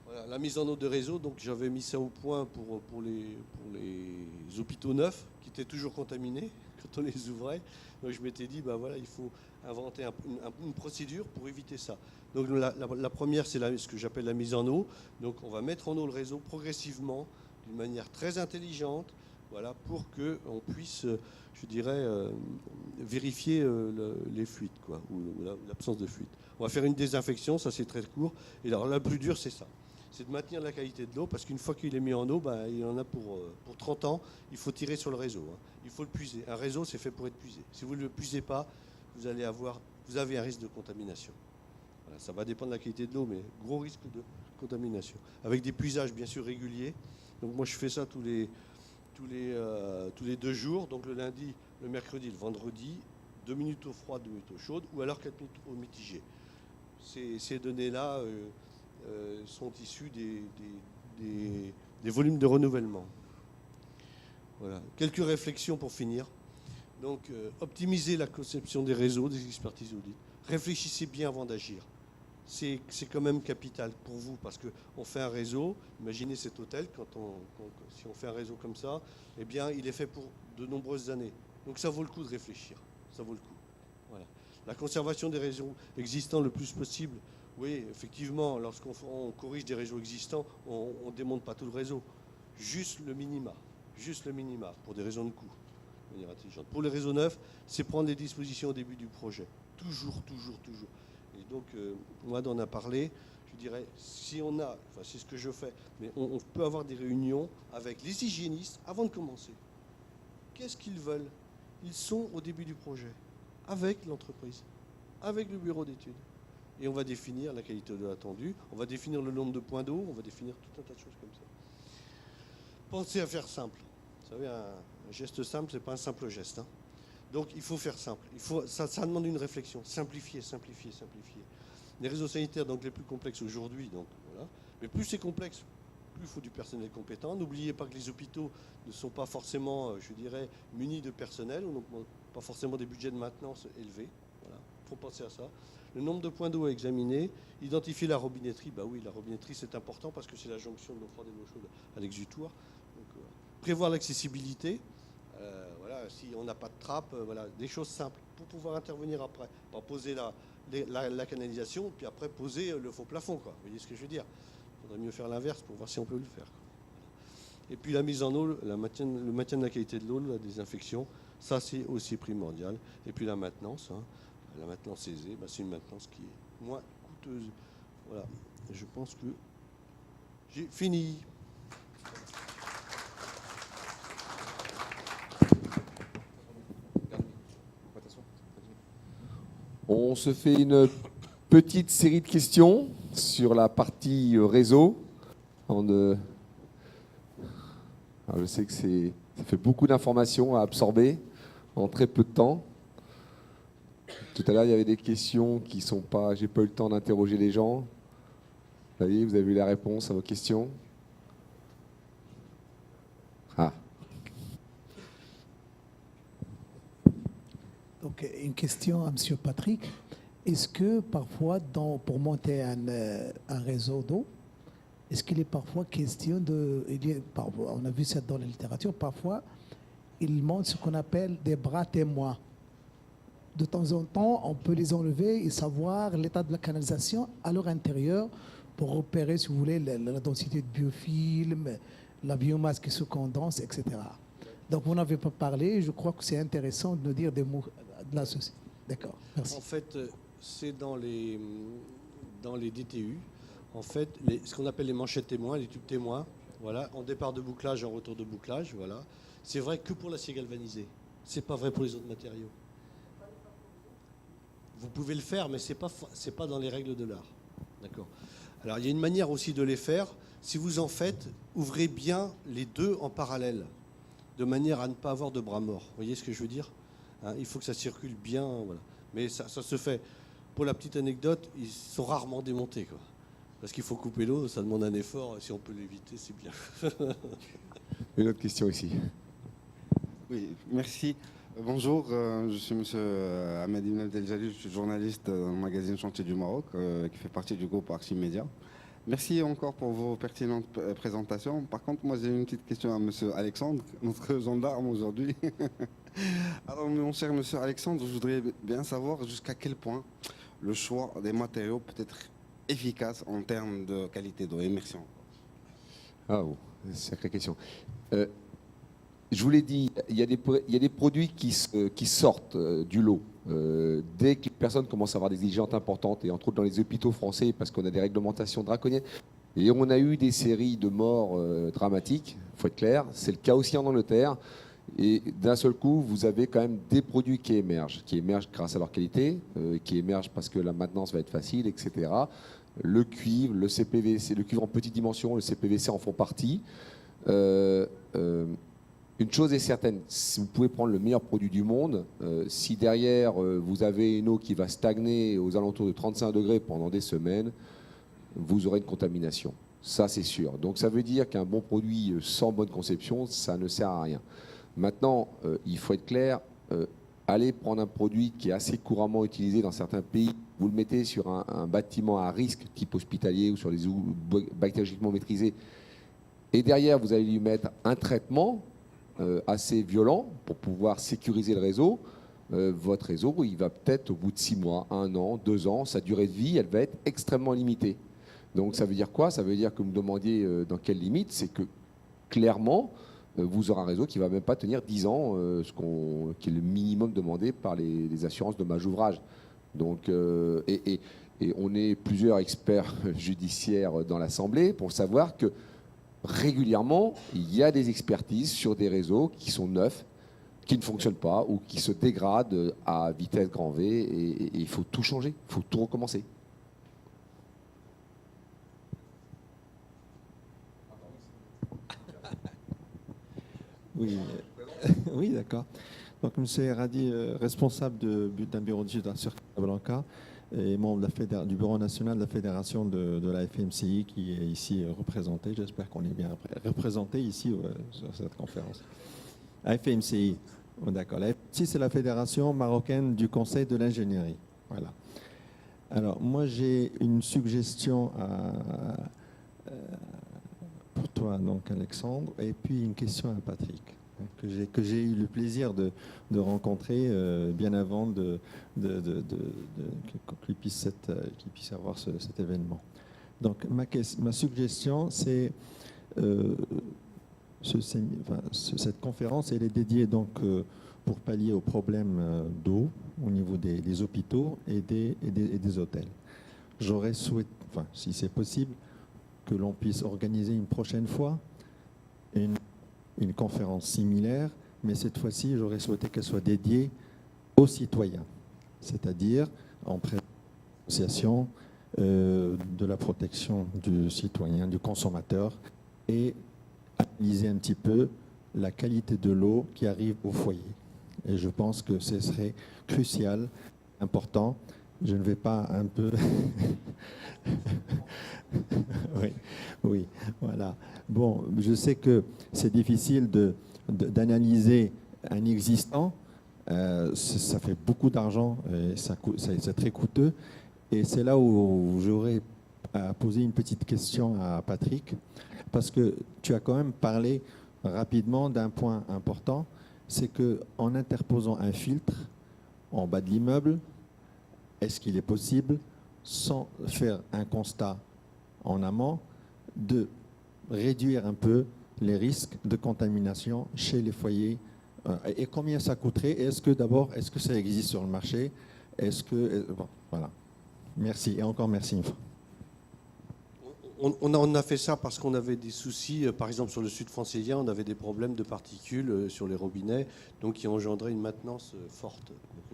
Voilà, la mise en eau de réseau, donc j'avais mis ça au point pour les hôpitaux neufs qui étaient toujours contaminés quand on les ouvrait. Donc je m'étais dit, ben voilà, il faut inventer une procédure pour éviter ça. Donc la première, c'est ce que j'appelle la mise en eau. Donc on va mettre en eau le réseau progressivement, d'une manière très intelligente, voilà, pour qu'on puisse, je dirais, vérifier les fuites, quoi, ou l'absence de fuite. On va faire une désinfection, ça c'est très court. Et alors la plus dure, c'est ça. C'est de maintenir la qualité de l'eau, parce qu'une fois qu'il est mis en eau, ben, il y en a pour 30 ans, il faut tirer sur le réseau, hein. Il faut le puiser. Un réseau, c'est fait pour être puisé. Si vous ne le puisez pas, vous avez un risque de contamination. Voilà, ça va dépendre de la qualité de l'eau, mais gros risque de contamination. Avec des puisages, bien sûr, réguliers. Donc moi, je fais ça tous les 2 jours. Donc le lundi, le mercredi, le vendredi, 2 minutes eau froide, 2 minutes eau chaude, ou alors 4 minutes eau mitigée. Ces données-là sont issues des volumes de renouvellement. Voilà. Quelques réflexions pour finir. Donc, optimisez la conception des réseaux, des expertises audit. Réfléchissez bien avant d'agir. c'est quand même capital pour vous, parce qu'on fait un réseau. Imaginez cet hôtel, si on fait un réseau comme ça, eh bien, il est fait pour de nombreuses années. Donc ça vaut le coup de réfléchir. Ça vaut le coup. Voilà. La conservation des réseaux existants le plus possible. Oui, effectivement, lorsqu'on corrige des réseaux existants, on ne démonte pas tout le réseau. Juste le minima, pour des raisons de coût, de manière intelligente. Pour les réseaux neufs, c'est prendre les dispositions au début du projet. Toujours. Et donc, moi, d'en a parlé, je dirais, si on a, enfin, c'est ce que je fais, mais on peut avoir des réunions avec les hygiénistes avant de commencer. Qu'est-ce qu'ils veulent? Ils sont au début du projet, avec l'entreprise, avec le bureau d'études. Et on va définir la qualité de l'eau attendue, on va définir le nombre de points d'eau, on va définir tout un tas de choses comme ça. Pensez à faire simple. Vous savez, un geste simple, ce n'est pas un simple geste. Hein. Donc il faut faire simple. Ça demande une réflexion. Simplifier. Les réseaux sanitaires, donc les plus complexes aujourd'hui, donc voilà. Mais plus c'est complexe, plus il faut du personnel compétent. N'oubliez pas que les hôpitaux ne sont pas forcément, je dirais, munis de personnel, ou donc pas forcément des budgets de maintenance élevés. Voilà. Il faut penser à ça. Le nombre de points d'eau à examiner, identifier la robinetterie. Bah oui, la robinetterie c'est important parce que c'est la jonction de l'eau froide et de l'eau chaude à l'exutoire. Donc, prévoir l'accessibilité. Voilà, si on n'a pas de trappe, voilà, des choses simples pour pouvoir intervenir après. Pas poser la canalisation, puis après poser le faux plafond, quoi. Vous voyez ce que je veux dire? Il faudrait mieux faire l'inverse pour voir si on peut le faire. Et puis la mise en eau, le maintien de la qualité de l'eau, la désinfection, ça c'est aussi primordial. Et puis la maintenance, hein. La maintenance aisée, c'est une maintenance qui est moins coûteuse. Voilà, je pense que j'ai fini. On se fait une petite série de questions sur la partie réseau. Alors je sais que ça fait beaucoup d'informations à absorber en très peu de temps. Tout à l'heure, il y avait des questions qui sont pas... J'ai pas eu le temps d'interroger les gens. Vous avez eu la réponse à vos questions. Donc, une question à M. Patrick. Est-ce que parfois, pour monter un réseau d'eau, est-ce qu'il est parfois question de... on a vu ça dans la littérature, parfois, il monte ce qu'on appelle des bras témoins. De temps en temps, on peut les enlever et savoir l'état de la canalisation à leur intérieur pour repérer, si vous voulez, la densité de biofilm, la biomasse qui se condense, etc. Donc, vous n'avez pas parlé. Je crois que c'est intéressant de nous dire des mots de la société. D'accord, merci. En fait, c'est dans les DTU, en fait, ce qu'on appelle les manchettes témoins, les tubes témoins, voilà, en départ de bouclage, en retour de bouclage, voilà. C'est vrai que pour l'acier galvanisé. C'est pas vrai pour les autres matériaux. Vous pouvez le faire, mais c'est pas dans les règles de l'art. D'accord. Alors, il y a une manière aussi de les faire. Si vous en faites, ouvrez bien les deux en parallèle, de manière à ne pas avoir de bras morts. Vous voyez ce que je veux dire, hein, il faut que ça circule bien. Voilà. Mais ça se fait. Pour la petite anecdote, ils sont rarement démontés, quoi. Parce qu'il faut couper l'eau, ça demande un effort. Si on peut l'éviter, c'est bien. Une autre question ici. Oui, merci. Bonjour, je suis M. Ahmed Ibn Abdeljalil, je suis journaliste dans le magazine Chantier du Maroc, qui fait partie du groupe Archimédia. Merci encore pour vos pertinentes présentations. Par contre, moi j'ai une petite question à M. Alexandre, notre gendarme aujourd'hui. Alors, mon cher M. Alexandre, je voudrais bien savoir jusqu'à quel point le choix des matériaux peut être efficace en termes de qualité d'eau. Et merci encore. Ah, oh, sacrée question. Je vous l'ai dit, il y a des produits qui sortent du lot. Dès que les personnes commencent à avoir des exigences importantes, et entre autres dans les hôpitaux français, parce qu'on a des réglementations draconiennes, et on a eu des séries de morts dramatiques, il faut être clair, c'est le cas aussi en Angleterre, et d'un seul coup, vous avez quand même des produits qui émergent grâce à leur qualité, qui émergent parce que la maintenance va être facile, etc. Le cuivre, le CPVC, le cuivre en petite dimension, le CPVC en font partie. Une chose est certaine, si vous pouvez prendre le meilleur produit du monde, si derrière vous avez une eau qui va stagner aux alentours de 35 degrés pendant des semaines, vous aurez une contamination. Ça, c'est sûr. Donc ça veut dire qu'un bon produit sans bonne conception, ça ne sert à rien. Maintenant, il faut être clair, allez prendre un produit qui est assez couramment utilisé dans certains pays, vous le mettez sur un bâtiment à risque, type hospitalier ou sur des eaux bactériologiquement maîtrisées, et derrière, vous allez lui mettre un traitement assez violent pour pouvoir sécuriser le réseau. Votre réseau, il va peut-être au bout de 6 mois, 1 an, 2 ans, sa durée de vie, elle va être extrêmement limitée. Donc ça veut dire quoi? Ça veut dire que vous me demandiez dans quelle limite, c'est que clairement, vous aurez un réseau qui ne va même pas tenir 10 ans, qui est le minimum demandé par les assurances dommages ouvrages. Donc, et on est plusieurs experts judiciaires dans l'Assemblée pour savoir que régulièrement, il y a des expertises sur des réseaux qui sont neufs, qui ne fonctionnent pas ou qui se dégradent à vitesse grand V, et il faut tout changer, il faut tout recommencer. Oui, oui, d'accord. Donc, M. Erradi, responsable d'un bureau de sur Casablanca et membre du bureau national de la fédération de la FMCI qui est ici représenté. J'espère qu'on est bien représenté ici sur cette conférence. La FMCI, oh, d'accord. La FMCI, c'est la Fédération marocaine du Conseil de l'ingénierie. Voilà. Alors, moi, j'ai une suggestion pour toi, donc Alexandre, et puis une question à Patrick, que j'ai eu le plaisir de rencontrer bien avant qu'il puisse avoir cet événement. Donc ma suggestion, c'est cette conférence, elle est dédiée donc pour pallier aux problèmes d'eau au niveau des hôpitaux et des hôtels. J'aurais souhaité, si c'est possible, que l'on puisse organiser une prochaine fois une conférence similaire, mais cette fois-ci, j'aurais souhaité qu'elle soit dédiée aux citoyens, c'est-à-dire en association de la protection du citoyen, du consommateur, et analyser un petit peu la qualité de l'eau qui arrive au foyer. Et je pense que ce serait crucial, important. Je ne vais pas un peu... oui, voilà. Bon, je sais que c'est difficile d'analyser un existant. Ça fait beaucoup d'argent, c'est très coûteux. Et c'est là où j'aurais posé une petite question à Patrick, parce que tu as quand même parlé rapidement d'un point important, c'est qu'en interposant un filtre en bas de l'immeuble, est-ce qu'il est possible, sans faire un constat en amont, de réduire un peu les risques de contamination chez les foyers? Et combien ça coûterait? Est-ce que ça existe sur le marché? Bon, voilà. Merci. Et encore merci une fois. On a fait ça parce qu'on avait des soucis, par exemple sur le sud francilien, on avait des problèmes de particules sur les robinets, donc qui engendraient une maintenance forte, donc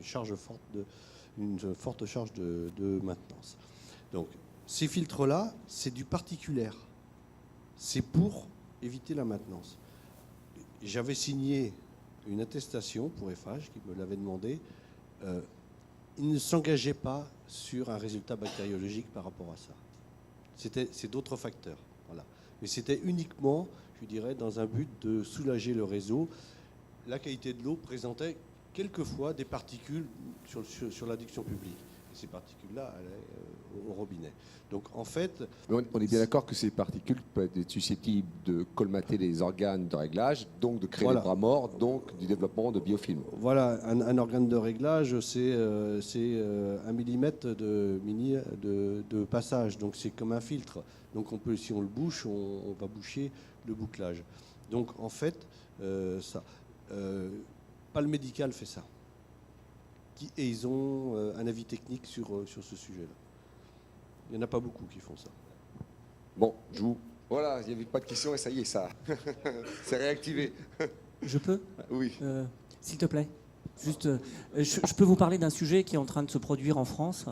une forte charge de maintenance. Donc ces filtres-là, c'est du particulier. C'est pour éviter la maintenance. J'avais signé une attestation pour Eiffage qui me l'avait demandé. Il ne s'engageait pas sur un résultat bactériologique par rapport à ça. C'est d'autres facteurs. Voilà. Mais c'était uniquement, je dirais, dans un but de soulager le réseau. La qualité de l'eau présentait quelquefois des particules sur l'adduction publique. Et ces particules-là allaient au robinet. Donc en fait... On est bien d'accord que ces particules peuvent être susceptibles de colmater les organes de réglage, donc de créer des bras morts, donc du développement de biofilms. Voilà, un organe de réglage, c'est 1 millimètre de passage, donc c'est comme un filtre. Donc si on le bouche, on va boucher le bouclage. Donc en fait, Pal Médical fait ça. Et ils ont un avis technique sur ce sujet-là. Il n'y en a pas beaucoup qui font ça. Bon, voilà, il n'y avait pas de questions et ça y est, ça. C'est réactivé. Je peux? Oui. S'il te plaît. Juste, je peux vous parler d'un sujet qui est en train de se produire en France.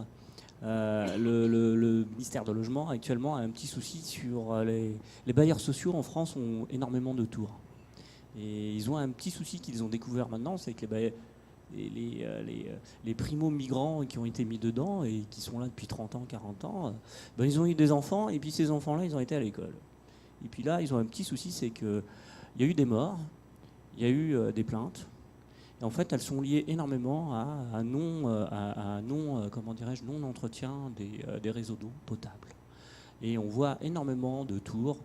Le ministère de Logement, actuellement, a un petit souci sur les bailleurs sociaux en France ont énormément de tours. Et ils ont un petit souci qu'ils ont découvert maintenant, c'est que les primo-migrants qui ont été mis dedans et qui sont là depuis 30 ans, 40 ans, ils ont eu des enfants et puis ces enfants-là, ils ont été à l'école. Et puis là, ils ont un petit souci, c'est qu'il y a eu des morts, il y a eu des plaintes Et en fait, elles sont liées énormément à un non-entretien des réseaux d'eau potable. Et on voit énormément de tours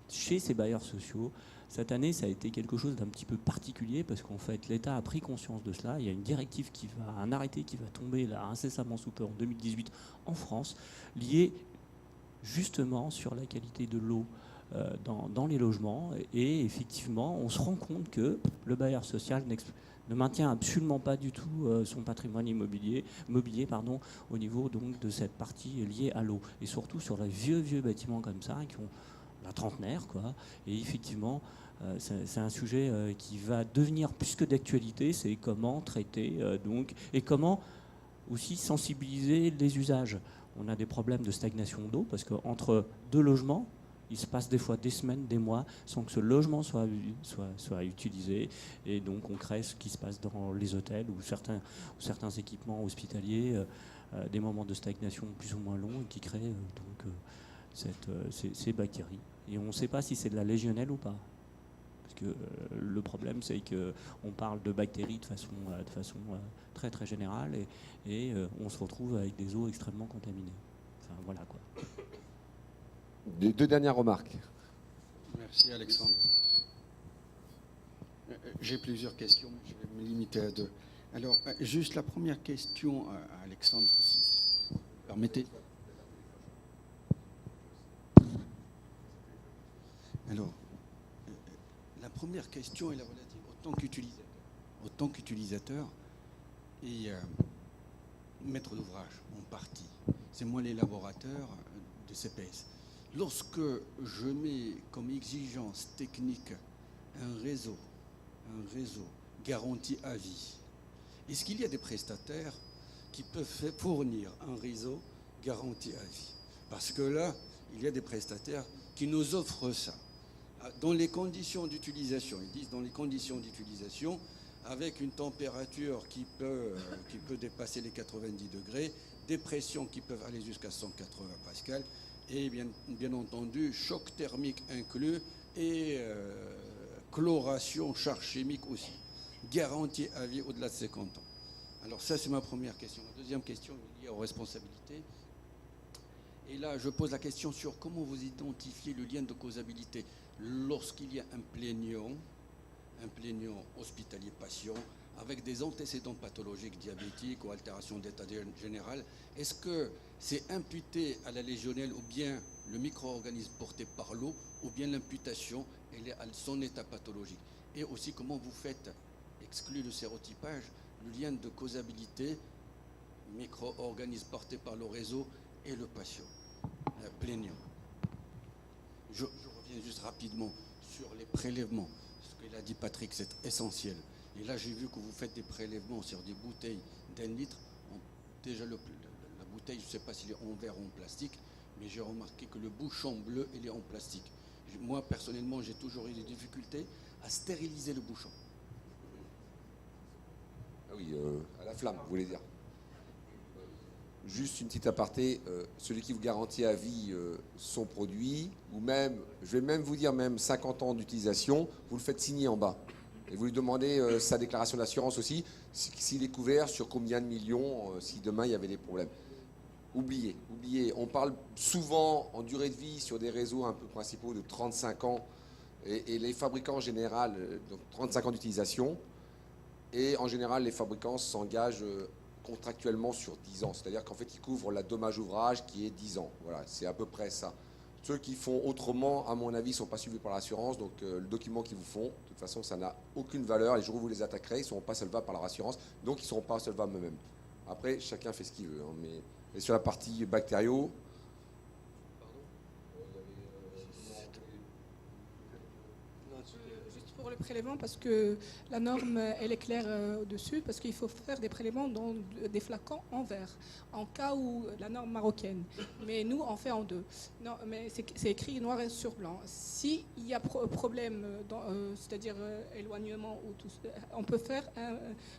chez ces bailleurs sociaux. Cette année, ça a été quelque chose d'un petit peu particulier parce qu'en fait, l'État a pris conscience de cela. Il y a une directive un arrêté qui va tomber là incessamment sous peu en 2018 en France, lié justement sur la qualité de l'eau dans les logements. Et effectivement, on se rend compte que le bailleur social ne maintient absolument pas du tout son patrimoine mobilier au niveau donc de cette partie liée à l'eau. Et surtout sur les vieux bâtiments comme ça, qui ont la trentenaire, quoi. Et effectivement, c'est un sujet qui va devenir plus que d'actualité, c'est comment traiter et comment aussi sensibiliser les usages. On a des problèmes de stagnation d'eau parce qu'entre deux logements, il se passe des fois des semaines, des mois sans que ce logement soit utilisé. Et donc on crée ce qui se passe dans les hôtels ou certains équipements hospitaliers, des moments de stagnation plus ou moins longs qui créent ces bactéries. Et on ne sait pas si c'est de la légionnelle ou pas. Parce que le problème, c'est qu'on parle de bactéries de façon très très générale et on se retrouve avec des eaux extrêmement contaminées. Enfin, voilà quoi. Deux dernières remarques. Merci Alexandre. J'ai plusieurs questions, mais je vais me limiter à deux. Alors, juste la première question à Alexandre, si vous permettez. Alors, la première question est la relative en tant qu'utilisateur et maître d'ouvrage en partie. C'est moi l'élaborateur de CPS. Lorsque je mets comme exigence technique un réseau garanti à vie, est-ce qu'il y a des prestataires qui peuvent fournir un réseau garanti à vie? Parce que là, il y a des prestataires qui nous offrent ça. Dans les conditions d'utilisation, ils disent dans les conditions d'utilisation, avec une température qui peut dépasser les 90 degrés, des pressions qui peuvent aller jusqu'à 180 pascal, et bien entendu, choc thermique inclus et chloration, charge chimique aussi. Garantie à vie au-delà de 50 ans. Alors ça, c'est ma première question. La deuxième question est liée aux responsabilités. Et là, je pose la question sur comment vous identifiez le lien de causalité lorsqu'il y a un plaignant hospitalier patient, avec des antécédents pathologiques diabétiques ou altération d'état général. Est-ce que c'est imputé à la légionnelle ou bien le micro-organisme porté par l'eau ou bien l'imputation elle est à son état pathologique? Et aussi comment vous faites, exclu le sérotypage, le lien de causalité micro-organisme porté par le réseau et le patient plaignant. Je reviens juste rapidement sur les prélèvements. Ce qu'il a dit Patrick, c'est essentiel. Et là, j'ai vu que vous faites des prélèvements sur des bouteilles d'1 litre. Déjà, la bouteille, je ne sais pas s'il est en verre ou en plastique, mais j'ai remarqué que le bouchon bleu, il est en plastique. Moi, personnellement, j'ai toujours eu des difficultés à stériliser le bouchon. Ah oui, à la flamme, vous voulez dire. Juste une petite aparté, celui qui vous garantit à vie son produit, ou même, je vais même vous dire, même 50 ans d'utilisation, vous le faites signer en bas. Et vous lui demandez sa déclaration d'assurance aussi, s'il est couvert, sur combien de millions, si demain il y avait des problèmes. Oubliez. On parle souvent en durée de vie sur des réseaux un peu principaux de 35 ans, et les fabricants en général, donc 35 ans d'utilisation, et en général les fabricants s'engagent contractuellement sur 10 ans. C'est-à-dire qu'en fait, ils couvrent la dommage ouvrage qui est 10 ans. Voilà, c'est à peu près ça. Ceux qui font autrement, à mon avis, ne sont pas suivis par l'assurance. Donc, le document qu'ils vous font, de toute façon, ça n'a aucune valeur. Les jours où vous les attaquerez, ils ne seront pas solvables par leur assurance. Donc, ils ne seront pas solvables eux-mêmes. Après, chacun fait ce qu'il veut. Hein, mais et sur la partie bactériaux, pour le prélèvement, parce que la norme, elle est claire au-dessus, parce qu'il faut faire des prélèvements dans des flacons en verre, en cas où la norme marocaine. Mais nous, on fait en deux. Non, mais c'est écrit noir et sur blanc. S'il y a problème, c'est-à-dire éloignement, ou tout, on peut faire,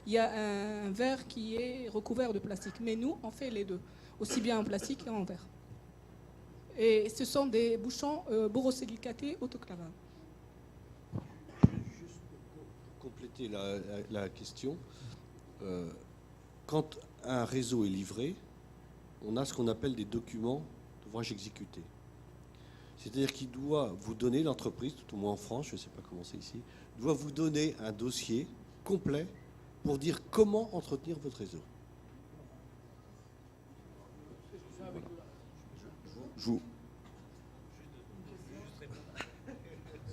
il y a un verre qui est recouvert de plastique. Mais nous, on fait les deux, aussi bien en plastique qu'en verre. Et ce sont des bouchons borosilicatés autoclavables. compléter la question. Quand un réseau est livré, on a ce qu'on appelle des documents d'ouvrage exécuté. C'est-à-dire qu'il doit vous donner, l'entreprise, tout au moins en France, je ne sais pas comment c'est ici, doit vous donner un dossier complet pour dire comment entretenir votre réseau.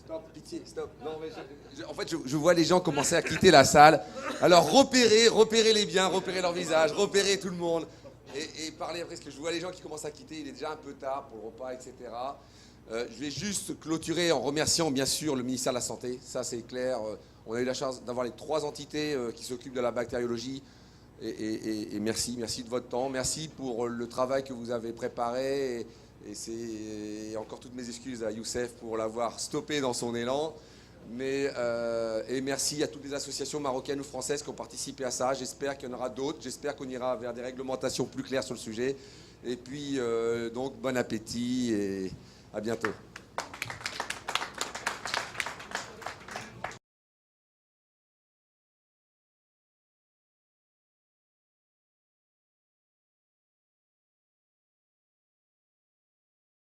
Stop, pitié, stop. Non, mais en fait, je vois les gens commencer à quitter la salle. Alors, repérez les biens, repérez leur visage, repérez tout le monde. Et parlez après, parce que je vois les gens qui commencent à quitter. Il est déjà un peu tard pour le repas, etc. Je vais juste clôturer en remerciant, bien sûr, le ministère de la Santé. Ça, c'est clair. On a eu la chance d'avoir les 3 entités qui s'occupent de la bactériologie. Et merci de votre temps. Merci pour le travail que vous avez préparé. Et encore toutes mes excuses à Youssef pour l'avoir stoppé dans son élan. Et merci à toutes les associations marocaines ou françaises qui ont participé à ça. J'espère qu'il y en aura d'autres. J'espère qu'on ira vers des réglementations plus claires sur le sujet. Et puis, donc, bon appétit et à bientôt.